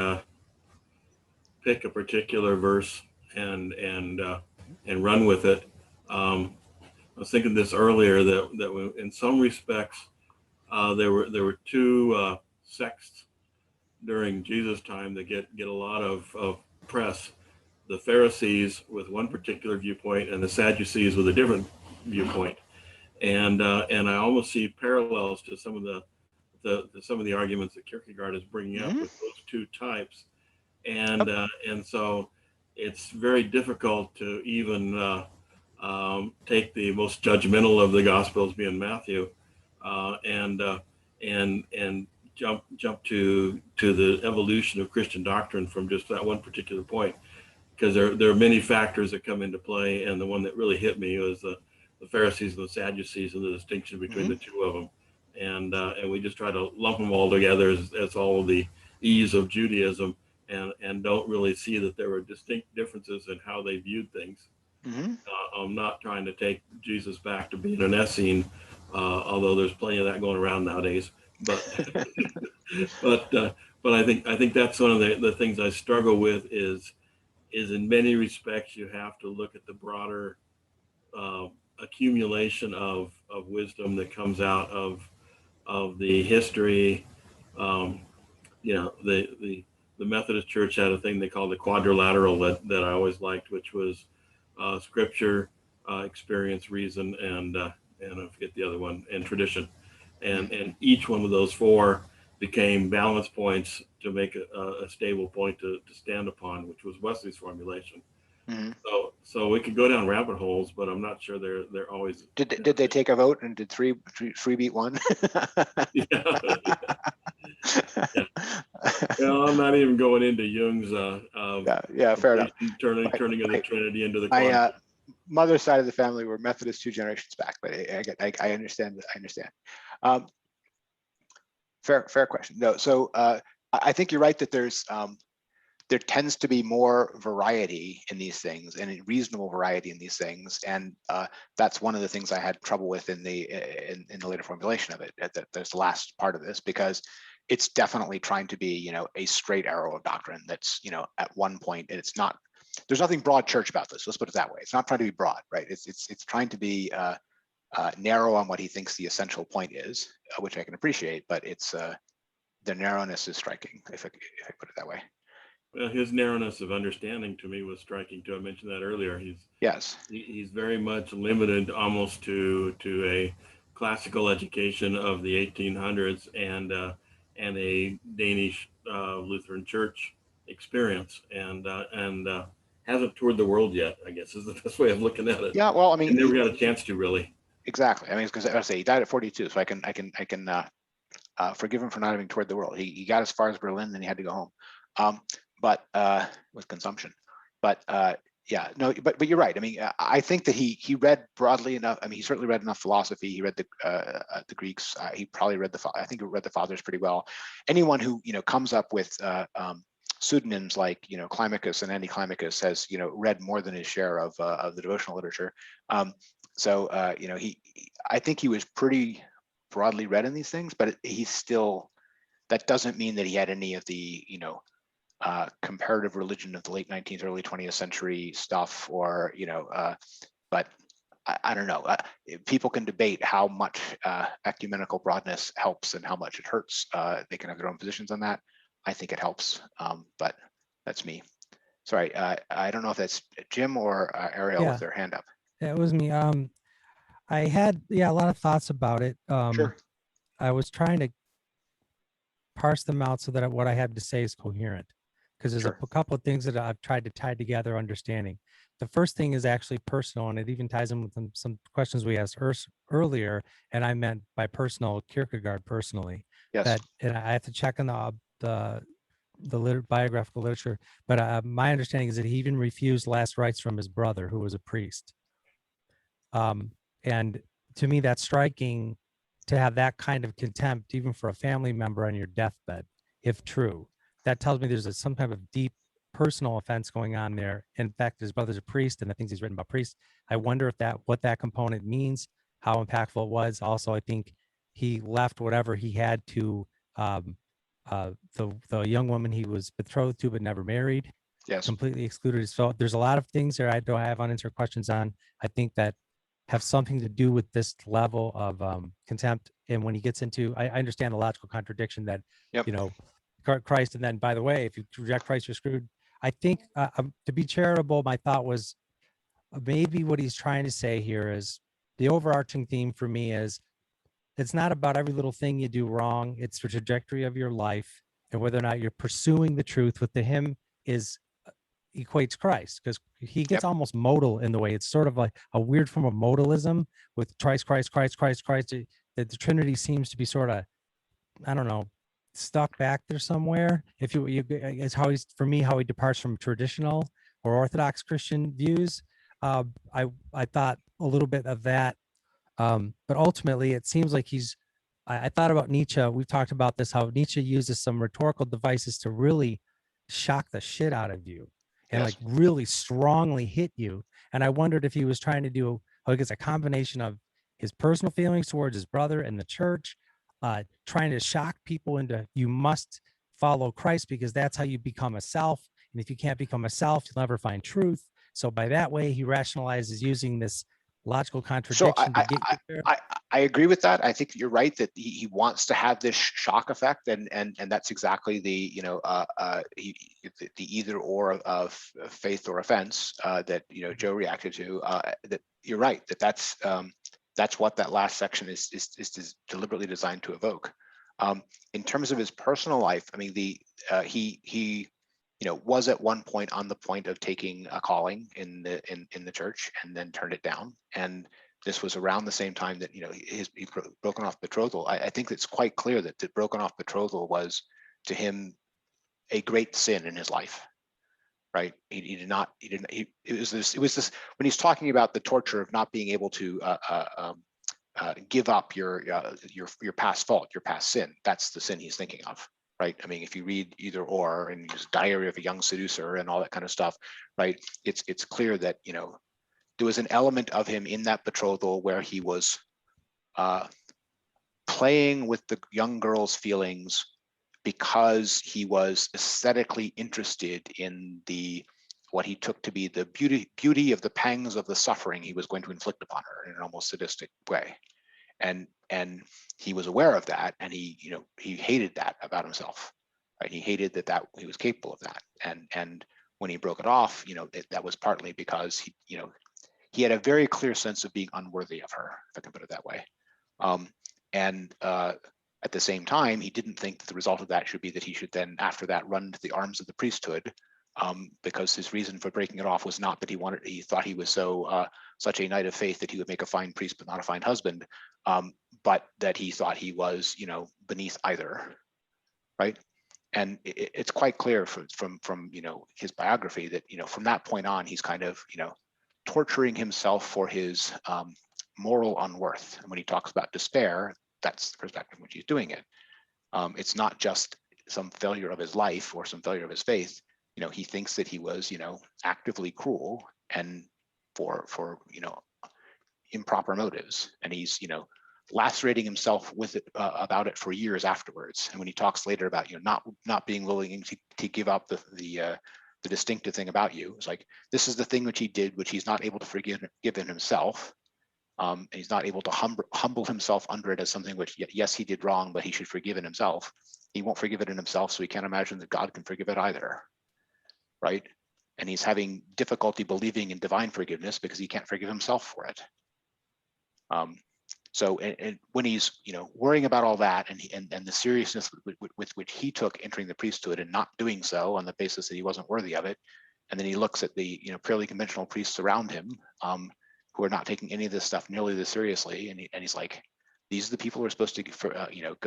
pick a particular verse and run with it. I was thinking this earlier that in some respects there were two sects during Jesus' time that get a lot of press. The Pharisees with one particular viewpoint and the Sadducees with a different viewpoint. And I almost see parallels to some of the arguments that Kierkegaard is bringing up with those two types. And so it's very difficult to even take the most judgmental of the Gospels, being Matthew, and jump to the evolution of Christian doctrine from just that one particular point, because there are many factors that come into play, and the one that really hit me was the Pharisees and the Sadducees and the distinction between the two of them, and we just try to lump them all together as all of the E's of Judaism, and don't really see that there were distinct differences in how they viewed things. I'm not trying to take Jesus back to being an Essene, although there's plenty of that going around nowadays. But but I think that's one of the things I struggle with is in many respects you have to look at the broader accumulation of wisdom that comes out of the history. The Methodist Church had a thing they called the quadrilateral that I always liked, which was scripture, experience, reason, and I forget the other one, and tradition. And each one of those four became balance points to make a stable point to stand upon, which was Wesley's formulation. So we could go down rabbit holes, but I'm not sure they're always. Did they take a vote and did three beat one? Yeah. Well, I'm not even going into Jung's fair enough. Turning of the Trinity into the my mother's side of the family were Methodist 2 generations back, but I understand. Fair question. No, so I think you're right that there tends to be more variety in these things, and a reasonable variety in these things, and that's one of the things I had trouble with in the later formulation of it. There's the last part of this, because it's definitely trying to be, a straight arrow of doctrine that's, at one point, and it's not. There's nothing broad church about this. Let's put it that way. It's not trying to be broad, right? It's trying to be narrow on what he thinks the essential point is, which I can appreciate, but it's the narrowness is striking, if I put it that way. Well, his narrowness of understanding to me was striking too. I mentioned that earlier. He's very much limited almost to a classical education of the 1800s and a Danish Lutheran church experience, and hasn't toured the world yet, I guess is the best way of looking at it. Yeah, well, I mean, he never got a chance to really. Exactly. I mean, because I say he died at 42, so I can forgive him for not having toured the world. He got as far as Berlin, then he had to go home. But with consumption. But yeah, no, but you're right. I mean, I think that he read broadly enough. I mean, he certainly read enough philosophy. He read the Greeks. He probably read I think he read the Fathers pretty well. Anyone who comes up with pseudonyms like Climacus and Anti-Climacus has read more than his share of the devotional literature. So I think he was pretty broadly read in these things, but he's still. That doesn't mean that he had any of the comparative religion of the late 19th, early 20th century stuff, or but I don't know. People can debate how much ecumenical broadness helps and how much it hurts. They can have their own positions on that. I think it helps, but that's me. Sorry, I don't know if that's Jim or Ariel with their hand up. Yeah, it was me. I had a lot of thoughts about it. Sure. I was trying to parse them out so that what I have to say is coherent, because there's a couple of things that I've tried to tie together understanding. The first thing is actually personal, and it even ties in with some questions we asked earlier, and I meant by personal Kierkegaard personally. Yes. And I have to check on the biographical literature, but my understanding is that he even refused last rites from his brother, who was a priest. And to me, that's striking, to have that kind of contempt, even for a family member on your deathbed, if true. That tells me there's some type of deep personal offense going on there. In fact, his brother's a priest, and the things he's written about priests, I wonder what that component means, how impactful it was. Also, I think he left whatever he had to the young woman he was betrothed to but never married. Yes. Completely excluded. So there's a lot of things there I don't have unanswered questions on. I think that have something to do with this level of contempt. And when he gets into, I understand the logical contradiction that, Christ, and then, by the way, if you reject Christ, you're screwed. I think to be charitable, my thought was maybe what he's trying to say here is the overarching theme for me is it's not about every little thing you do wrong. It's the trajectory of your life and whether or not you're pursuing the truth, what to him is equates Christ, because he gets almost modal in the way. It's sort of like a weird form of modalism with Christ. That the Trinity seems to be sort of, I don't know, stuck back there somewhere. If you it's how he's, for me, how he departs from traditional or Orthodox Christian views. I thought a little bit of that, but ultimately it seems like I thought about Nietzsche. We've talked about this, how Nietzsche uses some rhetorical devices to really shock the shit out of you and like really strongly hit you. And I wondered if he was trying to do, like, it's a combination of his personal feelings towards his brother and the church, trying to shock people into, you must follow Christ because that's how you become a self. And if you can't become a self, you'll never find truth. So by that way, he rationalizes using this logical contradiction to get you there. I agree with that. I think you're right that he wants to have this shock effect, and that's exactly the the either or of faith or offense that Joe reacted to. That you're right that's what that last section is deliberately designed to evoke. In terms of his personal life, I mean, he was at one point on the point of taking a calling in the church and then turned it down. And this was around the same time that he broken off betrothal. I think it's quite clear that the broken off betrothal was to him a great sin in his life, right? It was this when he's talking about the torture of not being able to give up your past fault, your past sin. That's the sin he's thinking of. Right. I mean, if you read Either Or and his Diary of a Young Seducer and all that kind of stuff, right, it's clear that there was an element of him in that betrothal where he was playing with the young girl's feelings because he was aesthetically interested in what he took to be the beauty of the pangs of the suffering he was going to inflict upon her in an almost sadistic way. And he was aware of that, and he hated that about himself, right? He hated that he was capable of that, and when he broke it off, that was partly because he had a very clear sense of being unworthy of her, if I can put it that way, and at the same time, he didn't think that the result of that should be that he should then, after that, run to the arms of the priesthood, because his reason for breaking it off was not that he thought he was such a knight of faith that he would make a fine priest but not a fine husband, but that he thought he was beneath either, right? And it's quite clear from his biography that from that point on he's kind of torturing himself for his moral unworth. And when he talks about despair, that's the perspective in which he's doing it. It's not just some failure of his life or some failure of his faith. He thinks that he was actively cruel and for improper motives, and he's lacerating himself with it about it for years afterwards. And when he talks later about not being willing to give up the distinctive thing about you, it's like, this is the thing which he did, which he's not able to forgive in himself, and he's not able to humble himself under it as something which, yes, he did wrong, but he should forgive in himself. He won't forgive it in himself, so he can't imagine that God can forgive it either, right? And he's having difficulty believing in divine forgiveness because he can't forgive himself for it. So and when he's worrying about all that and the seriousness with which he took entering the priesthood and not doing so on the basis that he wasn't worthy of it, and then he looks at the purely conventional priests around him who are not taking any of this stuff nearly this seriously, and he's like, these are the people who are supposed to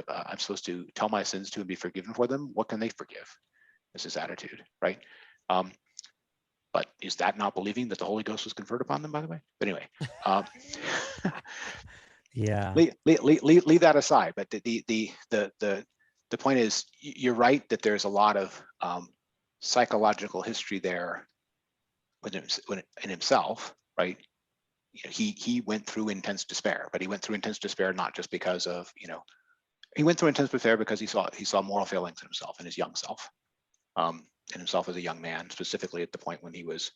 I'm supposed to tell my sins to and be forgiven for them. What can they forgive? Is his attitude, right? But is that not believing that the Holy Ghost was conferred upon them, by the way? But anyway, yeah, leave that aside. But the point is, you're right that there's a lot of psychological history there in himself, right? He went through intense despair, but he went through intense despair not just because of he went through intense despair because he saw moral failings in himself, in his young self, and himself as a young man, specifically at the point when he was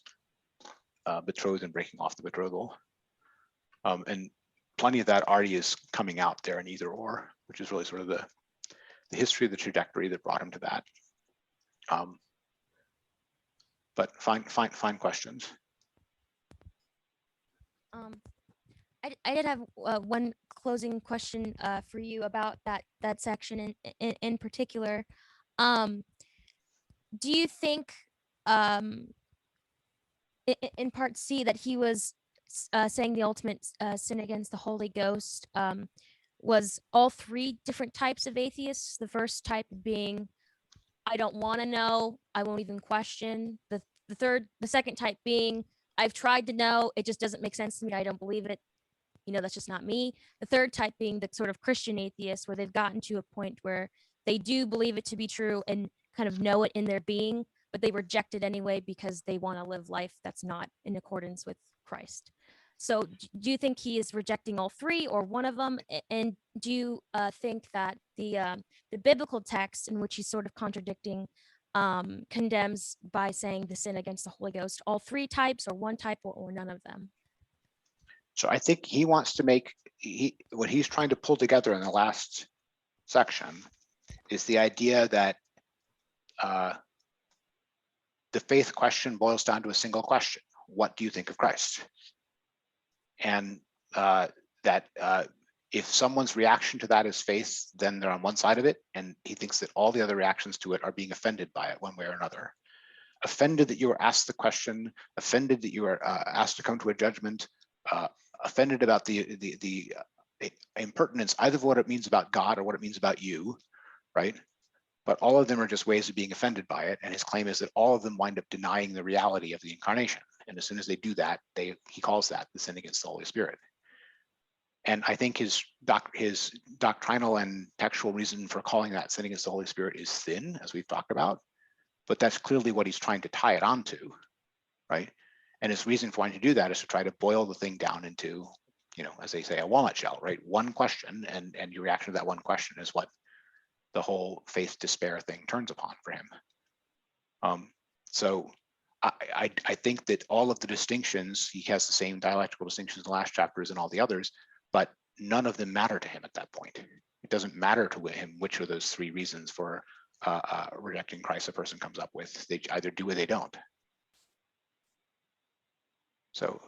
betrothed and breaking off the betrothal. And plenty of that already is coming out there in Either Or, which is really sort of the history of the trajectory that brought him to that. But fine questions. I did have one closing question for you about that section in particular. Do you think in part C that he was saying the ultimate sin against the Holy Ghost was all three different types of atheists? The first type being, I don't want to know, I won't even question. The second type being, I've tried to know, it just doesn't make sense to me, I don't believe it. That's just not me. The third type being the sort of Christian atheist, where they've gotten to a point where they do believe it to be true and kind of know it in their being, but they reject it anyway because they want to live life that's not in accordance with Christ. So do you think he is rejecting all three or one of them? And do you think that the biblical text in which he's sort of contradicting condemns by saying the sin against the Holy Ghost all three types or one type or none of them? So I think he wants to make, what he's trying to pull together in the last section is the idea that the faith question boils down to a single question. What do you think of Christ? And that if someone's reaction to that is faith, then they're on one side of it. And he thinks that all the other reactions to it are being offended by it one way or another. Offended that you were asked the question, offended that you were asked to come to a judgment, offended about the impertinence, either of what it means about God or what it means about you, right? But all of them are just ways of being offended by it. And his claim is that all of them wind up denying the reality of the incarnation. And as soon as they do that, he calls that the sin against the Holy Spirit. And I think his doctrinal and textual reason for calling that sin against the Holy Spirit is thin, as we've talked about. But that's clearly what he's trying to tie it onto, right? And his reason for wanting to do that is to try to boil the thing down into, as they say, a walnut shell, right? One question, and your reaction to that one question is what the whole faith despair thing turns upon for him. So I think that all of the distinctions, he has the same dialectical distinctions in the last chapter as in all the others, but none of them matter to him at that point. It doesn't matter to him which of those three reasons for rejecting Christ a person comes up with. They either do or they don't. So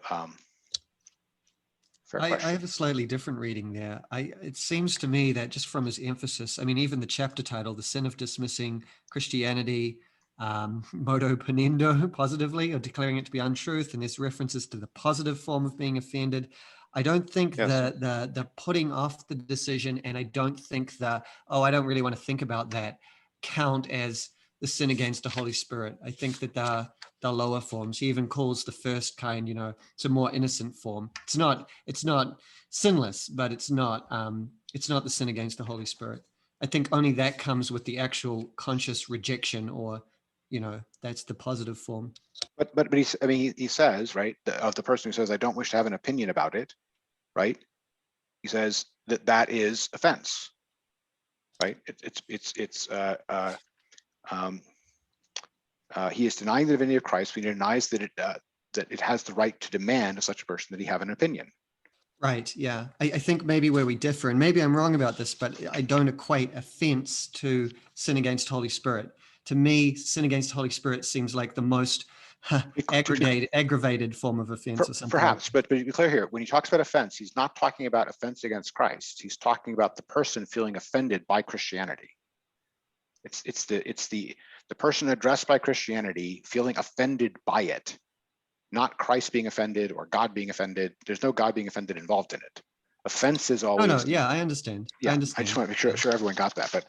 fair question. I have a slightly different reading there. It seems to me that just from his emphasis, I mean, even the chapter title, The Sin of Dismissing Christianity, modo ponendo positively, or declaring it to be untruth, and there's references to the positive form of being offended. I don't think the putting off the decision, and I don't think I don't really want to think about that, count as the sin against the Holy Spirit. I think that the lower forms, he even calls the first kind, it's a more innocent form. It's not sinless, but it's not the sin against the Holy Spirit. I think only that comes with the actual conscious rejection, or that's the positive form. But he says, right, of the person who says, I don't wish to have an opinion about it, right? He says that is offense, right? He is denying the divinity of Christ. He denies that it has the right to demand of such a person that he have an opinion. Right. Yeah. I think maybe where we differ, and maybe I'm wrong about this, but I don't equate offense to sin against Holy Spirit. To me, sin against Holy Spirit seems like the most aggravated form of offense, or something. Perhaps, but to be clear here, when he talks about offense, he's not talking about offense against Christ. He's talking about the person feeling offended by Christianity. It's the person addressed by Christianity feeling offended by it, not Christ being offended or God being offended. There's no God being offended involved in it. Offense is always. No, yeah, I understand. Yeah, I understand. I just want to make sure everyone got that. But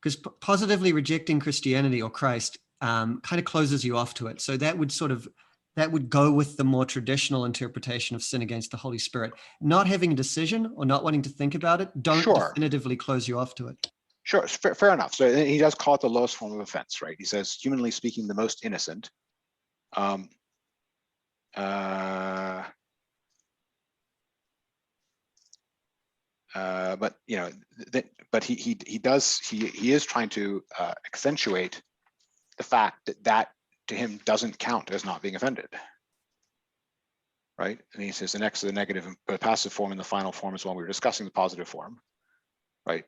because positively rejecting Christianity or Christ kind of closes you off to it. So that would go with the more traditional interpretation of sin against the Holy Spirit. Not having a decision or not wanting to think about it don't definitively close you off to it. Sure, fair enough. So he does call it the lowest form of offense, right? He says, humanly speaking, the most innocent. But he is trying to accentuate the fact that to him doesn't count as not being offended, right? And he says the next is the negative, the passive form, and the final form is when we were discussing the positive form, right?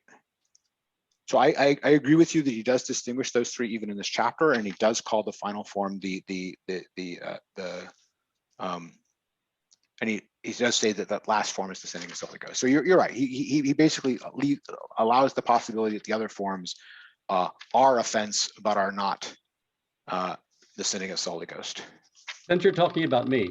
So I agree with you that he does distinguish those three even in this chapter, and he does call the final form and he does say that that last form is descending as Holy Ghost. So you're right. He basically allows the possibility that the other forms are offense but are not descending as Holy Ghost. Since you're talking about me,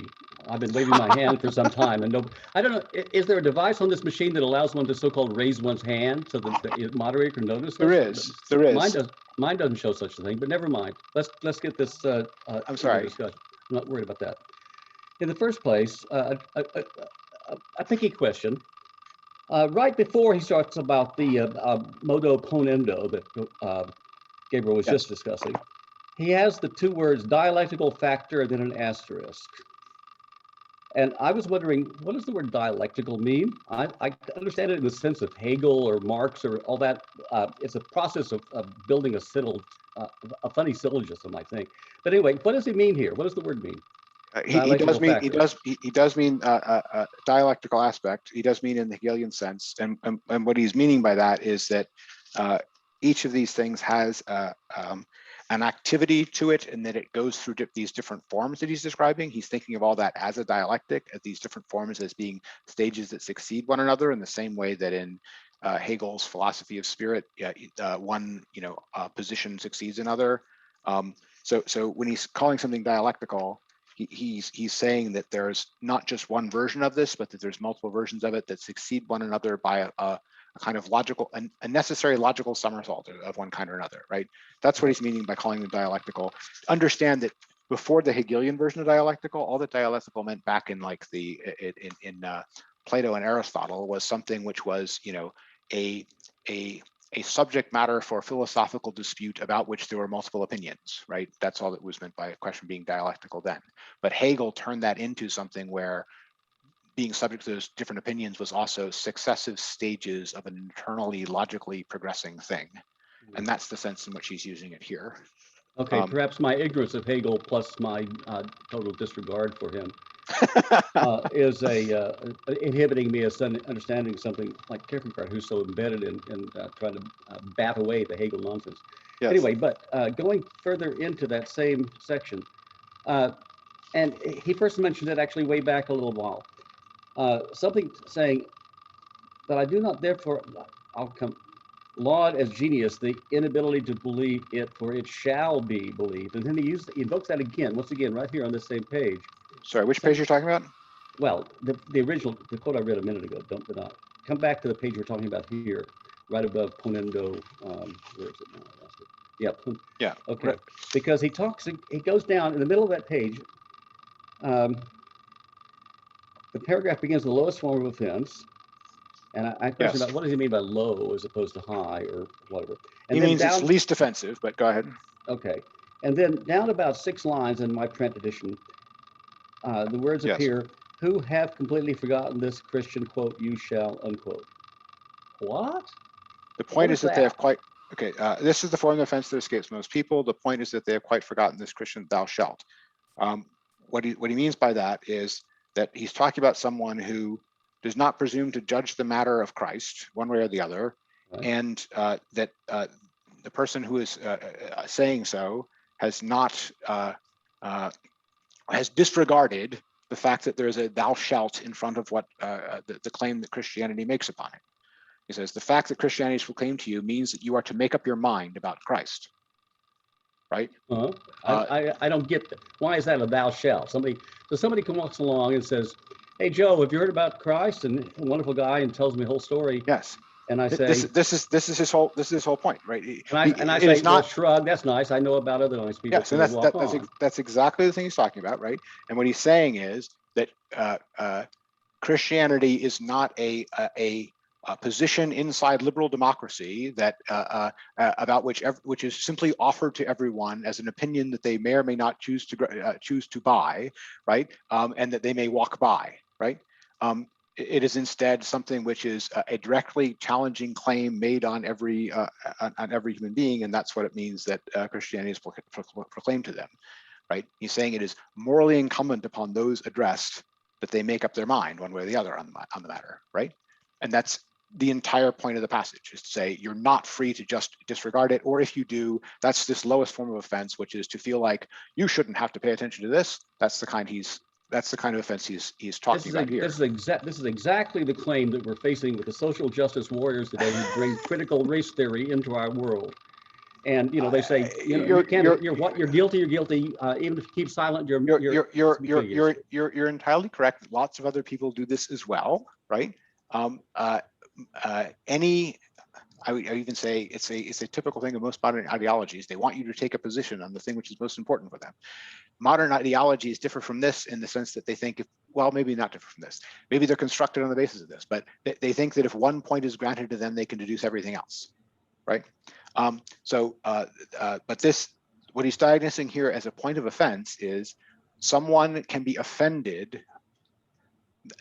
I've been waving my hand for some time, and no, I don't know. Is there a device on this machine that allows one to so-called raise one's hand so that the moderator can notice? There is. There is. Mine doesn't show such a thing, but never mind. Let's get this. I'm sorry. Discussion. I'm not worried about that. In the first place, a picky question. Right before he starts about the modo ponendo that Gabriel was just discussing, he has the two words dialectical factor and then an asterisk. And I was wondering, what does the word dialectical mean? I understand it in the sense of Hegel or Marx or all that. It's a process of building a funny syllogism, I think. But anyway, what does he mean here? What does the word mean? He does mean dialectical aspect. He does mean in the Hegelian sense, and what he's meaning by that is that each of these things has an activity to it, and that it goes through these different forms that he's describing. He's thinking of all that as a dialectic, as these different forms as being stages that succeed one another, in the same way that in Hegel's philosophy of spirit, one position succeeds another. So when he's calling something dialectical, he's saying that there's not just one version of this, but that there's multiple versions of it that succeed one another by a kind of logical, a necessary logical somersault of one kind or another, right? That's what he's meaning by calling them dialectical. Understand that before the Hegelian version of dialectical, all that dialectical meant back in like in Plato and Aristotle was something which was, a subject matter for philosophical dispute about which there were multiple opinions, right? That's all that was meant by a question being dialectical then. But Hegel turned that into something where being subject to those different opinions was also successive stages of an internally logically progressing thing. And that's the sense in which he's using it here. Okay, perhaps my ignorance of Hegel plus my total disregard for him is inhibiting me as understanding something like Kierkegaard, who's so embedded in trying to bat away the Hegel nonsense. Yes. Anyway, but going further into that same section, and he first mentioned it actually way back a little while, something saying that I do not therefore, laud as genius the inability to believe it, for it shall be believed. And then he invokes that again, once again, right here on this same page. Sorry, which page you're talking about? Well, the original, the quote I read a minute ago, don't deny. Come back to the page we're talking about here, right above ponendo, where is it now? I lost it. Yeah. Yeah. Okay. Right. Because he goes down in the middle of that page. The paragraph begins the lowest form of offense. And I question about what does he mean by low as opposed to high or whatever. And he means it's least offensive, but go ahead. Okay. And then down about 6 lines in my print edition, the words appear, who have completely forgotten this Christian quote, you shall, unquote. What? The point is that they have quite, this is the form of offense that escapes most people. The point is that they have quite forgotten this Christian, thou shalt. What he means by that is that he's talking about someone who does not presume to judge the matter of Christ one way or the other, right. And that the person who is saying so has not has disregarded the fact that there's a thou shalt in front of what the claim that Christianity makes upon it. He says the fact that Christianity is proclaimed to you means that you are to make up your mind about Christ, right? I don't get that. Why is that a thou shalt? Somebody walks along and says, hey, Joe, have you heard about Christ? And a wonderful guy, and tells me the whole story. Yes. And I say, this is his whole point, right? And I say, well, shrug. That's nice. I know about other nice people. Yes, and that's exactly the thing he's talking about, right? And what he's saying is that Christianity is not a position inside liberal democracy that about which is simply offered to everyone as an opinion that they may or may not choose to buy, right? And that they may walk by, right? It is instead something which is a directly challenging claim made on every human being, and that's what it means that Christianity is proclaimed to them, right? He's saying it is morally incumbent upon those addressed that they make up their mind one way or the other on the matter, right? And that's the entire point of the passage, is to say you're not free to just disregard it, or if you do, that's this lowest form of offense, which is to feel like you shouldn't have to pay attention to this. That's the kind of offense he's talking about here. This is exactly the claim that we're facing with the social justice warriors today who bring critical race theory into our world. And they say, you're guilty. You're guilty. Even if you keep silent, you're entirely correct. Lots of other people do this as well, right? I would even say it's a typical thing of most modern ideologies. They want you to take a position on the thing which is most important for them. Modern ideologies differ from this in the sense that they think, well, maybe not differ from this. Maybe they're constructed on the basis of this, but they think that if one point is granted to them, they can deduce everything else, right? But this, what he's diagnosing here as a point of offense is someone can be offended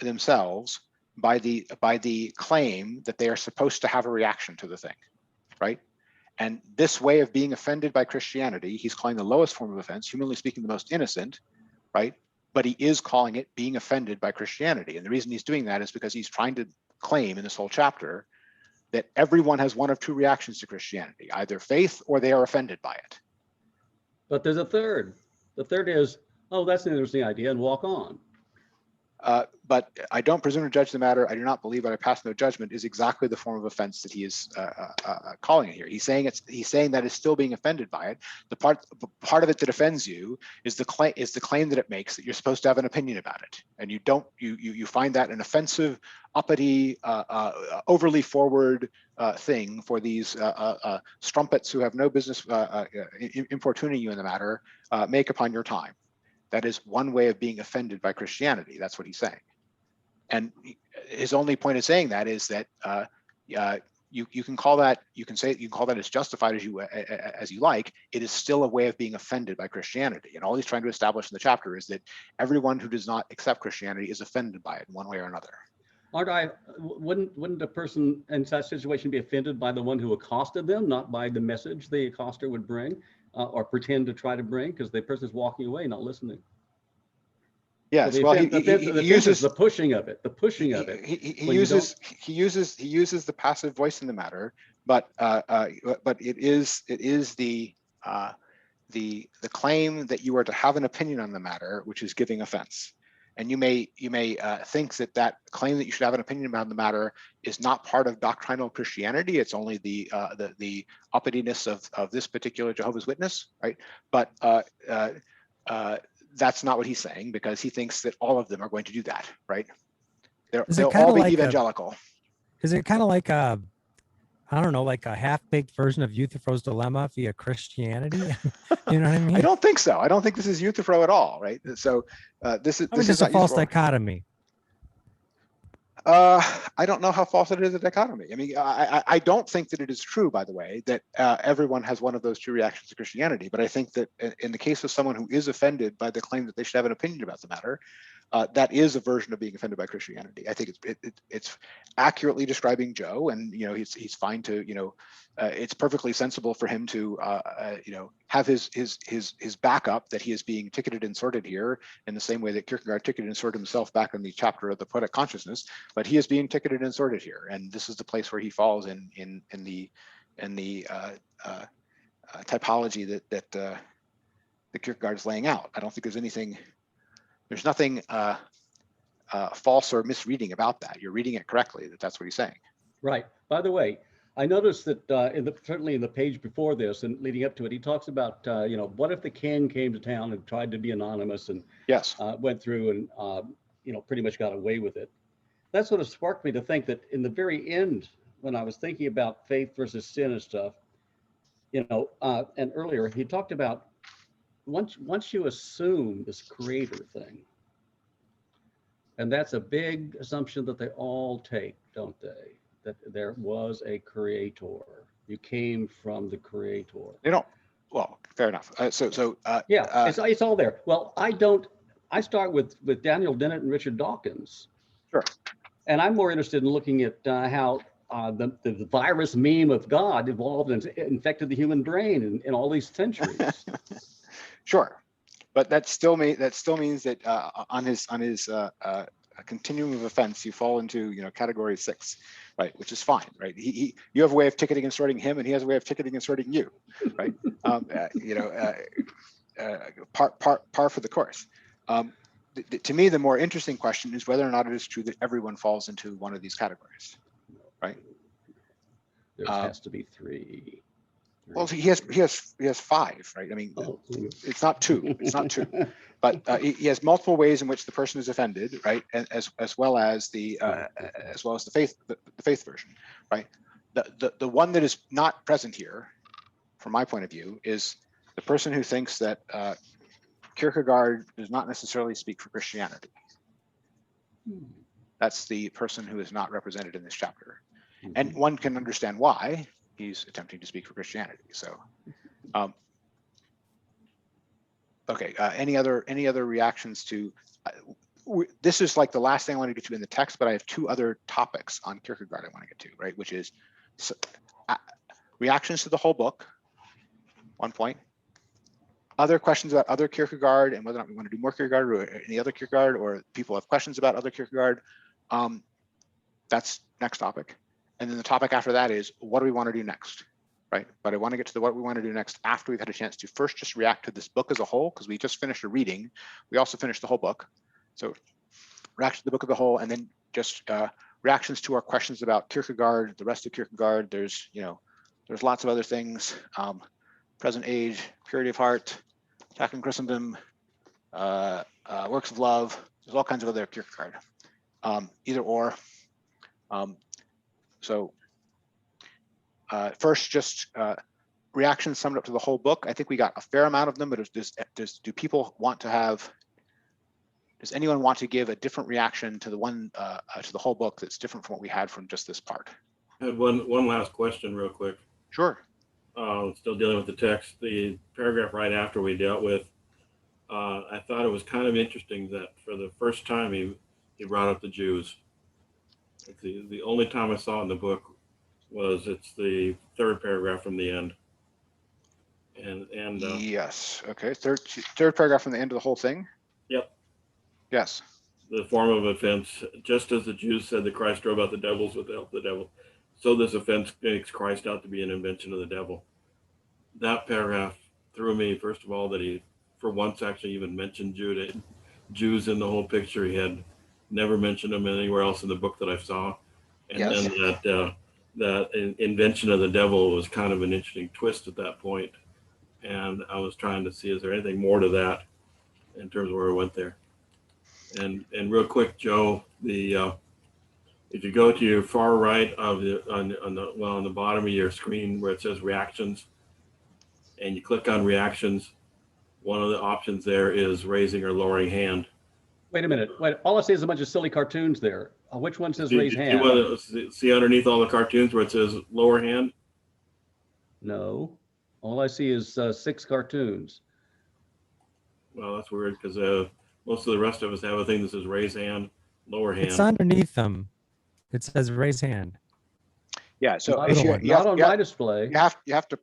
themselves by the claim that they are supposed to have a reaction to the thing, right? And this way of being offended by Christianity, he's calling the lowest form of offense, humanly speaking, the most innocent, right? But he is calling it being offended by Christianity. And the reason he's doing that is because he's trying to claim in this whole chapter that everyone has one of two reactions to Christianity, either faith or they are offended by it. But there's a third. The third is, oh, that's an interesting idea, and walk on. But I don't presume to judge the matter. I do not believe that I pass no judgment is exactly the form of offense that he is calling it here. He's saying that it's still being offended by it. The part of it that offends you is the claim that it makes that you're supposed to have an opinion about it, and you don't. You find that an offensive, uppity, overly forward thing for these strumpets who have no business importuning you in the matter make upon your time. That is one way of being offended by Christianity. That's what he's saying. And his only point of saying that is that you can call that as justified as you like. It is still a way of being offended by Christianity. And all he's trying to establish in the chapter is that everyone who does not accept Christianity is offended by it in one way or another. Wouldn't a person in such situation be offended by the one who accosted them, not by the message the accoster would bring? Or pretend to try to bring, because the person is walking away, not listening. Yes, so well, he uses the pushing of it. He uses the passive voice in the matter, but it is the claim that you are to have an opinion on the matter, which is giving offense. And you may think that claim that you should have an opinion about the matter is not part of doctrinal Christianity. It's only the uppityness of this particular Jehovah's Witness, right? But that's not what he's saying, because he thinks that all of them are going to do that, right? They'll all be evangelical. Is it kind of like a half-baked version of Euthyphro's dilemma via Christianity? You know what I mean? I don't think so. I don't think this is Euthyphro at all, right? So this is just a false dichotomy. I don't know how false it is a dichotomy. I mean, I don't think that it is true, by the way, that everyone has one of those two reactions to Christianity. But I think that in the case of someone who is offended by the claim that they should have an opinion about the matter, that is a version of being offended by Christianity. I think it's accurately describing Joe, and he's fine to it's perfectly sensible for him to have his backup that he is being ticketed and sorted here in the same way that Kierkegaard ticketed and sorted himself back in the chapter of the Poetic Consciousness. But he is being ticketed and sorted here, and this is the place where he falls in the typology that Kierkegaard is laying out. I don't think there's nothing false or misreading about that. You're reading it correctly. That's what he's saying. Right. By the way, I noticed that certainly in the page before this and leading up to it, he talks about what if the king came to town and tried to be anonymous and yes, went through and pretty much got away with it. That sort of sparked me to think that in the very end, when I was thinking about faith versus sin and stuff, and earlier he talked about once you assume this creator thing, and that's a big assumption that they all take, don't they? That there was a creator. You came from the creator. They don't. Well, fair enough. It's all there. Well, I start with Daniel Dennett and Richard Dawkins. Sure. And I'm more interested in looking at how the virus meme of God evolved and infected the human brain in all these centuries. Sure. but that still means that on his continuum of offense, you fall into category 6, right? Which is fine, right? You have a way of ticketing and sorting him, and he has a way of ticketing and sorting you, right? Par for the course. To me, the more interesting question is whether or not it is true that everyone falls into one of these categories, right? There has to be 3. Well, he has 5, right? I mean, it's not 2. It's not 2, but he has multiple ways in which the person is offended, right? And as well as the faith version, right? The one that is not present here, from my point of view, is the person who thinks that Kierkegaard does not necessarily speak for Christianity. That's the person who is not represented in this chapter, and one can understand why. He's attempting to speak for Christianity. So, okay. Any other reactions to? This is like the last thing I want to get to in the text, but I have 2 other topics on Kierkegaard I want to get to, right? Which is reactions to the whole book. 1 point. Other questions about other Kierkegaard and whether or not we want to do more Kierkegaard or any other Kierkegaard, or people have questions about other Kierkegaard. That's next topic. And then the topic after that is, what do we want to do next, right? But I want to get to the what we want to do next after we've had a chance to first just react to this book as a whole, because we just finished a reading. We also finished the whole book. So react to the book as a whole, and then just reactions to our questions about Kierkegaard, the rest of Kierkegaard. There's lots of other things. Present age, purity of heart, attacking Christendom, works of love. There's all kinds of other Kierkegaard. Either or. So first, just reactions summed up to the whole book. I think we got a fair amount of them, but do people want to have? Does anyone want to give a different reaction to the one to the whole book that's different from what we had from just this part? I had one last question, real quick. Sure. Still dealing with the text. The paragraph right after we dealt with, I thought it was kind of interesting that for the first time he brought up the Jews. The only time I saw it in the book was it's the 3rd paragraph from the end. And yes. Okay. Third paragraph from the end of the whole thing. Yep. Yes. The form of offense, just as the Jews said that Christ drove out the devils with the help of the devil, so this offense makes Christ out to be an invention of the devil. That paragraph threw me, first of all, that he, for once, actually even mentioned Jews in the whole picture. He had never mentioned them anywhere else in the book that I saw. And yes. then that invention of the devil was kind of an interesting twist at that point. And I was trying to see, is there anything more to that in terms of where we went there? And real quick, Joe, if you go to your far right of on the bottom of your screen where it says reactions, and you click on reactions, one of the options there is raising or lowering hand. Wait a minute. Wait, all I see is a bunch of silly cartoons there. Which one says raise hand? You want to see underneath all the cartoons where it says lower hand? No. All I see is 6 cartoons. Well, that's weird because most of the rest of us have a thing that says raise hand, lower hand. It's underneath them. It says raise hand. Yeah. So not on my display. You have to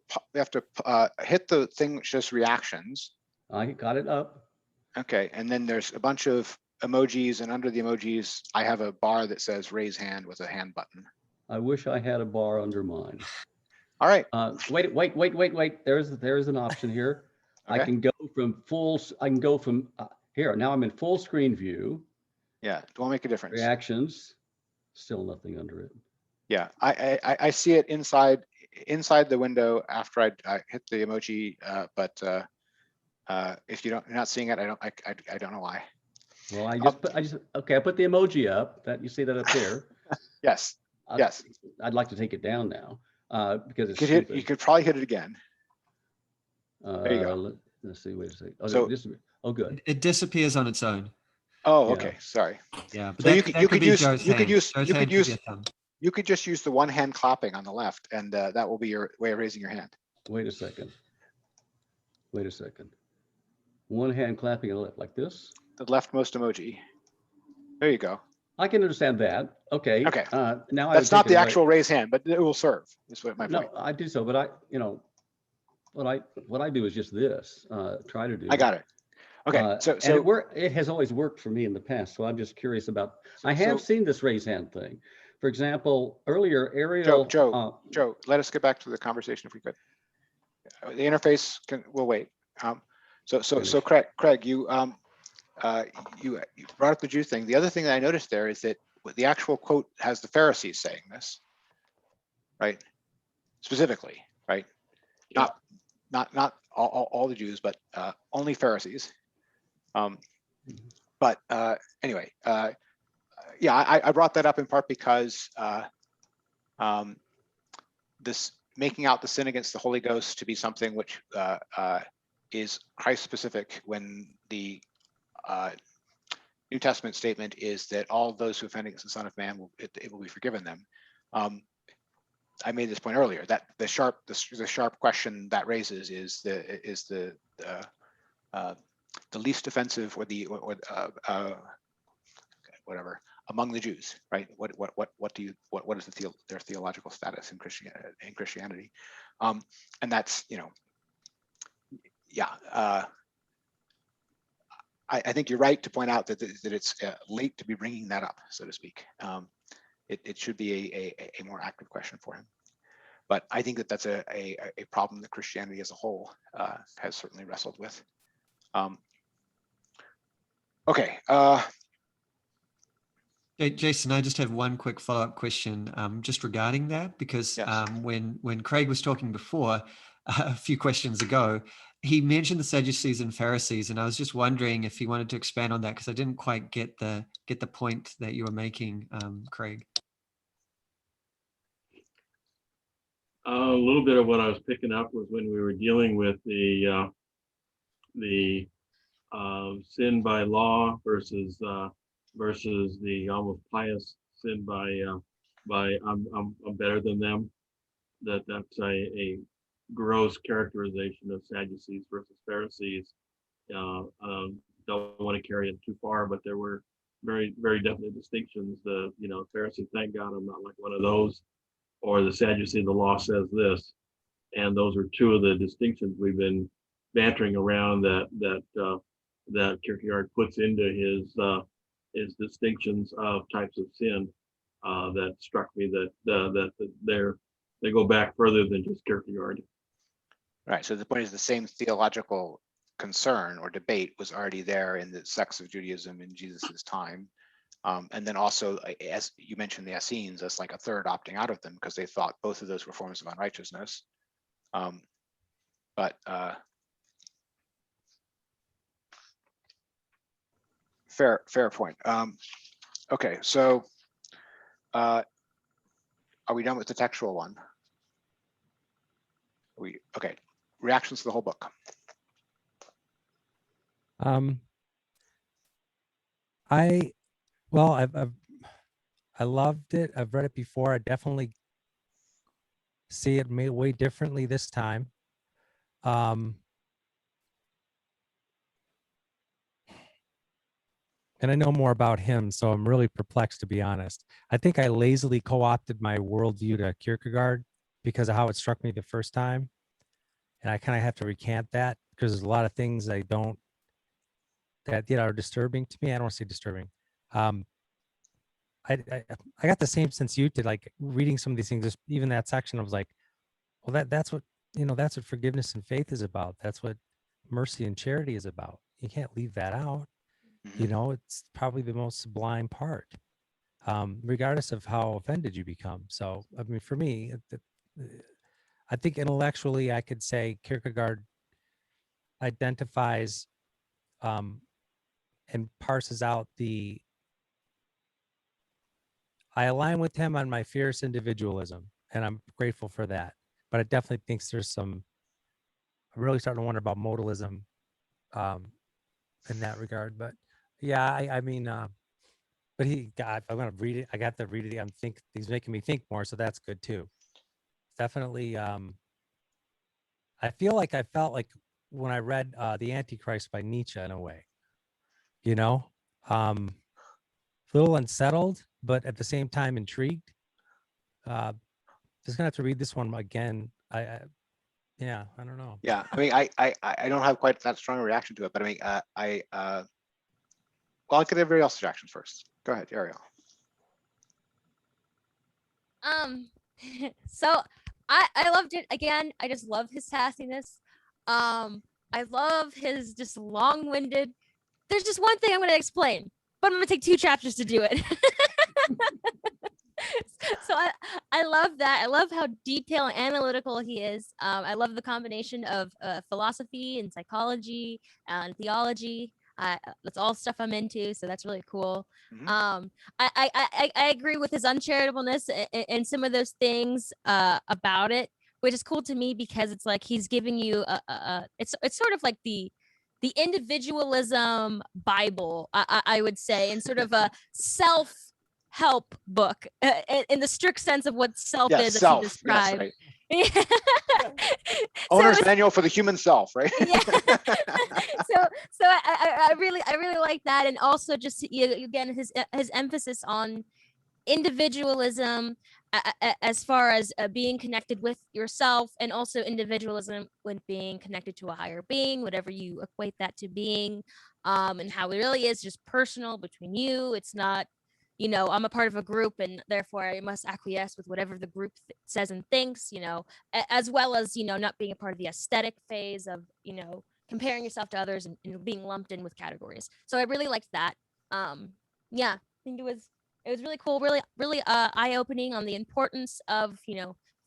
hit the thing which says reactions. I got it up. Okay, and then there's a bunch of emojis, and under the emojis, I have a bar that says raise hand with a hand button. I wish I had a bar under mine. All right. Wait. There's an option here. Okay. I can go from here. Now I'm in full screen view. Yeah, it won't make a difference. Reactions, still nothing under it. Yeah, I see it inside the window after I hit the emoji, but if you're not seeing it, I don't know why. Well, I put the emoji up. That you see that up there. Yes. Yes. I'd like to take it down now because it's you could probably hit it again. There you go. Let's see. Wait a second. Good. It disappears on its own. Oh, okay. Yeah. Sorry. Yeah. But so you could just use the one hand clapping on the left, and that will be your way of raising your hand. Wait a second. One hand clapping on the left, like this. The leftmost emoji. There you go. I can understand that. Okay. Okay. Now that's not the actual raise hand, but it will serve. Is what my point. No, I do so, but what I do is just this. Try to do. I got it. Okay, so it has always worked for me in the past. So I'm just curious about. I so- have seen this raise hand thing. For example, earlier, Ariel. Joe, let us get back to the conversation if we could. The interface will wait. So Craig, you brought up the Jew thing. The other thing that I noticed there is that the actual quote has the Pharisees saying this, right? Specifically, right? Yeah. Not all the Jews, but only Pharisees. But anyway, yeah, I brought that up in part because this making out the sin against the Holy Ghost to be something which is Christ specific, when the New Testament statement is that all those who offend against the Son of Man it will be forgiven them. I made this point earlier that the sharp question that raises is the least offensive or whatever among the Jews, right? What is their theological status in Christianity? And that's, yeah. I think you're right to point out that it's late to be bringing that up, so to speak. It should be a more active question for him. But I think that that's a problem that Christianity as a whole has certainly wrestled with. Okay. Jason, I just have one quick follow-up question just regarding that, because Yes. when Craig was talking before, a few questions ago, he mentioned the Sadducees and Pharisees, and I was just wondering if he wanted to expand on that, because I didn't quite get the point that you were making, Craig. A little bit of what I was picking up was when we were dealing with the sin by law versus the almost pious sin by I'm better than them. That's a gross characterization of Sadducees versus Pharisees. Don't want to carry it too far, but there were very, very definite distinctions. The Pharisee, thank God I'm not like one of those, or the Sadducee, the law says this, and those are two of the distinctions we've been bantering around that Kierkegaard puts into his distinctions of types of sin. That struck me that they go back further than just Kierkegaard. Right. So the point is the same theological concern or debate was already there in the sects of Judaism in Jesus's time. And then also, as you mentioned, the Essenes as like a third opting out of them because they thought both of those were forms of unrighteousness. Fair point. Okay, so are we done with the textual one? Okay? Reactions to the whole book. I loved it. I've read it before. I definitely see it made way differently this time. And I know more about him, so I'm really perplexed, to be honest. I think I lazily co-opted my worldview to Kierkegaard because of how it struck me the first time. And I kind of have to recant that because there's a lot of things that are disturbing to me. I don't want to say disturbing. I got the same sense you did, like reading some of these things, just even that section, I was like, well, that's what forgiveness and faith is about. That's what mercy and charity is about. You can't leave that out. Mm-hmm. It's probably the most sublime part, regardless of how offended you become. So, I mean, for me, I think intellectually, I could say Kierkegaard identifies and parses out I align with him on my fierce individualism, and I'm grateful for that. But I definitely think I'm really starting to wonder about modalism in that regard. But yeah, I mean, but I'm going to read it. I got to read it. He's making me think more. So that's good too. Definitely. I felt like when I read The Antichrist by Nietzsche in a way, a little unsettled, but at the same time intrigued. Just gonna have to read this one again. Yeah, I don't know. Yeah, I mean, I don't have quite that strong a reaction to it, but I mean, well, I'll get everybody else's reactions first. Go ahead, Ariel. So I loved it again. I just love his sassiness. I love his just long-winded. There's just one thing I'm going to explain, but I'm going to take 2 chapters to do it. So I love that. I love how detailed and analytical he is. I love the combination of philosophy and psychology and theology. That's all stuff I'm into, so that's really cool. Mhm. I agree with his uncharitableness and some of those things about it, which is cool to me because it's like he's giving you it's sort of like the individualism Bible, I would say, and sort of a self help book in the strict sense of what self Yes, is, as he self. Yes, described. right. Yeah. Owner's it's- manual for the human self, right? yeah. So I really like that, and also just again his emphasis on individualism as far as being connected with yourself, and also individualism when being connected to a higher being, whatever you equate that to being, and how it really is just personal between you. It's not, I'm a part of a group and therefore I must acquiesce with whatever the group says and thinks, as well as, not being a part of the aesthetic phase of, comparing yourself to others and being lumped in with categories. So I really liked that. Yeah, I think it was really cool, really eye-opening on the importance of,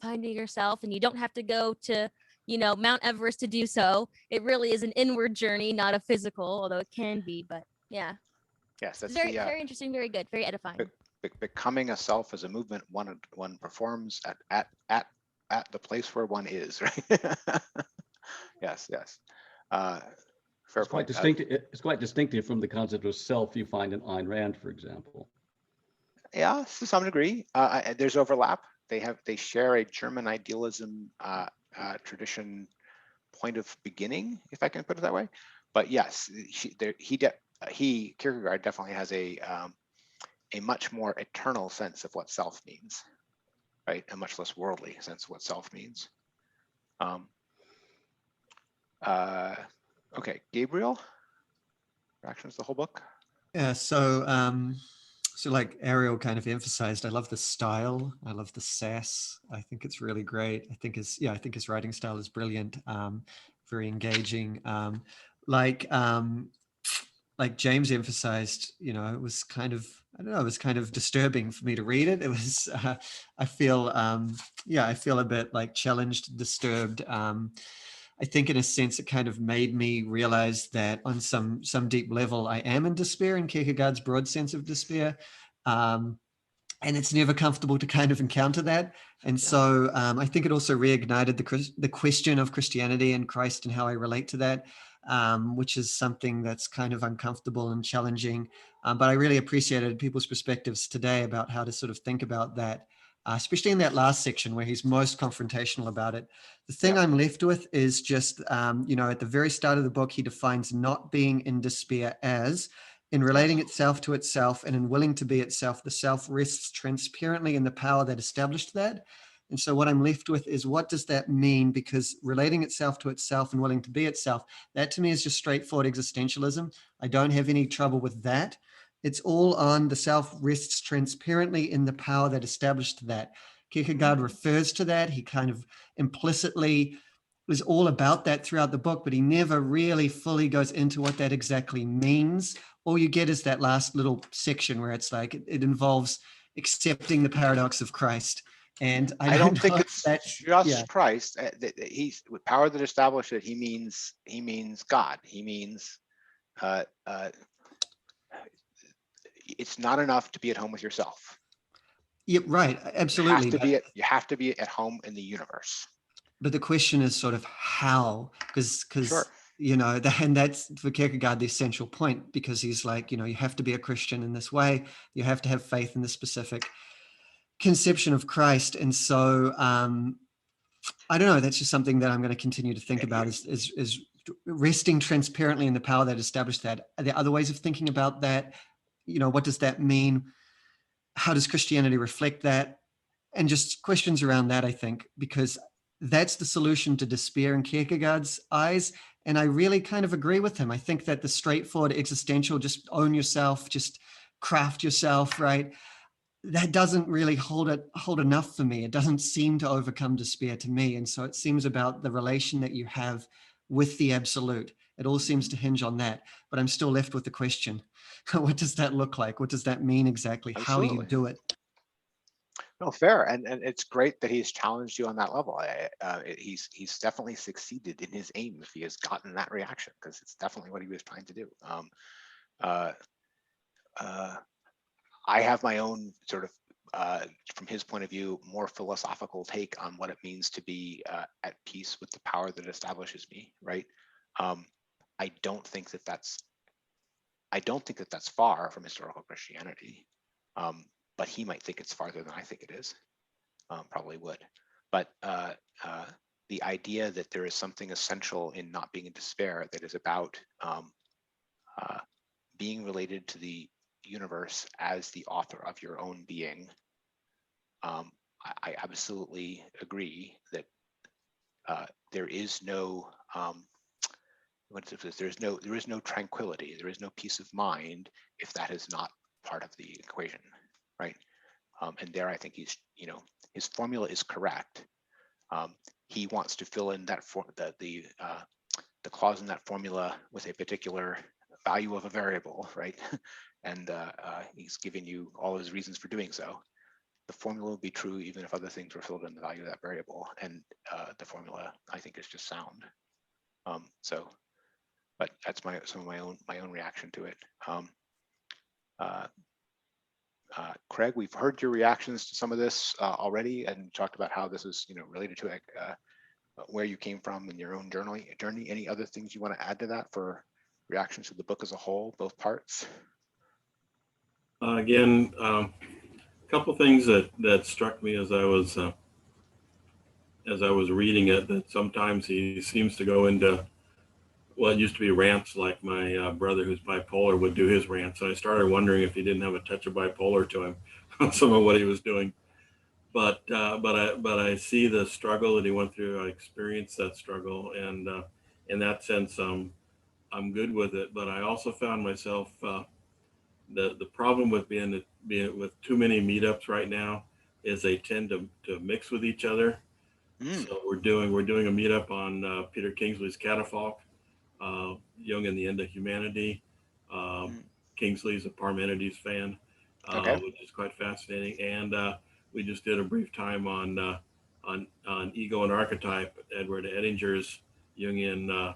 finding yourself, and you don't have to go to, Mount Everest to do so. It really is an inward journey, not a physical, although it can be, but yeah. Yes, It's that's very, very interesting, very good, very edifying. becoming a self as a movement one performs at the place where one is, right? Yes. Fair It's quite point. distinct. It's quite distinctive from the concept of self you find in Ayn Rand, for example. Yeah, to some degree, there's overlap. They share a German idealism tradition point of beginning, if I can put it that way. But yes, Kierkegaard definitely has a much more eternal sense of what self means, right? A much less worldly sense of what self means. Okay, Gabriel, reactions to the whole book. Yeah, so like Ariel kind of emphasized, I love the style, I love the sass. I think it's really great. I think his writing style is brilliant, very engaging. Like James emphasized, it was kind of, I don't know, it was kind of disturbing for me to read it. It was, I feel a bit like challenged, disturbed. I think in a sense, it kind of made me realize that on some deep level, I am in despair, in Kierkegaard's broad sense of despair. And it's never comfortable to kind of encounter that. And so I think it also reignited the question of Christianity and Christ and how I relate to that, which is something that's kind of uncomfortable and challenging. But I really appreciated people's perspectives today about how to sort of think about that, especially in that last section where he's most confrontational about it. The thing I'm left with is just, at the very start of the book, he defines not being in despair as, in relating itself to itself and in willing to be itself, the self rests transparently in the power that established that. And so what I'm left with is, what does that mean? Because relating itself to itself and willing to be itself, that to me is just straightforward existentialism. I don't have any trouble with that. It's all on the self rests transparently in the power that established that. Kierkegaard refers to that. He kind of implicitly is all about that throughout the book, but he never really fully goes into what that exactly means. All you get is that last little section where it's like, it involves accepting the paradox of Christ. And I don't think it's just Christ. He's with power that established it. He means God. He means it's not enough to be at home with yourself. Yeah, right. Absolutely. You have to be at home in the universe. But the question is sort of how, because and that's for Kierkegaard the essential point, because he's like, you have to be a Christian in this way. You have to have faith in the specific conception of Christ. And so I don't know, that's just something that I'm going to continue to think about is resting transparently in the power that established that. Are there other ways of thinking about that? What does that mean? How does Christianity reflect that? And just questions around that, I think, because that's the solution to despair in Kierkegaard's eyes. And I really kind of agree with him. I think that the straightforward existential, just own yourself, just craft yourself, right? That doesn't really hold enough for me. It doesn't seem to overcome despair to me. And so it seems about the relation that you have with the absolute. It all seems to hinge on that. But I'm still left with the question. What does that look like? What does that mean exactly? How do you Absolutely. do it? No, fair, and it's great that he's challenged you on that level. He's definitely succeeded in his aim if he has gotten that reaction, because it's definitely what he was trying to do. Uh, I have my own sort of, from his point of view, more philosophical take on what it means to be at peace with the power that establishes me. Right? I don't think that that's far from historical Christianity. But he might think it's farther than I think it is. Probably would. But the idea that there is something essential in not being in despair that is about being related to the universe as the author of your own being, I absolutely agree that there is no there is no tranquility, there is no peace of mind if that is not part of the equation, right? And there, I think his formula is correct. He wants to fill in that the clause in that formula with a particular value of a variable, right? And he's giving you all his reasons for doing so. The formula would be true even if other things were filled in the value of that variable, and the formula, I think, is just sound. But that's my own reaction to it. Craig, we've heard your reactions to some of this already, and talked about how this is, related to where you came from in your own journey. Any other things you want to add to that for reactions to the book as a whole, both parts? Again, a couple things that struck me as I was reading it, that sometimes he seems to go into what used to be rants, like my brother who's bipolar would do his rants. And I started wondering if he didn't have a touch of bipolar to him on some of what he was doing. But I see the struggle that he went through. I experienced that struggle, and in that sense, I'm good with it. But I also found myself the problem with being with too many meetups right now is they tend to mix with each other. So we're doing a meetup on Peter Kingsley's Catafalque, Jung and the End of Humanity. Kingsley's a Parmenides fan, which is quite fascinating. And we just did a brief time on ego and archetype, Edward Edinger's Jungian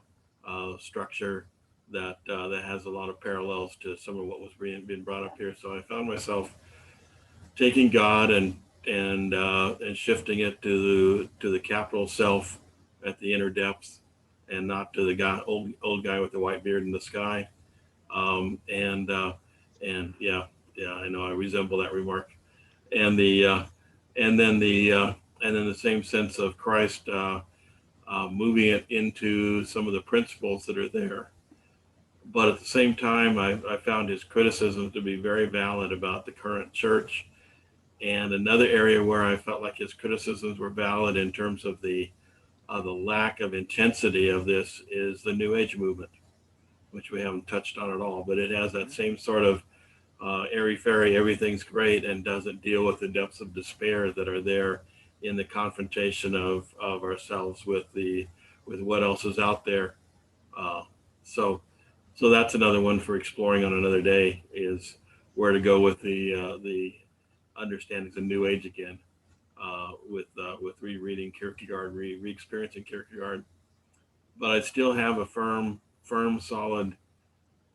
structure that has a lot of parallels to some of what was being brought up here. So I found myself taking God and shifting it to the capital self at the inner depths, and not to the old guy with the white beard in the sky. And yeah, I know I resemble that remark. And then the same sense of Christ moving it into some of the principles that are there. But at the same time, I found his criticism to be very valid about the current church. And another area where I felt like his criticisms were valid in terms of the lack of intensity of this is the New Age movement, which we haven't touched on at all. But it has that same sort of airy-fairy, everything's great, and doesn't deal with the depths of despair that are there in the confrontation of ourselves with what else is out there. So that's another one for exploring on another day, is where to go with the understandings of New Age again, with rereading Kierkegaard, re-experiencing Kierkegaard. But I still have a firm, solid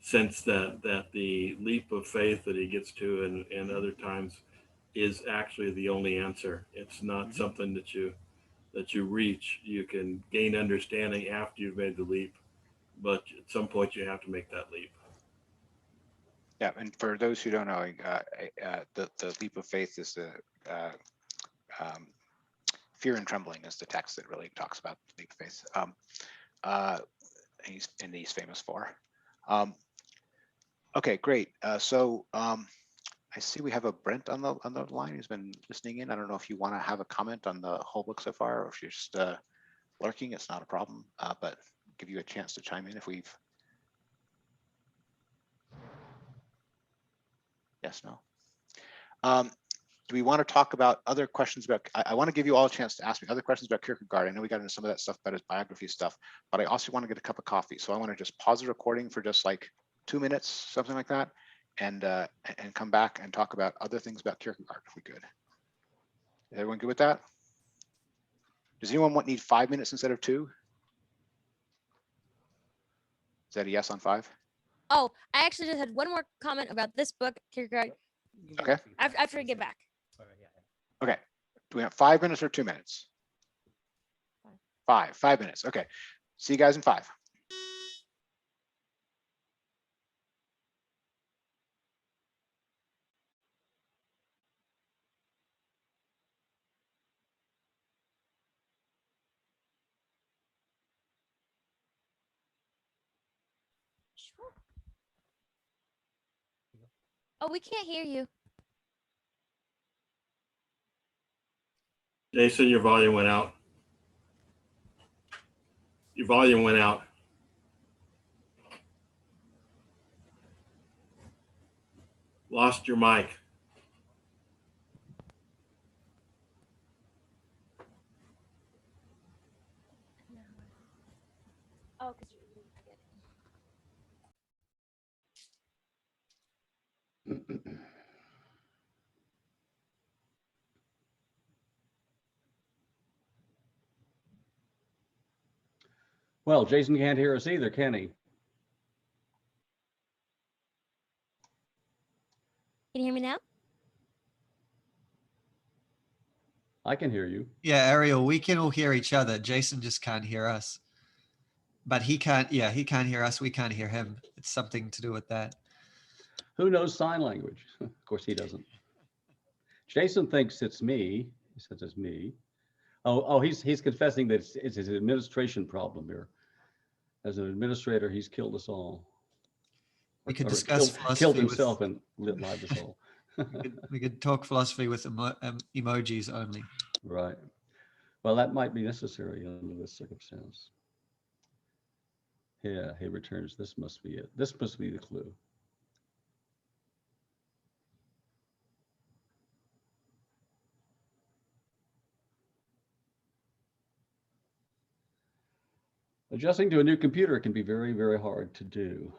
sense that the leap of faith that he gets to and other times is actually the only answer. It's not something that you reach. You can gain understanding after you've made the leap, but at some point you have to make that leap. Yeah, and for those who don't know, the leap of faith is the fear and trembling is the text that really talks about the leap of faith. He's famous for. Okay, great. So I see we have a Brent on the line who's been listening in. I don't know if you want to have a comment on the whole book so far, or if you're just lurking. It's not a problem, but give you a chance to chime in if we've. Yes, no. Do we want to talk about other questions about? I want to give you all a chance to ask me other questions about Kierkegaard. I know we got into some of that stuff about his biography stuff, but I also want to get a cup of coffee. So I want to just pause the recording for just like 2 minutes, something like that, and come back and talk about other things about Kierkegaard if we could. Is everyone good with that? Does anyone need 5 minutes instead of 2? Is that a yes on 5? Oh, I actually just had one more comment about this book, Kierkegaard. Okay. After I get back. Okay. Do we have 5 minutes or 2 minutes? 5 minutes. Okay. See you guys in 5. Sure. Oh, we can't hear you. Jason, your volume went out. Your volume went out. Lost your mic. Oh, because Well, Jason can't hear us either, can he? can you hear me now? I can hear you. Yeah, Ariel, we can all hear each other. Jason just can't hear us. But he can't hear us. We can't hear him. It's something to do with that. Who knows sign language? Of course he doesn't. Jason thinks it's me. He says it's me. Oh, he's confessing that it's his administration problem here. As an administrator, he's killed us all. We could Or discuss killed philosophy himself and lied us all. we could talk philosophy with emojis only. Right. Well, that might be necessary under this circumstance. Yeah, he returns. This must be it. This must be the clue. Adjusting to a new computer can be very, very hard to do.